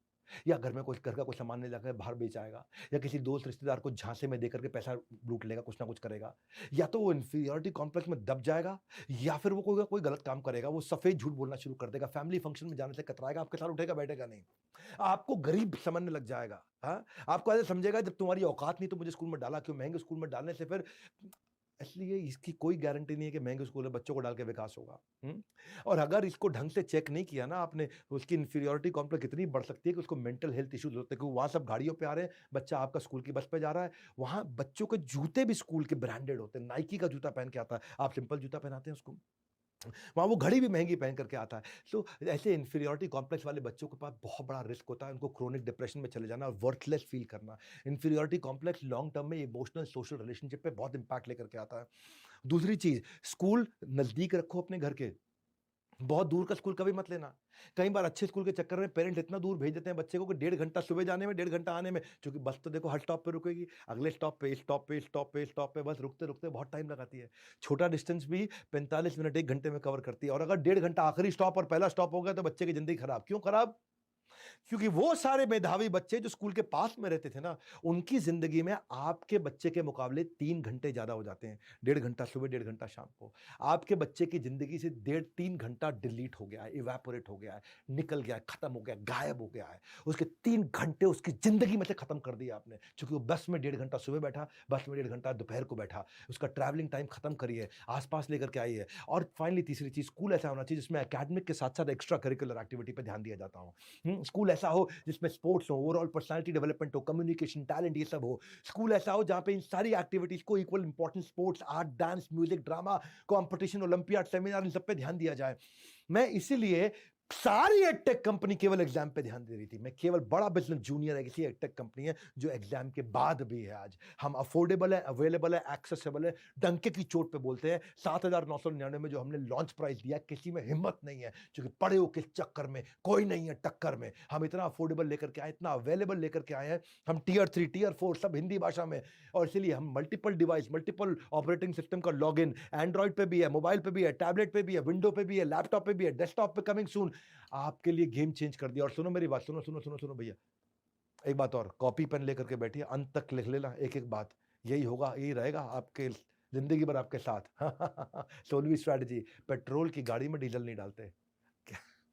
या घर में कुछ घर का कुछ सामान नहीं लाकर बाहर बेच आएगा, या किसी दोस्त रिश्तेदार को झांसे में देकर के पैसा लूट लेगा, कुछ ना कुछ करेगा। या तो वो इंफीरियरिटी कॉम्प्लेक्स में दब जाएगा, या फिर वो कोई कोई गलत काम करेगा, वो सफेद झूठ बोलना शुरू कर देगा, फैमिली फंक्शन में जाने से कतराएगा, आपके साथ उठेगा बैठेगा नहीं, आपको गरीब समझने लग जाएगा। हाँ, आपको ऐसे समझेगा जब तुम्हारी औकात नहीं तो मुझे स्कूल में डाला क्यों, महंगे स्कूल में डालने से फिर, इसलिए इसकी कोई गारंटी नहीं है कि महंगे स्कूल में बच्चों को डाल के विकास होगा। और अगर इसको ढंग से चेक नहीं किया ना आपने, उसकी इंफीरियरिटी कॉम्प्लेक्स इतनी बढ़ सकती है कि उसको मेंटल हेल्थ इश्यूज होते हैं, क्योंकि वहाँ सब गाड़ियों पे आ रहे हैं, बच्चा आपका स्कूल की बस पे जा रहा है, वहाँ बच्चों के जूते भी स्कूल के ब्रांडेड होते हैं, नाइकी का जूता पहन के आता है, आप सिंपल जूता पहनाते हैं उसको, वहाँ वो घड़ी भी महंगी पहन करके आता है। तो ऐसे इंफीरियरिटी कॉम्प्लेक्स वाले बच्चों के पास बहुत बड़ा रिस्क होता है, उनको क्रोनिक डिप्रेशन में चले जाना और वर्थलेस फील करना। इंफीरियरिटी कॉम्प्लेक्स लॉन्ग टर्म में इमोशनल सोशल रिलेशनशिप पे बहुत इंपैक्ट लेकर के आता है। दूसरी चीज, स्कूल नजदीक रखो अपने घर के, बहुत दूर का स्कूल कभी मत लेना। कई बार अच्छे स्कूल के चक्कर में पेरेंट्स इतना दूर भेज देते हैं बच्चे को कि 1.5 घंटा सुबह जाने में, 1.5 घंटा आने में, क्योंकि बस तो देखो हर स्टॉप पे रुकेगी, अगले स्टॉप पे, स्टॉप पे, स्टॉप पे, स्टॉप पे, बस रुकते रुकते बहुत टाइम लगाती है। छोटा डिस्टेंस भी 45 मिनट 1 घंटे में कवर करती है, और अगर 1.5 घंटा आखिरी स्टॉप और पहला स्टॉप हो गया तो बच्चे की जिंदगी खराब। क्यों खराब? क्योंकि वो सारे मेधावी बच्चे जो स्कूल के पास में रहते थे ना, उनकी जिंदगी में आपके बच्चे के मुकाबले 3 घंटे ज्यादा हो जाते हैं। 1.5 घंटा सुबह, 1.5 घंटा शाम को। आपके बच्चे की जिंदगी से 1.5-3 घंटा डिलीट हो गया है, इवेपोरेट हो गया है, निकल गया है, खत्म हो गया, गायब हो गया है। उसके 3 घंटे उसकी जिंदगी में से खत्म कर दिया आपने, क्योंकि वो बस में 1.5 घंटा सुबह बैठा, बस में 1.5 घंटा दोपहर को बैठा, उसका ट्रैवलिंग टाइम खत्म करिए, आसपास लेकर के आइए। और फाइनली तीसरी चीज, स्कूल ऐसा होना चाहिए जिसमें एकेडमिक के साथ साथ एक्स्ट्रा करिकुलर एक्टिविटी पर ध्यान दिया जाता हो। स्कूल ऐसा हो जिसमें स्पोर्ट्स हो, ओवरऑल पर्सनालिटी डेवलपमेंट हो, कम्युनिकेशन, टैलेंट, ये सब हो। स्कूल ऐसा हो जहां पे इन सारी एक्टिविटीज को equal importance, sports, art, dance, music, drama, competition, olympiad, seminar, इन सब पे ध्यान दिया जाए। मैं इसीलिए सारी एडटेक कंपनी केवल एग्जाम पे ध्यान दे रही थी। मैं केवल बड़ा बिजनेस जूनियर है, किसी एडटेक कंपनी है जो एग्जाम के बाद भी है। आज हम अफोर्डेबल है, अवेलेबल है, एक्सेसिबल है, डंके की चोट पे बोलते हैं। 7,999 में जो हमने लॉन्च प्राइस दिया, किसी में हिम्मत नहीं है, क्योंकि पड़े हो के चक्कर में कोई नहीं है टक्कर में। हम इतना अफोर्डेबल लेकर के आए, इतना अवेलेबल लेकर के आए हैं। हम टीयर 3, टीयर 4 सब हिंदी भाषा में, और इसलिए हम multiple device, multiple operating system का लॉग इन, एंड्रॉइड पे भी है, मोबाइल पे भी है, टैबलेट पे भी है, विंडो पे भी है, लैपटॉप पे भी है, डेस्कटॉप पे कमिंग सून, आपके लिए गेम चेंज कर दिया। और सुनो मेरी बात, सुनो सुनो सुनो सुनो भैया, एक बात और, कॉपी पेन लेकर के बैठिए, अंत तक लिख लेना एक एक बात, यही होगा, यही रहेगा आपके जिंदगी भर आपके साथ। 16वीं स्ट्रैटेजी, पेट्रोल की गाड़ी में डीजल नहीं डालते।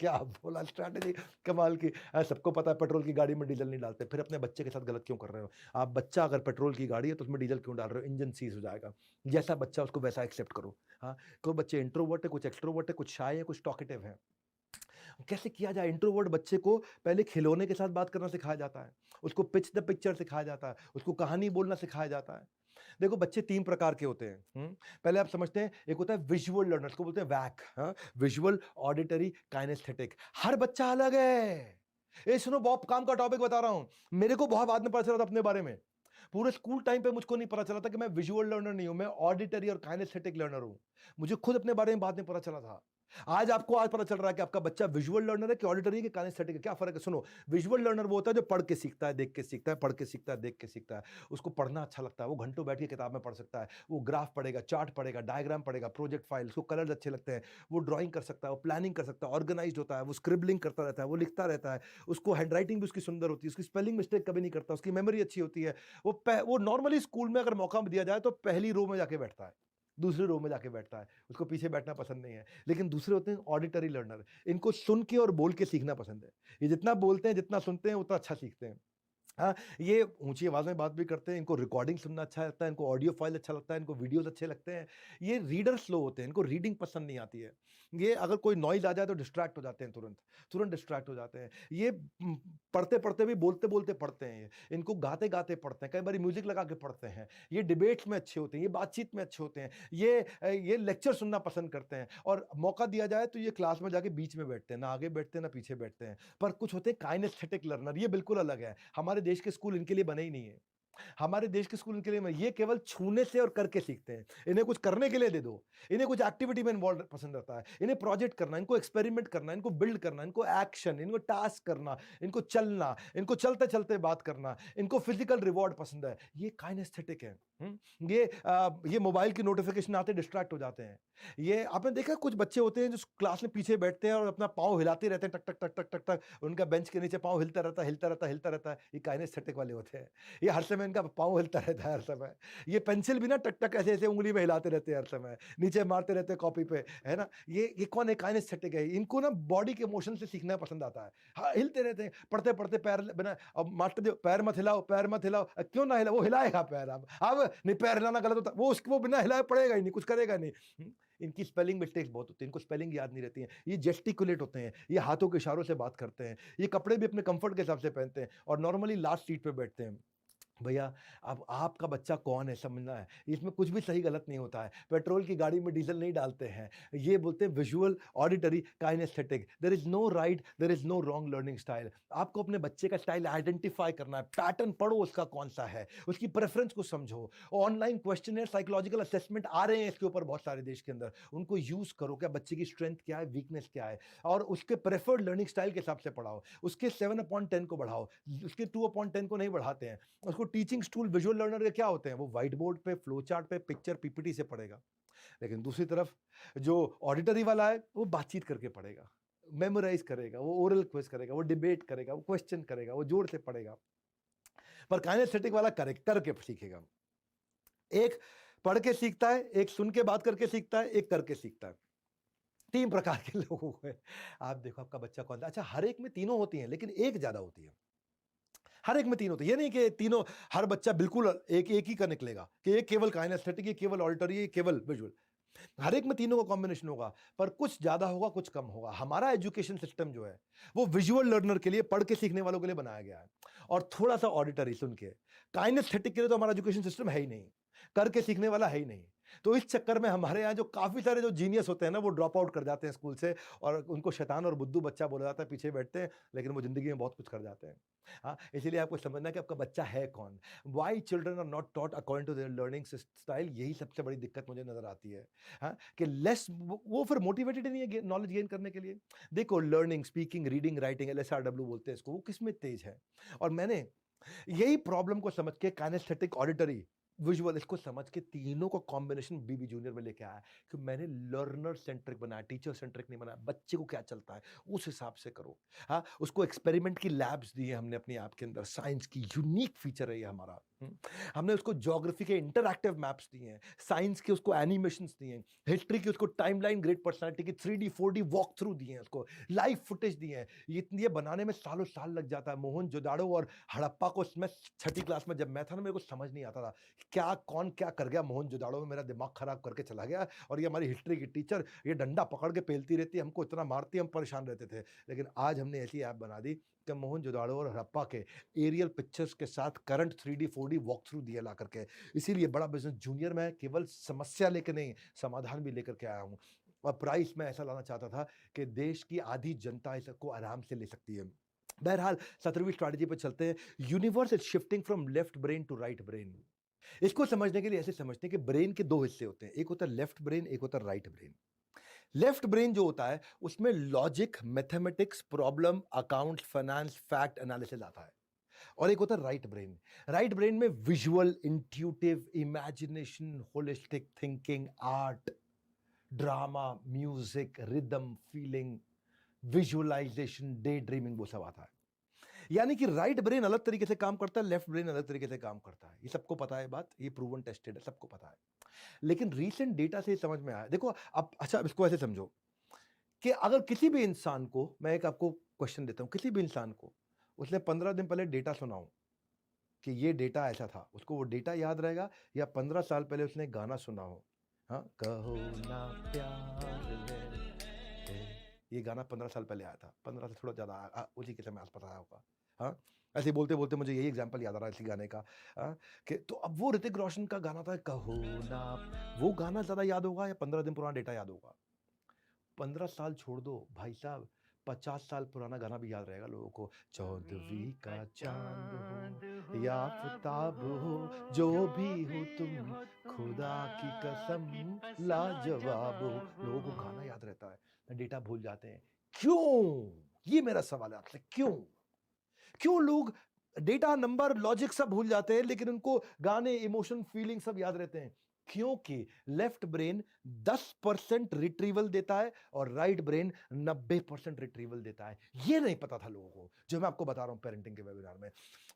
क्या बोला स्ट्रैटेजी, कमाल की। सबको पता है पेट्रोल की गाड़ी में डीजल नहीं डालते, फिर अपने बच्चे के साथ गलत क्यों कर रहे हो आप? बच्चा अगर पेट्रोल की गाड़ी है तो उसमें डीजल क्यों डाल रहे हो? इंजन सीज हो जाएगा। जैसा बच्चा उसको वैसा एक्सेप्ट करो। हाँ, कोई बच्चे इंट्रोवर्ट है, कुछ एक्सट्रोवर्ट है, कुछ शाय है, कुछ टॉकेटिव है। कैसे किया जाए? इंट्रोवर्ट बच्चे को पहले खिलौने के साथ बात करना सिखाया जाता है, उसको पिच द पिक्चर सिखाया जाता है, उसको कहानी बोलना सिखाया जाता है। देखो बच्चे 3 प्रकार के होते हैं। पहले आप समझते हैं, एक होता है विजुअल लर्नर, उसको बोलते हैं वैक, विजुअल, ऑडिटरी, काइनेस्थेटिक। हर बच्चा अलग है। ये सुनो, बहुत काम का टॉपिक बता रहा हूं, मेरे को बहुत बाद में पता चला था अपने बारे में। पूरे स्कूल टाइम पे मुझको नहीं पता चला था कि मैं विजुअल लर्नर नहीं हूं, मैं ऑडिटरी और काइनेस्थेटिक लर्नर हूं। मुझे खुद अपने बारे में बाद में पता चला था। आज आपको आज पता चल रहा है कि आपका बच्चा विजुअल लर्नर है कि ऑडिटरी है कि काइनेस्थेटिक है। क्या फर्क है? सुनो, विजुअल लर्नर वो होता है जो पढ़ के सीखता है, देख के सीखता है, पढ़ के सीखता है, देख के सीखता है। उसको पढ़ना अच्छा लगता है, वो घंटों बैठ के किताब में पढ़ सकता है, वो ग्राफ पढ़ेगा, चार्ट पढ़ेगा, डायग्राम पढ़ेगा, प्रोजेक्ट फाइल, उसको कलर्स अच्छे लगते हैं, वो ड्राइंग कर सकता है, वो प्लानिंग कर सकता है, ऑर्गेनाइज्ड होता है, वो स्क्रिबलिंग करता रहता है, वो लिखता रहता है, उसको हैंडराइटिंग भी उसकी सुंदर होती है, उसकी स्पेलिंग मिस्टेक कभी नहीं करता, उसकी मेमोरी अच्छी होती है। वो नॉर्मली स्कूल में अगर मौका दिया जाए तो पहली रो में जाके बैठता है, दूसरी रो में जाके बैठता है, उसको पीछे बैठना पसंद नहीं है। लेकिन दूसरे होते हैं ऑडिटरी लर्नर, इनको सुन के और बोल के सीखना पसंद है। ये जितना बोलते हैं, जितना सुनते हैं, उतना अच्छा सीखते हैं। हाँ, ये ऊँची आवाज़ में बात भी करते हैं, इनको रिकॉर्डिंग सुनना अच्छा लगता है, इनको ऑडियो फाइल अच्छा लगता है, इनको वीडियोज़ अच्छे लगते हैं। ये रीडर स्लो होते हैं, इनको रीडिंग पसंद नहीं आती है। ये अगर कोई नॉइज़ आ जाए तो डिस्ट्रैक्ट हो जाते हैं तुरंत, तुरंत डिस्ट्रैक्ट हो जाते हैं। ये पढ़ते-पढ़ते भी बोलते-बोलते पढ़ते हैं ये, इनको गाते-गाते पढ़ते हैं, कई बारी म्यूज़िक लगा के पढ़ते हैं। ये डिबेट्स में अच्छे होते हैं, ये बातचीत में अच्छे होते हैं, ये लेक्चर सुनना पसंद करते हैं और मौका दिया जाए तो ये क्लास में जाके बीच में बैठते हैं, ना आगे बैठते हैं, ना पीछे बैठते हैं। पर कुछ होते हैं काइनेस्थेटिक लर्नर, ये बिल्कुल अलग है। हमारे देश के स्कूल इनके लिए बने ही नहीं है। हमारे देश के स्कूल इनके लिए ये केवल छूने से और करके सीखते हैं। इन्हें कुछ करने के लिए दे दो, इन्हें कुछ एक्टिविटी में इन्वॉल्व पसंद रहता है, इन्हें प्रोजेक्ट करना, इनको एक्सपेरिमेंट करना, इनको बिल्ड करना, इनको एक्शन, इनको टास्क करना, इनको चलना, इनको चलते-चलते बात करना, इनको फिजिकल रिवॉर्ड पसंद है। ये काइनेस्थेटिक है। ये मोबाइल की नोटिफिकेशन आते डिस्ट्रैक्ट हो जाते हैं। ये आपने देखा कुछ बच्चे होते हैं जो क्लास में पीछे बैठते हैं और अपना पाँव हिलाते रहते हैं टक टक टक टक टक टक, उनका बेंच के नीचे पाँव हिलता रहता है, हिलता रहता है, हिलता रहता है। ये काइनेस्थेटिक वाले होते हैं। ये हर समय इनका पाँव हिलता रहता है हर समय। ये पेंसिल भी ना टक टक ऐसे-ऐसे उँगली में हिलाते रहते हैं हर समय। नीचे मारते रहते हैं कॉपी पे, है ना? ये कौन है? काइनेस्थेटिक है। इनको ना बॉडी के मोशन से सीखना पसंद आता है। हाँ, हिलते रहते हैं, पढ़ते-पढ़ते पैर बिना अब मास्टर जो पैर मत हिलाओ, पैर मत हिलाओ। क्यों ना हिलाओ? वो हिलाएगा पैर अब नहीं पैर हिलाना गलत होता है। वो बिना हिलाए पढ़ेगा ही नहीं, कुछ करेगा नहीं। इनकी स्पेलिंग मिस्टेक्स बहुत होती हैं, इनको स्पेलिंग याद नहीं रहती है। ये जेस्टिकुलेट होते हैं, ये हाथों के इशारों से बात करते हैं, ये कपड़े भी अपने कंफर्ट के हिसाब से पहनते हैं और नॉर्मली लास्ट सीट पे बैठते हैं। भैया, अब आपका बच्चा कौन है समझना है, इसमें कुछ भी सही गलत नहीं होता है। पेट्रोल की गाड़ी में डीजल नहीं डालते हैं। ये बोलते हैं visual, auditory, kinaesthetic. There is no right, there is no wrong learning style. आपको अपने बच्चे का स्टाइल आइडेंटिफाई करना है, पैटर्न पढ़ो उसका कौन-सा है, उसकी प्रेफ़रेंस को समझो। ऑनलाइन क्वेश्चनेयर, साइकोलॉजिकल असेसमेंट आ रहे हैं इसके ऊपर बहुत सारे देश के अंदर। उनको यूज़ करो, क्या बच्चे की स्ट्रेंथ क्या है, वीकनेस क्या है और उसके प्रेफर्ड लर्निंग स्टाइल के हिसाब से पढ़ाओ। उसके 7/10 को बढ़ाओ, उसके 2/10 को नहीं बढ़ाते हैं। उसको टीचिंग टूल विजुअल लर्नर के क्या होते हैं, वो व्हाइट बोर्ड पे, फ्लो चार्ट पे, पिक्चर पीपीटी से पढ़ेगा। लेकिन दूसरी तरफ जो ऑडिटरी वाला है वो बातचीत करके पढ़ेगा, मेमोराइज करेगा, वो ओरल क्विज करेगा, वो डिबेट करेगा, वो क्वेश्चन करेगा, वो जोर से पढ़ेगा। पर काइनेस्थेटिक वाला करके सीखेगा। एक पढ़ के सीखता है, एक सुन के बात करके सीखता है, एक करके सीखता है। 3 प्रकार के लोग हुए। आप देखो आपका बच्चा कौन सा। अच्छा, हर एक में तीनों होती हैं लेकिन एक ज्यादा होती है। हर एक में तीन होते हैं, ये नहीं कि तीनों हर बच्चा बिल्कुल एक ही का निकलेगा कि ये केवल काइनेस्थेटिक, ये केवल ऑडिटरी, ये केवल विजुअल। हर एक में तीनों का कॉम्बिनेशन होगा, पर कुछ ज्यादा होगा, कुछ कम होगा। हमारा एजुकेशन सिस्टम जो है वो विजुअल लर्नर के लिए, पढ़ के सीखने वालों के लिए बनाया गया है और थोड़ा सा ऑडिटरी सुन के। काइनेस्थेटिक के लिए तो हमारा एजुकेशन सिस्टम है ही नहीं, करके सीखने वाला है ही नहीं। तो इस चक्कर में हमारे यहाँ जो काफी सारे जो जीनियस होते हैं ना, वो ड्रॉप आउट कर जाते हैं स्कूल से और उनको शैतान और बुद्धू बच्चा बोला जाता है, पीछे बैठते हैं लेकिन वो जिंदगी में बहुत कुछ कर जाते हैं। हाँ, इसीलिए आपको समझना है कि आपका बच्चा है कौन। Why children are not taught according to their learning style, यही सबसे बड़ी दिक्कत मुझे नजर आती है। हाँ, कि लेस वो फिर मोटिवेटेड नहीं है नॉलेज गेन करने के लिए। देखो, learning, speaking, reading, writing, LSRW बोलते हैं इसको, वो किसमें तेज है। और मैंने यही प्रॉब्लम को समझ के काइनेस्थेटिक, ऑडिटरी, विजुअल, इसको समझ के तीनों को कॉम्बिनेशन बीबी जूनियर में लेके आया कि मैंने लर्नर सेंट्रिक बनाया, टीचर सेंट्रिक नहीं बनाया। बच्चे को क्या चलता है उस हिसाब से करो। हाँ, उसको एक्सपेरिमेंट की लैब्स दी है हमने अपने आप के अंदर, साइंस की यूनिक फीचर है ये हमारा। हमने उसको ज्योग्राफी के इंटरैक्टिव मैप्स दिए हैं, साइंस के उसको एनिमेशंस दिए हैं, हिस्ट्री की उसको टाइमलाइन, ग्रेट पर्सनालिटी की 3D 4D वॉक थ्रू दिए हैं, उसको लाइव फुटेज दिए हैं। ये बनाने में सालों साल लग जाता है। मोहनजोदाड़ो और हड़प्पा को मैं 6ठी क्लास में जब मैं था ना, मेरे को समझ नहीं आता था क्या कौन क्या कर गया मोहनजोदाड़ो में, मेरा दिमाग खराब करके चला गया। और ये हमारी हिस्ट्री की टीचर ये डंडा पकड़ के पेलती रहती, हमको इतना मारती, हम परेशान रहते थे। लेकिन आज हमने ऐसी ऐप बना दी कि मोहनजोदाड़ो और हड़प्पा के एरियल पिक्चर्स के साथ current 3D 4D walk through दिया ला करके। इसीलिए बड़ा बिजनेस जूनियर में केवल समस्या लेकर नहीं, समाधान भी लेकर के आया हूँ। और प्राइस में ऐसा लाना चाहता था कि देश की आधी जनता इसको आराम से ले सकती है। बहरहाल 17वीं स्ट्रैटेजी पर चलते हैं। Universe is shifting from left brain to right brain. इसको समझने के लिए ऐसे समझते हैं कि ब्रेन के 2 हिस्से होते हैं, एक होता है लेफ्ट ब्रेन, एक होता है राइट ब्रेन। लेफ्ट ब्रेन जो होता है उसमें logic, mathematics, problem, account, finance, fact analysis आता है। और एक होता है राइट ब्रेन। राइट ब्रेन में visual, intuitive, imagination, holistic thinking, art, drama, music, rhythm, feeling, visualisation, day dreaming, वो सब आता है। यानी कि राइट ब्रेन अलग तरीके से काम करता है, लेफ्ट ब्रेन अलग तरीके से काम करता है। ये सबको पता है बात, ये प्रूवन टेस्टेड है, सबको पता है। लेकिन रीसेंट डेटा से समझ में आया। देखो अब, अच्छा अब इसको ऐसे समझो कि अगर किसी भी इंसान को, मैं एक आपको क्वेश्चन देता हूं, किसी भी इंसान को उसने 15 दिन पहले डेटा सुनाऊं कि ये डेटा ऐसा था, उसको वो डेटा याद रहेगा या 15 साल पहले उसने गाना सुना हो। हाँ, कहो ना प्यार है, ये गाना 15 साल पहले आया था, 15 से थोड़ा ज़्यादा उसी के समय आसपास आया होगा। हाँ, ऐसे बोलते बोलते मुझे यही एग्जाम्पल याद आ रहा है इसी गाने का। कि तो अब वो ऋतिक रोशन का गाना था कहो ना, वो गाना ज़्यादा याद होगा या 15 दिन पुराना डेटा याद होगा? 15 साल छोड़ दो भाई साहब, 50 साल पुराना गाना भी याद रहेगा लोगों को। चौदहवीं का चांद हो या आफताब हो, जो भी हो तुम, खुदा की कसम लाजवाब हो। लोगों को गाना याद रहता है, डेटा भूल जाते हैं। क्यों? ये मेरा सवाल है आपसे, क्यों? क्यों लोग डेटा, नंबर, लॉजिक सब भूल जाते हैं लेकिन उनको गाने, इमोशन, फीलिंग सब याद रहते हैं? क्योंकि लेफ्ट ब्रेन 10% रिट्रीवल देता है और राइट ब्रेन 90% रिट्रीवल देता है। ये नहीं पता था लोगों को, जो मैं आपको बता रहा हूं पेरेंटिंग के वेबिनार में।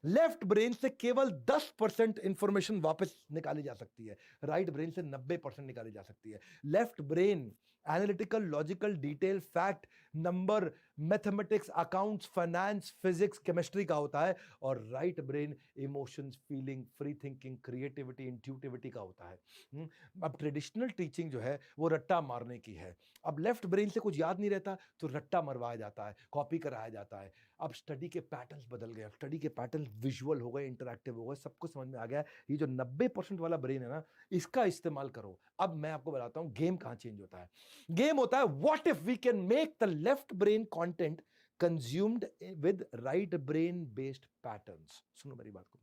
लेफ्ट ब्रेन से केवल 10% इंफॉर्मेशन वापस निकाली जा सकती है, राइट ब्रेन से 90% निकाली जा सकती है। Left brain analytical, logical, detail, fact, number, mathematics, accounts, finance, physics, chemistry का होता है और right brain emotions, feeling, free thinking, creativity, intuitivity का होता है। अब ट्रेडिशनल टीचिंग जो है वो रट्टा मारने की है। अब लेफ्ट ब्रेन से कुछ याद नहीं रहता तो रट्टा मरवाया जाता है, कॉपी कराया जाता है। अब स्टडी के पैटर्न्स बदल गए, स्टडी के पैटर्न विजुअल हो गए, इंटरैक्टिव हो गए, सबको समझ में आ गया ये जो 90% वाला ब्रेन है ना, इसका इस्तेमाल करो। अब मैं आपको बताता हूं गेम कहां चेंज होता है। गेम होता है what if we can make the left brain content consumed with right brain based patterns. सुनो मेरी बात को,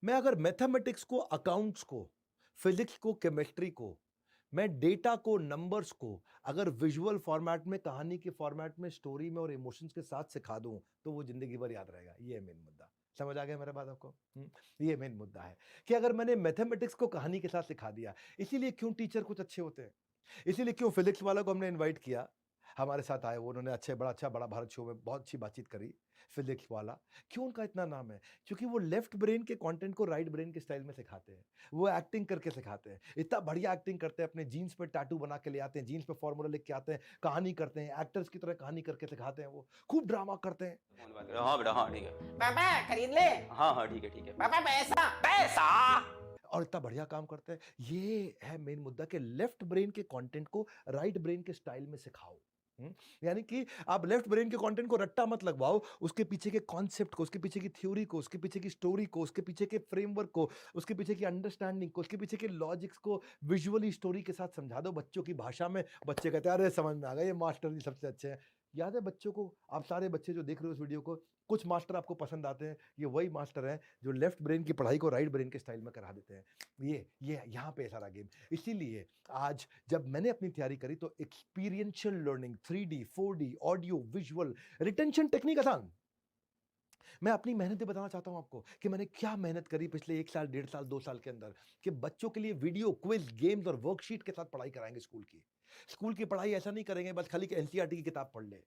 मैं अगर मैथमेटिक्स को, अकाउंट्स को, फिजिक्स को, केमिस्ट्री को, मैं डेटा को, नंबर्स को अगर विजुअल फॉर्मेट में, कहानी के फॉर्मेट में, स्टोरी में और इमोशंस के साथ सिखा दूं तो वो जिंदगी भर याद रहेगा। ये मेन मुद्दा समझ आ गया मेरे बात आपको? ये मेन मुद्दा है कि अगर मैंने मैथमेटिक्स को कहानी के साथ सिखा दिया, इसीलिए क्यों टीचर कुछ अच्छे होते हैं, इसीलिए क्यों फिजिक्स वाला को हमने इनवाइट किया, हमारे साथ आए वो, उन्होंने बड़ा भारत शो में बहुत अच्छी बातचीत करी। फिजिक्स वाला क्यों उनका इतना नाम है? क्योंकि वो लेफ्ट ब्रेन के कंटेंट को राइट ब्रेन के स्टाइल में सिखाते हैं, वो एक्टिंग करके सिखाते हैं, इतना बढ़िया एक्टिंग करते हैं, अपने जीन्स पे टैटू बना के ले आते हैं, जीन्स पे फॉर्मूला लिख के आते हैं, कहानी करते हैं, एक्टर्स की तरह कहानी करके सिखाते हैं, वो खूब ड्रामा करते हैं। हाँ बेटा, हाँ ठीक है। पापा खरीद ले। हाँ हाँ ठीक है ठीक है। पापा पैसा पैसा। और इतना बढ़िया काम करते हैं। ये है मेन मुद्दा कि लेफ्ट ब्रेन के कंटेंट को राइट ब्रेन के स्टाइल में सिखाओ। यानी कि आप लेफ्ट ब्रेन के कंटेंट को रट्टा मत लगवाओ, उसके पीछे के कॉन्सेप्ट को, उसके पीछे की थ्योरी को, उसके पीछे की स्टोरी को, उसके पीछे के फ्रेमवर्क को, उसके पीछे की अंडरस्टैंडिंग को, उसके पीछे के लॉजिक्स को विजुअली स्टोरी के साथ समझा दो बच्चों की भाषा में। बच्चे कहते हैं अरे समझ में आ गया, ये मास्टर जी सबसे अच्छे हैं। याद है बच्चों को, आप सारे बच्चे जो देख रहे हो इस वीडियो को, कुछ मास्टर आपको पसंद आते हैं, ये वही मास्टर हैं जो लेफ्ट ब्रेन की पढ़ाई को राइट ब्रेन के स्टाइल में करा देते हैं। ये यहाँ पे सारा गेम। इसीलिए आज जब मैंने अपनी तैयारी करी तो experiential learning, 3D 4D, audio, visual, retention technique आसान। मैं अपनी मेहनत बताना चाहता हूं आपको कि मैंने क्या मेहनत करी पिछले 1 साल, 1.5 साल, 2 साल के अंदर, कि बच्चों के लिए वीडियो, क्विज, गेम्स और वर्कशीट के साथ पढ़ाई कराएंगे स्कूल की। स्कूल की पढ़ाई ऐसा नहीं करेंगे बस खाली एनसीईआरटी की किताब पढ़ ले।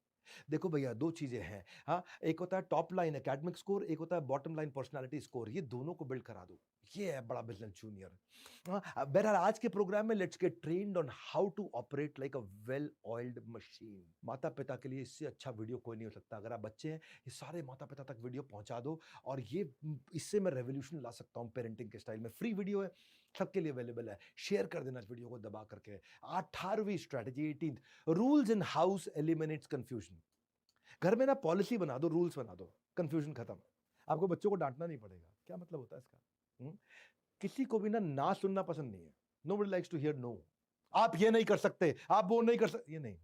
देखो भैया, दो चीजें हैं। हाँ, एक होता है टॉप लाइन एकेडमिक स्कोर, एक होता है बॉटम लाइन पर्सनालिटी स्कोर। ये दोनों को बिल्ड करा दो, ये है बड़ा बिजनेस जूनियर। बहरहाल आज के प्रोग्राम में let's get trained on how to operate like a well oiled machine. माता पिता के लिए इससे अच्छा वीडियो कोई नहीं हो सकता। अगर आप बच्चे हैं, ये सारे माता पिता तक वीडियो पहुंचा दो और ये इससे मैं रेवोल्यूशन ला सकता हूं पेरेंटिंग के स्टाइल में। फ्री वीडियो है, सबके लिए अवेलेबल है, शेयर कर देना इस वीडियो को दबा करके। 18वीं strategy, 18th rules in house eliminates confusion. घर में ना पॉलिसी बना दो, रूल्स बना दो, कंफ्यूजन खत्म। आपको बच्चों को डांटना नहीं पड़ेगा। क्या मतलब होता है इसका? किसी को भी ना सुनना पसंद नहीं है। Nobody likes to hear no. आप ये नहीं कर सकते, आप वो नहीं कर सकते, ये नहीं।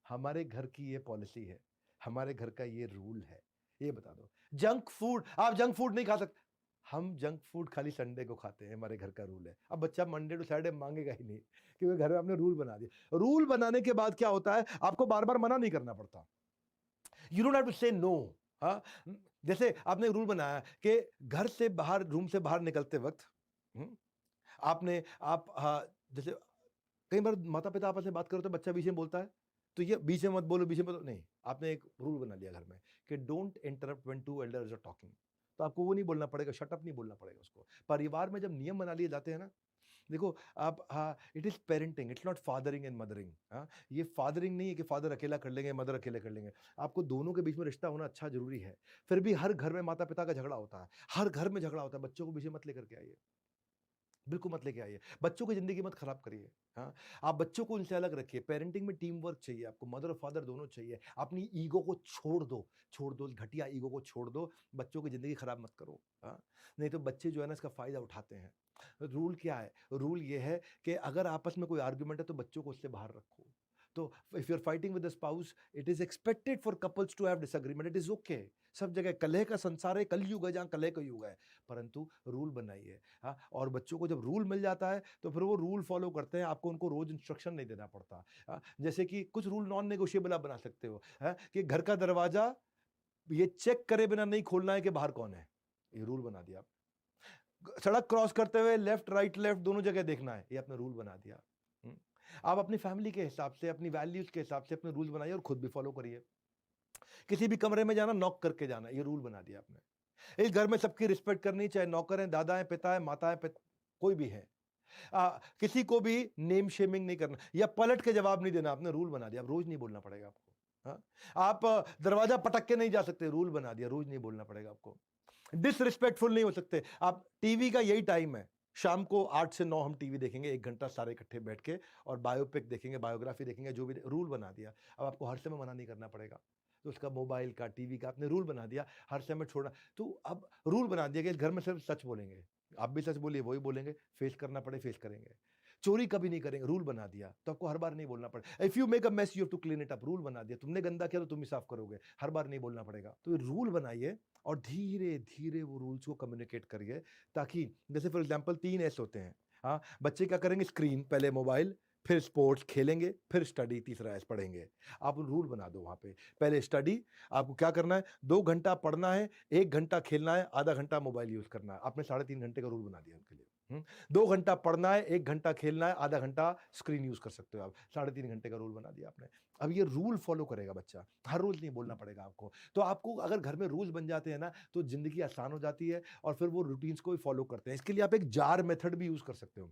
हमारे घर की ये पॉलिसी है, हमारे घर का ये रूल है, ये बता दो। जंक फूड, आप जंक फूड नहीं खा सकते। हम जंक फूड खाली संडे को खाते हैं, हमारे घर का रूल है। अब बच्चा मंडे टू सैटरडे मांगेगा ही नहीं, क्योंकि घर में आपने रूल बना दिया। रूल बनाने के बाद क्या होता है, आपको बार बार मना नहीं करना पड़ता। यू डोंट हैव टू से नो। हाँ, जैसे आपने रूल बनाया कि घर से बाहर, रूम से बाहर निकलते वक्त जैसे कई बार माता पिता आपस में बात करो तो बच्चा बीच में बोलता है, तो ये बीच में मत बोलो, बीच में मत, नहीं, आपने एक रूल बना लिया घर में कि don't interrupt when two elders are talking. तो आपको वो नहीं बोलना पड़ेगा, शट अप नहीं बोलना पड़ेगा उसको। परिवार में जब नियम बना लिए जाते हैं ना, देखो आप, हाँ, it is parenting, it's not fathering and mothering. हाँ, ये फादरिंग नहीं है कि फादर अकेला कर लेंगे, मदर अकेले कर लेंगे। आपको दोनों के बीच में रिश्ता होना अच्छा जरूरी है। फिर भी हर घर में माता पिता का झगड़ा होता है, हर घर में झगड़ा होता है। बच्चों को पीछे मत लेकर के आइए, बिल्कुल मत लेके आइए, बच्चों की जिंदगी मत खराब करिए। हाँ, आप बच्चों को उनसे अलग रखिए। पेरेंटिंग में टीम वर्क चाहिए आपको, मदर और फादर दोनों चाहिए। अपनी ईगो को छोड़ दो, छोड़ दो, घटिया ईगो को छोड़ दो। बच्चों की जिंदगी खराब मत करो। हाँ, नहीं तो बच्चे जो है ना इसका फायदा उठाते हैं। रूल क्या है? रूल ये है कि अगर आपस में कोई आर्ग्यूमेंट है तो बच्चों को उससे बाहर रखो। तो if you are fighting with the spouse, it is expected for couples to have disagreement, it is okay. सब जगह कलह का संसार है, कलयुग है जहाँ कलह का युग है, परंतु रूल बनाइए। हाँ, और बच्चों को जब रूल मिल जाता है तो फिर वो रूल फॉलो करते हैं। आपको उनको रोज इंस्ट्रक्शन नहीं देना पड़ता। हाँ, जैसे कि कुछ रूल नॉन नेगोशिएबल आप बना सकते हो। हाँ, कि घर का दरवाजा ये चेक करे बिना नहीं खोलना है कि बाहर कौन है, ये रूल बना दिया। सड़क क्रॉस करते हुए लेफ्ट राइट लेफ्ट दोनों जगह देखना है, ये आपने रूल बना दिया। आप अपनी फैमिली के हिसाब से, अपनी वैल्यूज के हिसाब से अपने रूल बनाइए और खुद भी फॉलो करिए। किसी भी कमरे में जाना नॉक करके जाना, ये रूल बना दिया आपने। इस घर में सबकी रिस्पेक्ट करनी, चाहे नौकर हैं, दादा हैं, पिता हैं, माता हैं, कोई भी है। किसी को भी नेम शेमिंग नहीं करना या पलट के जवाब नहीं देना, आपने रूल बना दिया। अब रोज नहीं बोलना पड़ेगा आपको। हाँ? आप दरवाजा पटक के नहीं जा सकते, रूल बना दिया, रोज नहीं बोलना पड़ेगा आपको। डिसरिस्पेक्टफुल नहीं हो सकते आप। टीवी का यही टाइम है, शाम को 8 से 9 हम टीवी देखेंगे, 1 घंटा सारे इकट्ठे बैठ के, और बायोपिक देखेंगे, बायोग्राफी देखेंगे, जो भी रूल बना दिया। अब आपको हर समय मना नहीं करना पड़ेगा। तो उसका मोबाइल का, टीवी का आपने रूल बना दिया, हर समय छोड़ना। तो अब रूल बना दिया कि इस घर में सिर्फ सच बोलेंगे। आप भी सच बोलिए, वही बोलेंगे, फेस करना पड़े फेस करेंगे। चोरी कभी नहीं करेंगे, रूल बना दिया। तो आपको हर बार नहीं बोलना पड़े। If you make a mess you have to clean it up, rule बना दिया। तुमने गंदा किया तो तुम ही साफ करोगे, हर बार नहीं बोलना पड़ेगा। तो रूल बनाइए और धीरे धीरे वो रूल्स को कम्युनिकेट करिए, ताकि जैसे फॉर एग्जांपल 3 एस होते हैं। हाँ, बच्चे क्या करेंगे? स्क्रीन, पहले मोबाइल, फिर स्पोर्ट्स खेलेंगे, फिर स्टडी, तीसरा एस पढ़ेंगे। आप रूल बना दो वहां पे, पहले स्टडी, आपको क्या करना है? 2 घंटा पढ़ना है, 1 घंटा खेलना है, आधा घंटा मोबाइल यूज करना है। आपने 3.5 घंटे का रूल बना दिया उनके लिए। 2 घंटा पढ़ना है, 1 घंटा खेलना है, आधा घंटा स्क्रीन यूज कर सकते हो आप। 3.5 घंटे का रूल बना दिया आपने। अब ये रूल फॉलो करेगा बच्चा, हर रोज नहीं बोलना पड़ेगा आपको। तो आपको अगर घर में रूल्स बन जाते हैं ना, तो जिंदगी आसान हो जाती है और फिर वो रूटीन्स को भी फॉलो करते हैं। इसके लिए आप एक जार मेथड भी यूज कर सकते हो।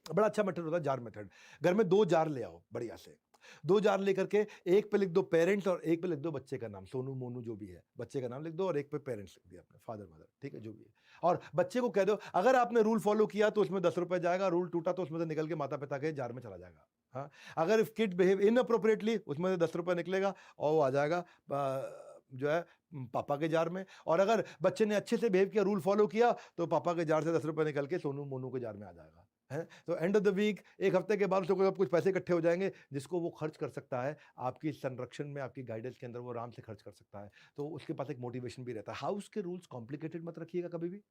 बड़ा अच्छा मेथड होता है जार मेथड। घर में 2 जार ले आओ बढ़िया से, 2 जार लेकर के एक पे लिख दो पेरेंट्स और एक पे लिख दो बच्चे का नाम, सोनू मोनू जो भी है, बच्चे का नाम लिख दो, और एक पे पेरेंट्स लिख दिया आपने, फादर मदर, ठीक है, जो भी है। और बच्चे को कह दो अगर आपने रूल फॉलो किया तो उसमें 10 रुपए जाएगा, रूल टूटा तो उसमें से निकल के माता पिता के जार में चला जाएगा। हाँ, अगर इफ किड बिहेव इनअप्रोप्रिएटली, उसमें से 10 रुपए निकलेगा और वो आ जाएगा जो है पापा के जार में। और अगर बच्चे ने अच्छे से बिहेव किया, रूल फॉलो किया, तो पापा के जार से 10 रुपए निकल के सोनू मोनू के जार में आ जाएगा। है तो एंड ऑफ द वीक, एक हफ्ते के बाद उसको कुछ पैसे इकट्ठे हो जाएंगे, जिसको वो खर्च कर सकता है आपकी संरक्षण में, आपकी गाइडेंस के अंदर, वो आराम से खर्च कर सकता है। तो उसके पास एक मोटिवेशन भी रहता है। हाउस के रूल्स कॉम्प्लिकेटेड मत रखिएगा कभी भी,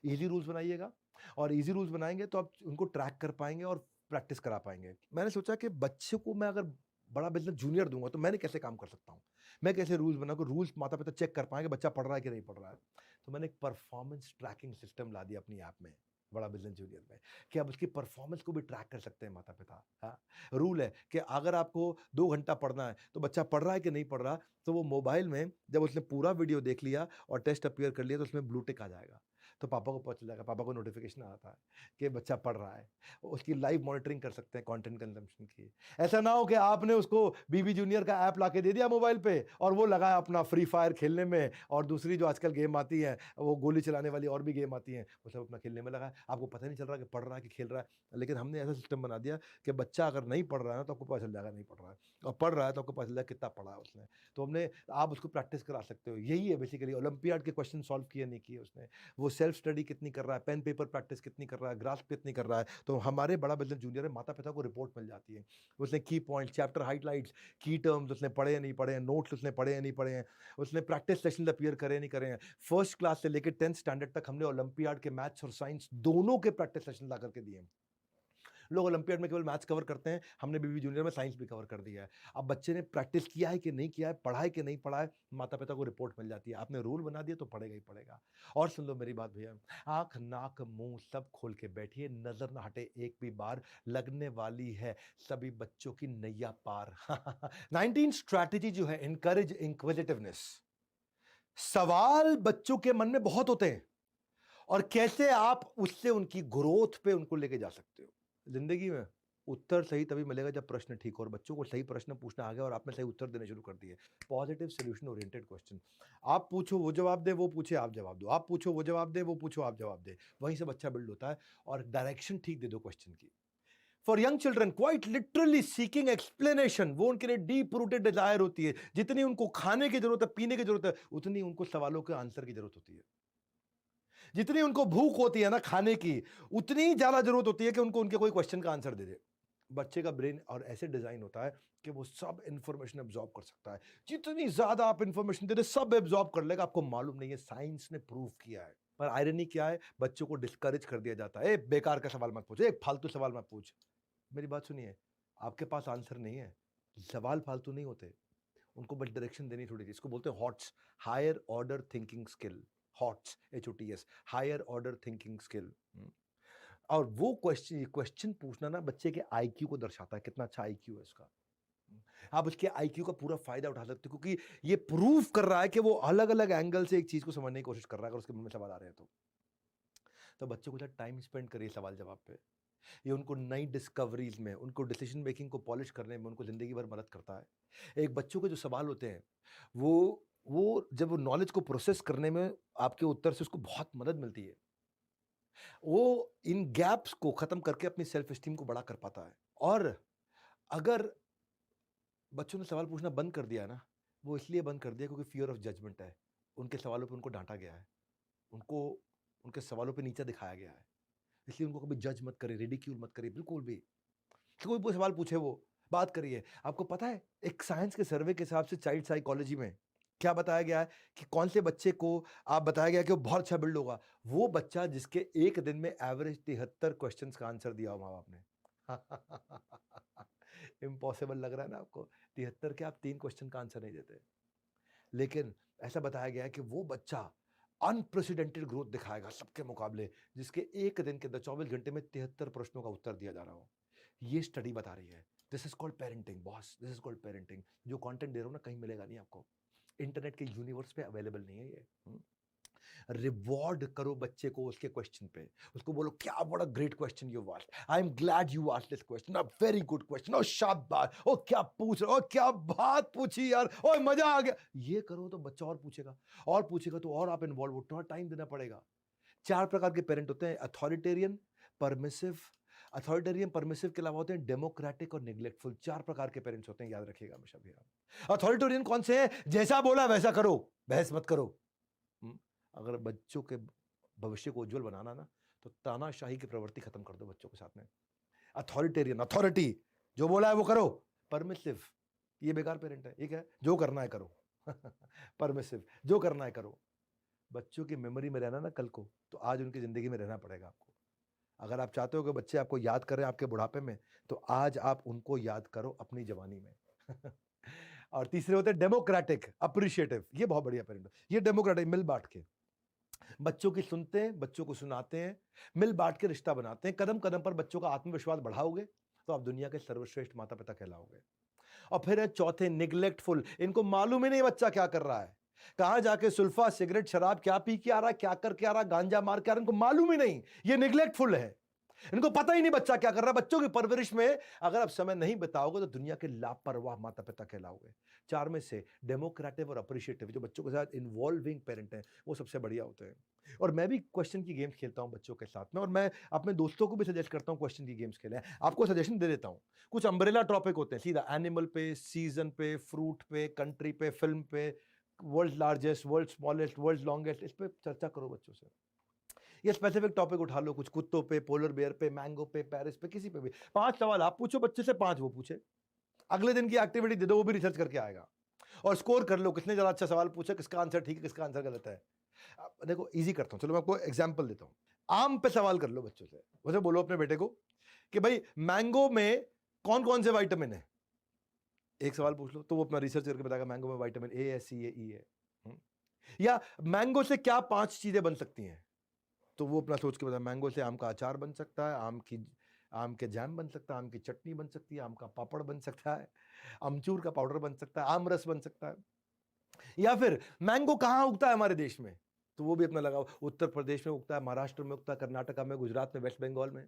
इजी रूल्स बनाइएगा। और इजी रूल्स बनाएंगे तो आप उनको ट्रैक कर पाएंगे और प्रैक्टिस करा पाएंगे। मैंने सोचा कि बच्चे को मैं अगर बड़ा बिजनेस जूनियर दूंगा तो मैंने कैसे काम कर सकता हूँ, मैं कैसे रूल्स बनाऊँ, रूल्स माता पिता चेक कर पाएंगे बच्चा पढ़ रहा है कि नहीं पढ़ रहा है। तो मैंने एक परफॉर्मेंस ट्रैकिंग सिस्टम ला दिया अपनी ऐप में, बड़ा बिजनेस जूनियर में, कि आप उसकी परफॉर्मेंस को भी ट्रैक कर सकते हैं माता पिता। हाँ, रूल है कि अगर आपको 2 घंटा पढ़ना है तो बच्चा पढ़ रहा है कि नहीं पढ़ रहा, तो वो मोबाइल में जब उसने पूरा वीडियो देख लिया और टेस्ट अपीयर कर लिया तो उसमें ब्लू टिक आ जाएगा। तो पापा को पता चल जाएगा, पापा को नोटिफिकेशन आता है कि बच्चा पढ़ रहा है। उसकी लाइव मॉनिटरिंग कर सकते हैं कंटेंट कंजम्पशन की। ऐसा ना हो कि आपने उसको बीबी जूनियर का ऐप ला के दे दिया मोबाइल पे और वो लगाया अपना फ्री फायर खेलने में, और दूसरी जो आजकल गेम आती है वो गोली चलाने वाली और भी गेम आती हैं, वो सब अपना खेलने में लगा है। आपको पता नहीं चल रहा कि पढ़ रहा है कि खेल रहा है। लेकिन हमने ऐसा सिस्टम बना दिया कि बच्चा अगर नहीं पढ़ रहा है तो आपको पता चल जाएगा नहीं पढ़ रहा है, और पढ़ रहा है तो आपको पता चल जाएगा कितना पढ़ा है उसने। तो हमने, आप उसको प्रैक्टिस करा सकते हो। यही है बेसिकली, ओलंपियाड के क्वेश्चन सॉल्व किए नहीं किए उसने, वो सेल्फ स्टडी कितनी कर रहा है, पेन पेपर प्रैक्टिस कितनी कर रहा है, ग्रास्प कितनी कर रहा है। तो हमारे बड़ा बिजनेस जूनियर है, माता पिता को रिपोर्ट मिल जाती है, उसने की पॉइंट, चैप्टर हाइलाइट्स, की टर्म्स उसने पढ़े या नहीं पढ़े हैं, नोट्स उसने पढ़े या नहीं पढ़े हैं, उसने प्रैक्टिस सेशन अपीयर करे नहीं करे हैं। फर्स्ट क्लास से लेकर 10th स्टैंडर्ड तक हमने ओलंपियाड के मैथ्स और साइंस दोनों के प्रैक्टिस सेशन ला करके दिए हैं। लोग ओलंपियाड में केवल मैथ्स कवर करते हैं, हमने बीबी जूनियर में साइंस भी कवर कर दिया है। अब बच्चे ने प्रैक्टिस किया है कि नहीं किया है, पढ़ा है कि नहीं पढ़ा है, माता पिता को रिपोर्ट मिल जाती है। आपने रूल बना दिया तो पढ़ेगा ही पढ़ेगा। और सुन लो मेरी बात भैया, आंख नाक मुंह सब खोल के बैठिए, नजर ना हटे एक भी बार, लगने वाली है सभी बच्चों की नैया पार। 19 स्ट्रैटेजी जो है, इनकरेज इंक्विजिटिवनेस। सवाल बच्चों के मन में बहुत होते हैं और कैसे आप उससे उनकी ग्रोथ पे उनको लेके जा सकते हो। जिंदगी में उत्तर सही तभी मिलेगा जब प्रश्न ठीक हो, और बच्चों को सही प्रश्न पूछना आ गया और आपने सही उत्तर देने शुरू कर दिए। पॉजिटिव सोल्यूशन ओरिएंटेड क्वेश्चन, आप पूछो वो जवाब दे, वो पूछे आप जवाब दो, आप पूछो वो जवाब दे, वो पूछो आप जवाब दे, वहीं से बच्चा बिल्ड होता है। और डायरेक्शन ठीक दे दो क्वेश्चन की। For young children quite literally seeking explanation, वो उनके लिए डीप रूटेड डिजायर होती है। जितनी उनको खाने की जरूरत है, पीने की जरूरत है, उतनी उनको सवालों के आंसर की जरूरत होती है। जितनी उनको भूख होती है ना खाने की, उतनी ज्यादा जरूरत होती है कि उनको उनके कोई क्वेश्चन का आंसर दे दे। बच्चे का ब्रेन और ऐसे डिजाइन होता है कि वो सब इंफॉर्मेशन एब्जॉर्ब कर सकता है। जितनी ज्यादा आप इंफॉर्मेशन दे दे सब एब्जॉर्ब कर लेगा। आपको मालूम नहीं है, साइंस ने प्रूव किया है। पर आयरनी क्या है, बच्चों को डिस्करेज कर दिया जाता है। ए बेकार का सवाल मत पूछ, एक फालतू सवाल मत पूछ। मेरी बात सुनिए, आपके पास आंसर नहीं है, सवाल फालतू नहीं होते, उनको बस डायरेक्शन देनी थोड़ी सी। इसको बोलते हैं HOTS, higher order thinking skill. HOTS, HOTS, higher order thinking skill. और वो क्वेश्चन पूछना ना बच्चे के IQ को दर्शाता है, कितना अच्छा IQ है उसका। आप उसके IQ का पूरा फायदा उठा सकते हो, क्योंकि ये प्रूव कर रहा है कि वो अलग अलग एंगल से एक चीज को समझने की कोशिश कर रहा है। अगर उसके मन में सवाल आ रहे हैं तो बच्चों को टाइम स्पेंड करिए सवाल जवाब पे। ये उनको नई डिस्कवरीज में, उनको डिसीजन मेकिंग को पॉलिश करने में, उनको जिंदगी भर मदद करता है। एक बच्चों के जो सवाल होते हैं, वो जब वो नॉलेज को प्रोसेस करने में आपके उत्तर से उसको बहुत मदद मिलती है। वो इन गैप्स को खत्म करके अपनी सेल्फ एस्टीम को बड़ा कर पाता है। और अगर बच्चों ने सवाल पूछना बंद कर दिया ना, वो इसलिए बंद कर दिया क्योंकि फियर ऑफ जजमेंट है। उनके सवालों पे उनको डांटा गया है, उनको उनके सवालों पे नीचा दिखाया गया है। इसलिए उनको कभी जज मत करिए, रिडिक्यूल मत करिए, बिल्कुल भी। कोई भी सवाल पूछे वो बात करिए। आपको पता है एक साइंस के सर्वे के हिसाब से चाइल्ड साइकोलॉजी में क्या बताया गया है कि कौन से बच्चे को आप बताया गया कि वो बहुत अच्छा बिल्ड होगा? वो बच्चा जिसके एक दिन में एवरेज 73 क्वेश्चंस का आंसर दिया हो माँ बाप ने। इम्पॉसिबल लग रहा है ना आपको? 73 के आप 3 क्वेश्चन का आंसर नहीं देते। लेकिन ऐसा बताया गया है कि वो बच्चा अनप्रेसिडेंटेड ग्रोथ दिखाएगा सबके मुकाबले, जिसके एक दिन के अंदर 24 घंटे में 73 प्रश्नों का उत्तर दिया जा रहा हो। ये स्टडी बता रही है। This is called parenting boss, this is called parenting. जो कंटेंट दे रहा हूं ना, कहीं मिलेगा नहीं आपको, इंटरनेट के यूनिवर्स पे अवेलेबल नहीं है ये। रिवॉर्ड करो बच्चे को उसके क्वेश्चन पे। उसको बोलो क्या बड़ा great question you asked, I am glad you asked this question, a very good question, ओ शाबाश, ओ क्या पूछ रहे हो, क्या बात पूछी यार, ओ मजा आ गया। ये करो तो बच्चा और पूछेगा तो और आप इन्वॉल्व हो, थोड़ा टाइम देना पड़ेगा। 4 प्रकार के पेरेंट होते हैं, अथॉरिटेरियन, परमिसिव। अथॉरिटेरियन परमिसिव के अलावा होते हैं डेमोक्रेटिक और नेग्लेक्टफुल। 4 प्रकार के पेरेंट्स होते हैं, याद रखिएगा हमेशा भी आप। अथॉरिटेरियन कौन से हैं? जैसा बोला वैसा करो, बहस मत करो। अगर बच्चों के भविष्य को उज्जवल बनाना ना, तो तानाशाही की प्रवृत्ति खत्म कर दो बच्चों के साथ में। अथॉरिटेरियन, अथॉरिटी, जो बोला है वो करो। परमिसिव, ये बेकार पेरेंट है। ये क्या है? जो करना है करो। परमिसिव, जो करना है करो। बच्चों की मेमोरी में रहना ना कल को, तो आज उनकी जिंदगी में रहना पड़ेगा आपको। अगर आप चाहते हो कि बच्चे आपको याद करें आपके बुढ़ापे में, तो आज आप उनको याद करो अपनी जवानी में। और तीसरे होते हैं डेमोक्रेटिक, अप्रिशिएटिव। ये बहुत बढ़िया पेरेंट है। ये डेमोक्रेटिक, मिल बांट के बच्चों की सुनते हैं, बच्चों को सुनाते हैं, मिल बांट के रिश्ता बनाते हैं। कदम कदम पर बच्चों का आत्मविश्वास बढ़ाओगे तो आप दुनिया के सर्वश्रेष्ठ माता पिता कहलाओगे। और फिर है चौथे, निग्लेक्टफुल। इनको मालूम ही नहीं बच्चा क्या कर रहा है, कहां जाके सुल्फा, सिगरेट, शराब क्या पी के आ रहा है, क्या करके आ रहा है, गांजा मार के आ रहा है, इनको मालूम ही नहीं। ये निग्लेक्टफुल है, इनको पता ही नहीं बच्चा क्या कर रहा है। बच्चों की परवरिश में अगर आप समय नहीं बिताओगे तो दुनिया के लापरवाह माता पिता कहलाओगे। 4 में से डेमोक्रेटिव और अप्रिशिएटिव, जो बच्चों के साथ इन्वॉल्विंग पेरेंट हैं, वो सबसे बढ़िया होते हैं। और मैं भी क्वेश्चन की गेम्स खेलता हूं बच्चों के साथ में, और मैं अपने दोस्तों को भी सजेस्ट करता हूं क्वेश्चन की गेम्स खेलें। आपको सजेशन दे देता हूं। कुछ अम्ब्रेला टॉपिक होते हैं, सीधा एनिमल पे, सीजन पे, फ्रूट पे, कंट्री पे, फिल्म पे, world largest, world smallest, world longest, इस पे चर्चा करो बच्चों से। ये स्पेसिफिक टॉपिक उठा लो, कुछ कुत्तों पे, पोलर बेयर पे, मैंगो पे, पेरिस पे, किसी पे भी। 5 सवाल आप पूछो बच्चे से, 5 वो पूछे। अगले दिन की एक्टिविटी दे दो, वो भी रिसर्च करके आएगा। और स्कोर कर लो, किसने ज्यादा अच्छा सवाल पूछा, किसका आंसर ठीक है, किसका आंसर गलत है। देखो इजी करता हूं, चलो मैं आपको एग्जांपल देता हूं। आम पे सवाल कर लो बच्चों से। उसे बोलो अपने बेटे को कि भाई मैंगो में कौन कौन से विटामिन है, एक सवाल पूछ लो, तो वो अपना रिसर्च करके बताएगा मैंगो में विटामिन ए है, सी है, ई है। या मैंगो से क्या 5 चीजें बन सकती हैं, तो वो अपना सोच के बताया। मैंगो से आम का अचार बन सकता है, आम के जैम बन सकता है, आम की चटनी बन सकती है, आम का पापड़ बन सकता है, अमचूर का पाउडर बन सकता है, आम रस बन सकता है। या फिर मैंगो कहाँ उगता है हमारे देश में, तो वो भी अपना लगाओ। उत्तर प्रदेश में उगता है, महाराष्ट्र में उगता है, कर्नाटका में, गुजरात में, वेस्ट बंगाल में।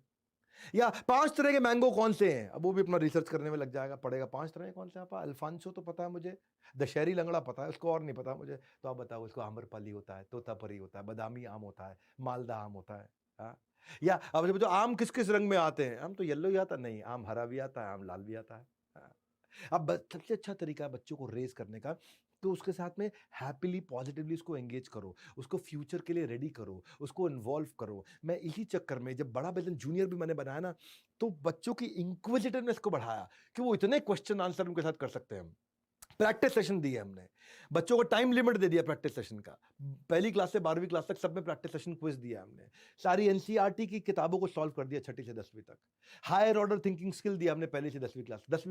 या 5 तरह के मैंगो कौन से हैं, अब वो भी अपना रिसर्च करने में लग जाएगा, पड़ेगा 5 तरह के कौन से। आप अल्फांसो तो पता है मुझे, दशहरी लंगड़ा पता है, उसको और नहीं पता मुझे। तो आप बताओ, इसको आम्रपाली होता है, तोतापरी होता है, बादामी आम होता है, मालदा आम होता है। हाँ? या अब जब आम किस किस रंग में आते हैं, आम तो येलो ही आता नहीं, आम हरा भी आता है, आम लाल भी आता है। हाँ। अब सबसे अच्छा तरीका है बच्चों को रेज करने का, तो उसके साथ में हैप्पीली पॉजिटिवली उसको एंगेज करो, उसको फ्यूचर के लिए रेडी करो, उसको इन्वॉल्व करो। मैं इसी चक्कर में जब बड़ा बेलन जूनियर भी मैंने बनाया ना, तो बच्चों की इंक्विजिटिवनेस को बढ़ाया कि वो इतने क्वेश्चन आंसर उनके साथ कर सकते हैं। प्रैक्टिस सेशन दिए हमने, बच्चों को टाइम लिमिट दे दिया प्रैक्टिस सेशन का। पहली क्लास से 12वीं क्लास तक सब में प्रैक्टिस सेशन क्विज दिया हमने। सारी एनसीईआरटी की किताबों को सॉल्व कर दिया 6ठी से 10वीं तक। हायर ऑर्डर थिंकिंग स्किल दिया हमने पहली से 10वीं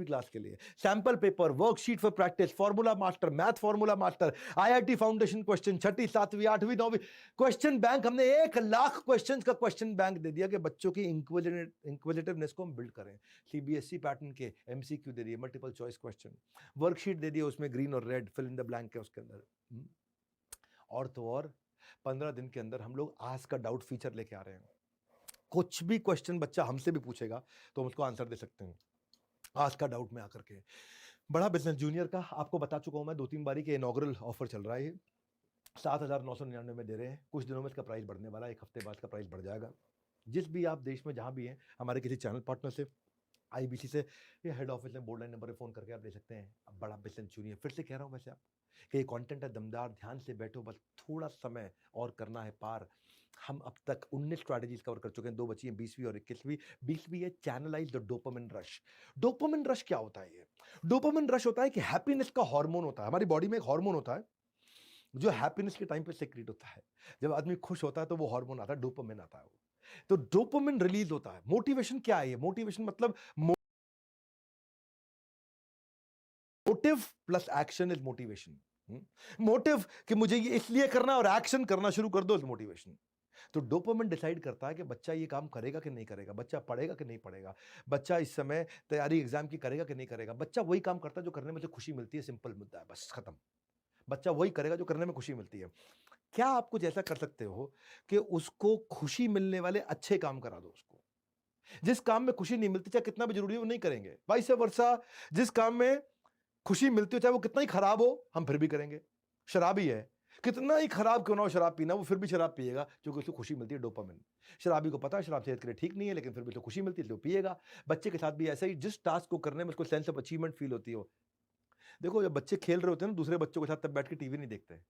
क्लास के लिए। Sample paper, worksheet for practice, formula master, math formula master, IIT foundation question, 6ठी 7वीं 8वीं 9वीं क्वेश्चन बैंक। हमने 1 लाख क्वेश्चन का क्वेश्चन बैंक दे दिया कि बच्चों की इंक्विजिटिवनेस को हम बिल्ड करें। सीबीएसई पैटर्न के एमसीक्यू दे दिए, मल्टीपल चॉइस क्वेश्चन, वर्कशीट दे दिए, उसमें ग्रीन और red fill in the blank है उसके अंदर। और तो और 15 दिन के अंदर हम लोग आस्क का डाउट फीचर लेके आ रहे हैं। कुछ भी क्वेश्चन बच्चा हमसे भी पूछेगा तो हम उसको आंसर दे सकते हैं आस्क का डाउट में आकर के। बड़ा बिजनेस जूनियर का आपको बता चुका हूं मैं 2-3 बारी के इनॉग्रल ऑफर चल रहा है। 7,999 में दे रहे हैं, कुछ दिनों में इसका प्राइस बढ़ने वाला है, 1 हफ्ते बाद इसका प्राइस बढ़ जाएगा। जिस भी आप देश में जहां भी हैं, हमारे किसी चैनल पार्टनर से, आईबीसी से या हेड ऑफिस में बोर्ड लाइन नंबर पे फोन करके आप ले सकते हैं। अब बड़ा बिजनेस जूनियर फिर से कह रहा हूं वैसे आप कि ये कंटेंट है दमदार, ध्यान से बैठो, बस थोड़ा समय और करना है पार। हम अब तक 19 स्ट्रैटेजीज कवर कर चुके हैं, 2 बची हैं, 20वीं और 21वीं। 20वीं है channelise the dopamine rush. Dopamine rush क्या होता है? ये डोपामिन रश होता है कि हैप्पीनेस का हार्मोन होता है, हमारी बॉडी में एक हार्मोन होता है जो हैप्पीनेस के टाइम पे सेक्रेट होता है। जब आदमी खुश होता है तो वो हार्मोन आता है, डोपामिन आता है। तो डोपामिन रिलीज होता है। मोटिवेशन क्या है? ये मोटिवेशन मतलब motive plus action is motivation. Motive कि मुझे ये इसलिए करना है और एक्शन करना शुरू कर दो इज मोटिवेशन। तो डोपामिन डिसाइड करता है कि बच्चा ये काम करेगा कि नहीं करेगा, बच्चा पढ़ेगा कि नहीं पढ़ेगा, बच्चा इस समय तैयारी एग्जाम की करेगा कि नहीं करेगा। बच्चा वही काम करता है जो करने में उसे खुशी मिलती है, सिंपल मुद्दा है, बस खत्म। बच्चा वही करेगा जो करने में खुशी मिलती है। क्या आप कुछ ऐसा कर सकते हो कि उसको खुशी मिलने वाले अच्छे काम करा दो उसको? जिस काम में खुशी नहीं मिलती, चाहे कितना भी जरूरी हो, वो नहीं करेंगे। वाइस वर्सा, जिस काम में खुशी मिलती हो चाहे वो कितना ही खराब हो, हम फिर भी करेंगे। शराबी है, कितना ही खराब क्यों ना हो शराब पीना, वो फिर भी शराब पिएगा क्योंकि उसको खुशी मिलती है, डोपामिन। शराबी को पता है शराब सेहत के लिए ठीक नहीं है, लेकिन फिर भी उसको खुशी मिलती है इसलिए वो पिएगा। बच्चे के साथ भी ऐसा ही, जिस टास्क को करने में उसको सेंस ऑफ अचीवमेंट फील होती हो। देखो जब बच्चे खेल रहे होते हैं ना दूसरे बच्चों के साथ, तब बैठ के टीवी नहीं देखते,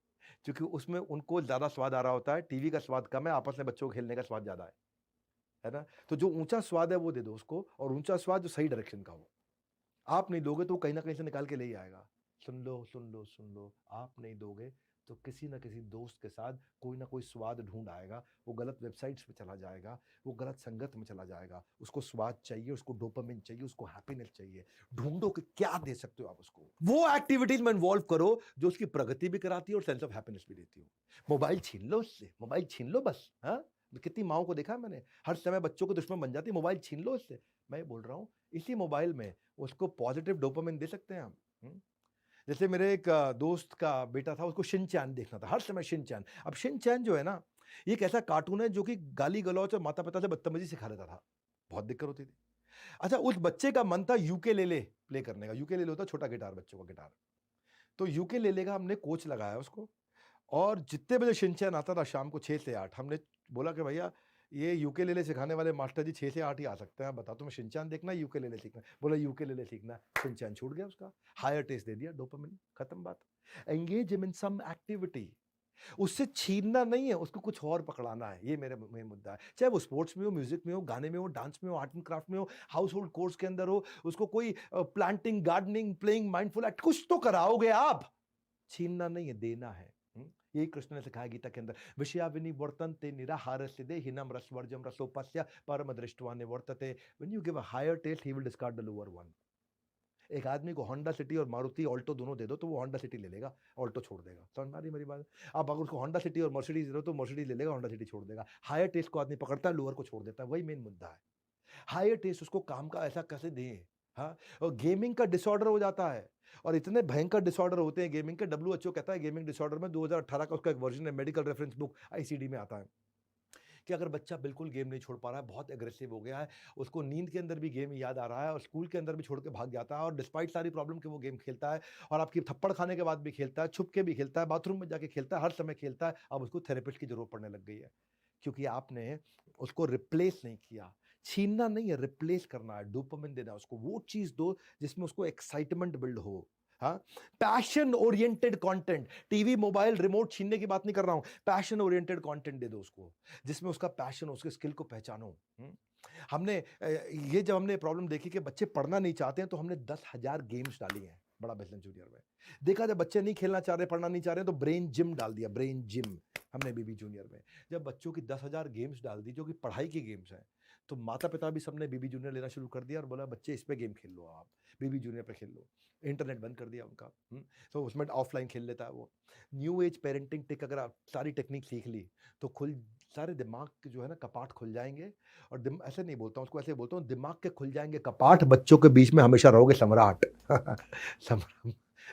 क्योंकि उसमें उनको ज्यादा स्वाद आ रहा होता है। टीवी का स्वाद कम है, आपस में बच्चों को खेलने का स्वाद ज्यादा है ना? तो जो ऊंचा स्वाद है वो दे दो उसको, और ऊंचा स्वाद जो सही डायरेक्शन का हो। आप नहीं दोगे तो वो कहीं ना कहीं से निकाल के ले ही आएगा। सुन लो सुन लो सुन लो, आप नहीं दोगे तो किसी ना किसी दोस्त के साथ कोई ना कोई स्वाद ढूंढ आएगा, वो गलत वेबसाइट्स पे चला जाएगा, वो गलत संगत में चला जाएगा। उसको स्वाद चाहिए, उसको डोपामिन चाहिए, उसको हैप्पीनेस चाहिए। ढूंढो कि क्या दे सकते हो आप उसको, वो एक्टिविटीज में इन्वॉल्व करो जो उसकी प्रगति भी कराती है और सेंस ऑफ हैप्पीनेस भी देती हो। मोबाइल छीन लो उससे, मोबाइल छीन लो बस। हाँ, कितनी माओ को देखा मैंने, हर समय बच्चों को दुश्मन बन जाती है। मोबाइल छीन लो उससे। मैं बोल रहा हूँ इसी मोबाइल में उसको पॉजिटिव डोपामिन दे सकते हैं हम। जैसे मेरे एक दोस्त का बेटा था, उसको शिनचैन देखना था, हर समय शिनचैन। अब शिनचैन जो है ना, ये एक ऐसा कार्टून है जो कि गाली गलौच और माता पिता से बदतमीजी सिखा देता था, बहुत दिक्कत होती थी। अच्छा, उस बच्चे का मन था यूकेलेले प्ले करने का। यूकेलेले होता है छोटा गिटार, बच्चों का गिटार। तो यूकेलेले का हमने कोच लगाया उसको, और जितने बजे शिनचैन आता था शाम को 6 से 8, हमने बोला कि भैया ये यूकेलेले सिखाने वाले मास्टर जी 6 से 8 ही आ सकते हैं, बताओ तुम्हें शिनचैन देखना है यूकेलेले सीखना है? बोला यूकेलेले सीखना है। शिनचैन छूट गया उसका, हायर टेस्ट दे दिया, डोपामिन, खत्म बात। Engage him in some activity, उससे छीनना नहीं है, उसको कुछ और पकड़ाना है। ये मेरा मेन मुद्दा है। चाहे वो स्पोर्ट्स में हो, म्यूजिक में हो, गाने में हो, डांस में हो, आर्ट एंड क्राफ्ट में हो, हाउस होल्ड कोर्स के अंदर हो, उसको कोई planting, gardening, playing, mindful act, कुछ तो कराओगे आप। छीनना नहीं है, देना है। यही कृष्ण ने सिखाया गीता के अंदर, विषया विनिवर्तन्ते निराहार सिद्धे हिनम रसवर्जम रसोपस्य परम दृष्टवा निवर्तते। When you give a higher taste he will discard the lower one. एक आदमी को होंडा सिटी और मारुति ऑल्टो दोनों दे दो तो वो होंडा सिटी ले लेगा, ऑल्टो छोड़ देगा। समझ में आ रही मेरी बात? आप अगर उसको होंडा सिटी और मर्सिडीज दे दो तो मर्सिडीज ले लेगा, होंडा सिटी छोड़ देगा। हायर टेस्ट को आदमी पकड़ता है, लोअर को छोड़ देता है, वही मेन मुद्दा है। हायर टेस्ट उसको काम का ऐसा कैसे दें हाँ, और गेमिंग का डिसऑर्डर हो जाता है, और इतने भयंकर डिसऑर्डर होते हैं गेमिंग के। डब्ल्यूएचओ कहता है गेमिंग डिसऑर्डर में 2018 का उसका एक वर्जन है, मेडिकल रेफरेंस बुक आईसीडी में आता है, कि अगर बच्चा बिल्कुल गेम नहीं छोड़ पा रहा है, बहुत एग्रेसिव हो गया है, उसको नींद के अंदर भी गेम याद आ रहा है और स्कूल के अंदर भी छोड़ के भाग जाता है, और डिस्पाइट सारी प्रॉब्लम के वो गेम खेलता है, और आपकी थप्पड़ खाने के बाद भी खेलता है, छुप के भी खेलता है, बाथरूम में जाके खेलता है, हर समय खेलता है। अब उसको थेरेपिस्ट की जरूरत पड़ने लग गई है, क्योंकि आपने उसको रिप्लेस नहीं किया। छीनना नहीं है, रिप्लेस करना है, डोपामिन देना है उसको, वो चीज दो जिसमें उसको एक्साइटमेंट बिल्ड हो। हाँ, passion oriented content, TV mobile remote छीनने की बात नहीं कर रहा हूं, पैशन ओरिएंटेड कंटेंट दे दो उसको, जिसमें उसका पैशन, उसके स्किल को पहचानो। हमने ये जब हमने प्रॉब्लम देखी कि बच्चे पढ़ना नहीं चाहते हैं, तो हमने 10,000 गेम्स डाली हैं बड़ा बिजनेस जूनियर में। देखा जब बच्चे नहीं खेलना चाह रहे, पढ़ना नहीं चाह रहे, तो ब्रेन जिम डाल दिया, ब्रेन जिम हमने बीबी जूनियर में। जब बच्चों की 10,000 गेम्स डाल दी जो कि पढ़ाई की गेम्स हैं, तो माता पिता भी सबने बीबी जूनियर लेना शुरू कर दिया और बोला बच्चे इस पे गेम खेल लो, आप बीबी जूनियर पे खेल लो। इंटरनेट बंद कर दिया उनका। तो उसमें ऑफलाइन खेल लेता है वो। न्यू एज पेरेंटिंग टिक, अगर आप सारी टेक्निक सीख ली तो खुल सारे दिमाग के जो है ना कपाट खुल जाएंगे। और ऐसे नहीं बोलता हूँ उसको, ऐसे बोलता हूँ दिमाग के खुल जाएंगे कपाट, बच्चों के बीच में हमेशा रहोगे सम्राट।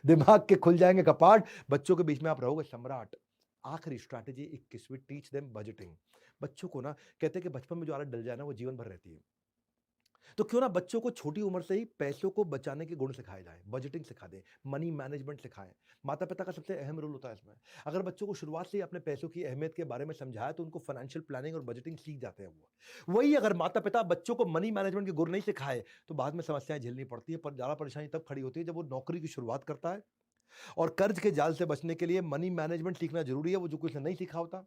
दिमाग के खुल जाएंगे कपाट, बच्चों के बीच में आप रहोगे सम्राट। आखिरी स्ट्रैटेजी 21वीं, टीच देम बजटिंग। बच्चों को ना कहते हैं कि बचपन में जो आदत डल जाए ना वो जीवन भर रहती है, तो क्यों ना बच्चों को छोटी उम्र से ही पैसों को बचाने के गुण सिखाए जाए, बजटिंग सिखा दें, मनी मैनेजमेंट सिखाएं। माता पिता का सबसे अहम रोल होता है इसमें। अगर बच्चों को शुरुआत से ही अपने पैसों की अहमियत के बारे में समझाया तो उनको फाइनेंशियल प्लानिंग और बजटिंग सीख जाते हैं वो। वही अगर माता पिता बच्चों को मनी मैनेजमेंट के गुण नहीं सिखाए तो बाद में समस्याएं झेलनी पड़ती है। पर ज्यादा परेशानी तब खड़ी होती है जब वो नौकरी की शुरुआत करता है, और कर्ज के जाल से बचने के लिए मनी मैनेजमेंट सीखना जरूरी है, वो जो कुछ नहीं सीखा होता।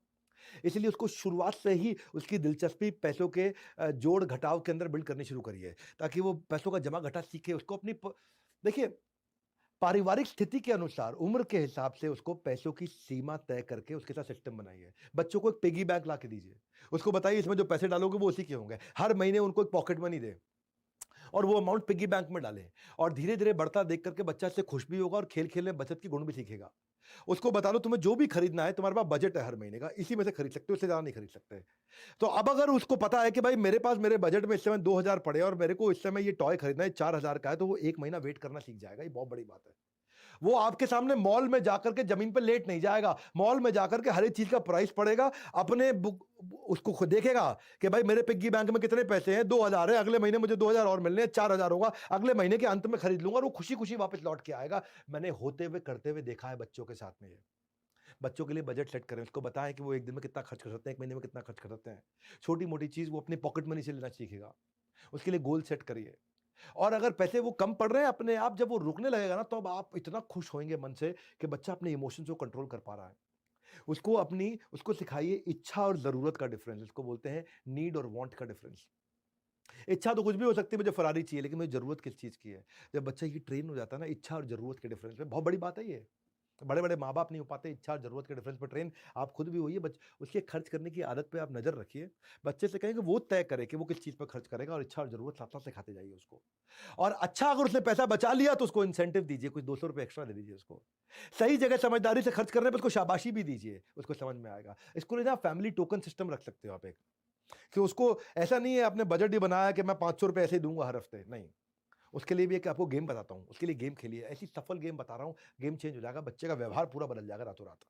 इसलिए उसको शुरुआत से ही उसकी दिलचस्पी पैसों के जोड़ घटाव के अंदर बिल्ड करनी शुरू करिए, ताकि वो पैसों का जमा घटा सीखे। उसको अपनी देखिए, पारिवारिक स्थिति के अनुसार, उम्र के हिसाब से उसको पैसों की सीमा तय करके उसके साथ सिस्टम बनाइए। बच्चों को एक पिगी बैंक ला के दीजिए, उसको बताइए इसमें जो पैसे डालोगे वो उसी के होंगे। हर महीने उनको एक पॉकेट मनी दे और वो अमाउंट पिगी बैंक में डालें, और धीरे धीरे बढ़ता देख करके बच्चा इससे खुश भी होगा और खेल खेल में बचत की गुण भी सीखेगा। उसको बता दो तुम्हें जो भी खरीदना है, तुम्हारे पास बजट है हर महीने का, इसी में से खरीद सकते हो, इससे ज्यादा नहीं खरीद सकते। तो अब अगर उसको पता है कि भाई मेरे पास मेरे बजट में इस समय 2,000 पड़े और मेरे को इस समय ये टॉय खरीदना है 4,000 का है, तो वो एक महीना वेट करना सीख जाएगा। ये बहुत बड़ी बात है। वो आपके सामने मॉल में जाकर के जमीन पर लेट नहीं जाएगा, मॉल में जाकर के हर एक चीज का प्राइस पड़ेगा, अपने बुक उसको खुद देखेगा कि भाई मेरे पिग्गी बैंक में कितने पैसे हैं, 2,000 है, अगले महीने मुझे 2,000 और मिलने हैं, 4,000 होगा, अगले महीने के अंत में खरीद लूंगा, और वो खुशी खुशी वापस लौट के आएगा। मैंने होते हुए करते हुए देखा है बच्चों के साथ में। ये बच्चों के लिए बजट सेट करें, उसको बताएं कि वो एक दिन में कितना खर्च कर सकते हैं, एक महीने में कितना खर्च कर सकते हैं। छोटी मोटी चीज वो अपनी पॉकेट मनी से लेना सीखेगा, उसके लिए गोल सेट करिए। और अगर पैसे वो कम पड़ रहे हैं, अपने आप जब वो रुकने लगेगा ना, तो अब आप इतना खुश होंगे मन से कि बच्चा अपने इमोशंस को कंट्रोल कर पा रहा है। उसको सिखाइए इच्छा और जरूरत का डिफरेंस, इसको बोलते हैं नीड और वांट का डिफरेंस। इच्छा तो कुछ भी हो सकती है, मुझे फरारी चाहिए, लेकिन मुझे जरूरत किस चीज की है। जब बच्चा ये ट्रेन हो जाता है ना इच्छा और जरूरत के डिफरेंस में, बहुत बड़ी बात है ये। बड़े बड़े माँ बाप नहीं हो पाते इच्छा और जरूरत के डिफरेंस पर ट्रेन। आप खुद भी होइए, उसके खर्च करने की आदत पे आप नजर रखिए। बच्चे से कहेंगे वो तय करे कि वो किस चीज पर खर्च करेगा, और इच्छा और जरूरत साथ साथ सिखाते जाइए उसको। और अच्छा अगर उसने पैसा बचा लिया तो उसको इंसेंटिव दीजिए, कुछ 200 रुपए एक्स्ट्रा दे दीजिए उसको। सही जगह समझदारी से खर्च करने पर उसको शाबाशी भी दीजिए, उसको समझ में आएगा। इसको ना फैमिली टोकन सिस्टम रख सकते हो आप एक, कि उसको ऐसा नहीं है आपने बजट ही बनाया कि मैं 500 रुपए ऐसे ही दूंगा हर हफ्ते, नहीं। उसके लिए भी एक आपको गेम बताता हूँ, उसके लिए गेम खेलिए, ऐसी सफल गेम बता रहा हूँ, गेम चेंज हो जाएगा, बच्चे का व्यवहार पूरा बदल जाएगा रातों रात।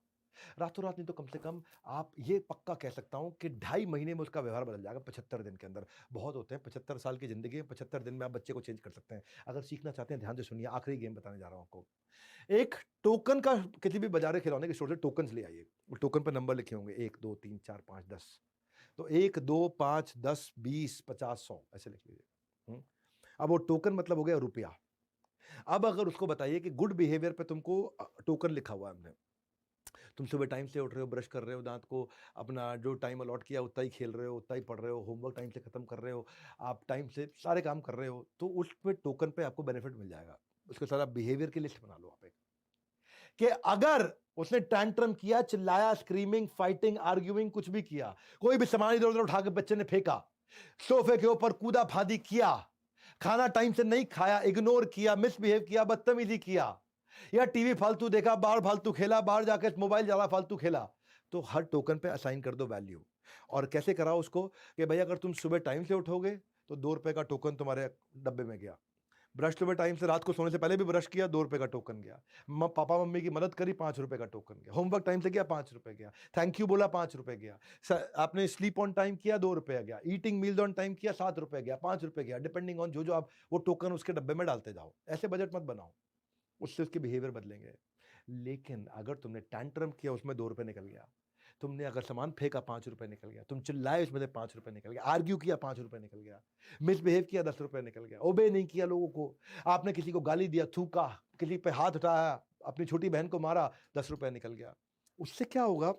रातों रात नहीं तो कम से कम आप ये पक्का कह सकता हूँ कि 2.5 महीने में उसका व्यवहार बदल जाएगा, 75 दिन के अंदर। बहुत होते हैं 75 साल की जिंदगी में, 75 दिन में आप बच्चे को चेंज कर सकते हैं। अगर सीखना चाहते हैं ध्यान से सुनिए, आखिरी गेम बताने जा रहा हूँ आपको। एक टोकन का, किसी भी बाजार खिलौने के स्टोर से टोकन ले आइए, टोकन पर नंबर लिखे होंगे 1 2 3 4 5 10, तो 1 2 5 10 20 50 100 ऐसे लिख लीजिए। अब वो टोकन मतलब हो गया रुपया। अब अगर उसको बताइए कि गुड बिहेवियर पे तुमको टोकन लिखा हुआ है हमने, तुम सुबह टाइम से उठ रहे हो, ब्रश कर रहे हो, दांत को अपना जो टाइम अलॉट किया उतना ही खेल रहे हो, उतना ही पढ़ रहे हो, होमवर्क टाइम से खत्म कर रहे हो, आप टाइम से सारे काम कर रहे हो, तो उस पे टोकन पे आपको बेनिफिट मिल जाएगा। उसके साथ आप बिहेवियर की लिस्ट बना लो आप एक, कि अगर उसने टैंट्रम किया, चिल्लाया, स्क्रीमिंग, फाइटिंग, आर्ग्यूइंग, कुछ भी किया, कोई भी सामान इधर उधर उठा के बच्चे ने फेंका, सोफे के ऊपर कूदा फादी किया, खाना टाइम से नहीं खाया, इग्नोर किया, मिसबिहेव किया, बदतमीजी किया, या टीवी फालतू देखा, बाहर फालतू खेला, बाहर जाकर मोबाइल ज्यादा फालतू खेला, तो हर टोकन पे असाइन कर दो वैल्यू। और कैसे कराओ उसको कि भाई अगर तुम सुबह टाइम से उठोगे तो 2 रुपए का टोकन तुम्हारे डब्बे में गया, ब्रश सुबह टाइम से रात को सोने से पहले भी ब्रश किया, 2 रुपए का टोकन गया। पापा मम्मी की मदद करी, 5 रुपए का टोकन गया। होमवर्क टाइम से किया, 5 रुपए गया। थैंक यू बोला, 5 रुपए गया। आपने स्लीप ऑन टाइम किया, 2 रुपया गया। ईटिंग मील्स ऑन टाइम किया, 7 रुपए गया, 5 रुपए गया, डिपेंडिंग ऑन जो आप वो टोकन उसके डब्बे में डालते जाओ। ऐसे बजट मत बनाओ, उससे उसके बिहेवियर बदलेंगे। लेकिन अगर तुमने टैंट्रम किया, उसमें 2 रुपए निकल गया। तुमने अगर सामान फेंका, 5 रुपए निकल गया। तुम चिल्लाए, उसमें से 5 रुपए निकल गया। आर्ग्यू किया, 5 रुपए निकल गया। मिसबिहेव किया, 10 रुपए निकल गया। ओबे नहीं किया लोगों को, आपने किसी को गाली दिया, थूका, किसी पे हाथ उठाया, अपनी छोटी बहन को मारा, 10 रुपए निकल गया। उससे क्या होगा?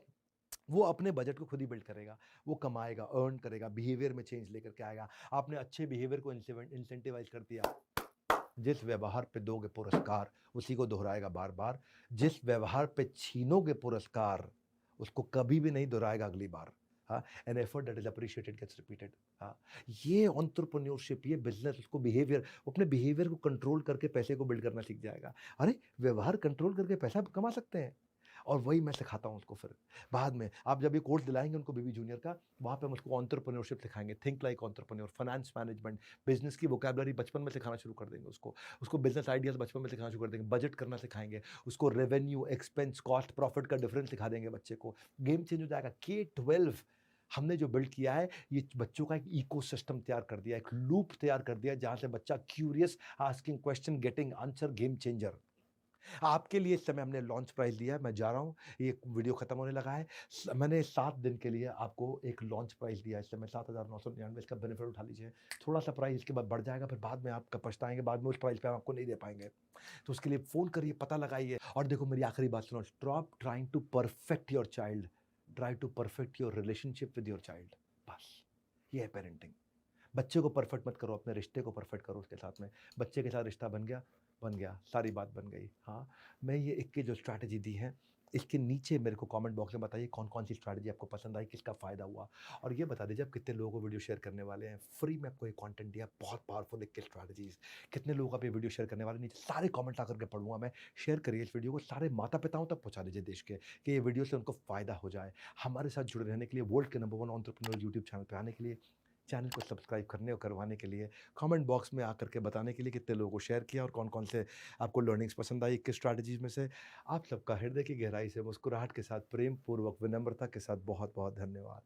वो अपने बजट को खुद ही बिल्ड करेगा, वो कमाएगा, अर्न करेगा, बिहेवियर में चेंज लेकर के आएगा। आपने अच्छे बिहेवियर को इंसेंटिवाइज कर दिया। जिस व्यवहार पे दोगे पुरस्कार, उसी को दोहराएगा बार बार। जिस व्यवहार पे छीनोगे पुरस्कार, उसको कभी भी नहीं दोहराएगा अगली बार। हाँ, an effort that is appreciated gets repeated. हाँ, ये एंटरप्रेन्योरशिप, ये बिजनेस, उसको बिहेवियर, अपने बिहेवियर को कंट्रोल करके पैसे को बिल्ड करना सीख जाएगा। अरे, व्यवहार कंट्रोल करके पैसा कमा सकते हैं। और वही मैं सिखाता हूँ उसको। फिर बाद में आप जब ये कोर्स दिलाएंगे उनको बीबी जूनियर का, वहाँ पे हम उसको एंटरप्रेन्योरशिप सिखाएंगे, think like entrepreneur, finance management, business की वोकैबुलरी बचपन में सिखाना शुरू कर देंगे उसको बिजनेस आइडियाज बचपन में सिखाना शुरू कर देंगे, बजट करना सिखाएंगे उसको, रेवेन्यू, एक्सपेंस, कॉस्ट, प्रॉफिट का डिफरेंस सिखा देंगे बच्चे को। गेम चेंज हो जाएगा। K-12 हमने जो बिल्ड किया है, ये बच्चों का एक इकोसिस्टम तैयार कर दिया, एक लूप तैयार कर दिया, जहाँ से बच्चा curious, asking question, getting answer, game changer. आपके लिए इस समय हमने लॉन्च प्राइस दिया है। मैं जा रहा हूँ, ये वीडियो खत्म होने लगा है। मैंने 7 दिन के लिए आपको एक लॉन्च प्राइस दिया है। इस समय 7,999, इसका बेनिफिट उठा लीजिए। थोड़ा सा प्राइस इसके बाद बढ़ जाएगा, फिर बाद में आप पछताएंगे, बाद में उस प्राइस पे हम आपको नहीं दे पाएंगे। तो उसके लिए फ़ोन करिए, पता लगाइए। और देखो, मेरी आखिरी बात सुनो, stop trying to perfect your child, try to perfect your relationship with your child. बस ये है पेरेंटिंग। बच्चे को परफेक्ट मत करो, अपने रिश्ते को परफेक्ट करो उसके साथ में। बच्चे के साथ रिश्ता बन गया, सारी बात बन गई। हाँ, मैं ये 21 जो स्ट्रैटेजी दी है, इसके नीचे मेरे को कमेंट बॉक्स में बताइए कौन कौन सी स्ट्रैटेजी आपको पसंद आई, किसका फ़ायदा हुआ। और ये बता दीजिए आप कितने लोगों को वीडियो शेयर करने वाले हैं। फ्री में आपको ये कंटेंट दिया, बहुत पावरफुल 21 स्ट्रैटेजीज़। कितने लोग आप ये वीडियो शेयर करने वाले, नीचे सारे कमेंट आकर के पढ़ूंगा मैं। शेयर करिए इस वीडियो को, सारे माता पिताओं तक पहुँचा दीजिए देश के, कि ये वीडियो से उनको फ़ायदा हो जाए। हमारे साथ जुड़े रहने के लिए, वर्ल्ड के नंबर 1 एंटरप्रेन्योर यूट्यूब चैनल पर आने के लिए, चैनल को सब्सक्राइब करने और करवाने के लिए, कमेंट बॉक्स में आकर के बताने के लिए कितने लोगों को शेयर किया और कौन कौन से आपको लर्निंग्स पसंद आई, किस स्ट्रैटेजीज में से। आप सबका हृदय की गहराई से, मुस्कुराहट के साथ, प्रेम पूर्वक, विनम्रता के साथ बहुत बहुत धन्यवाद।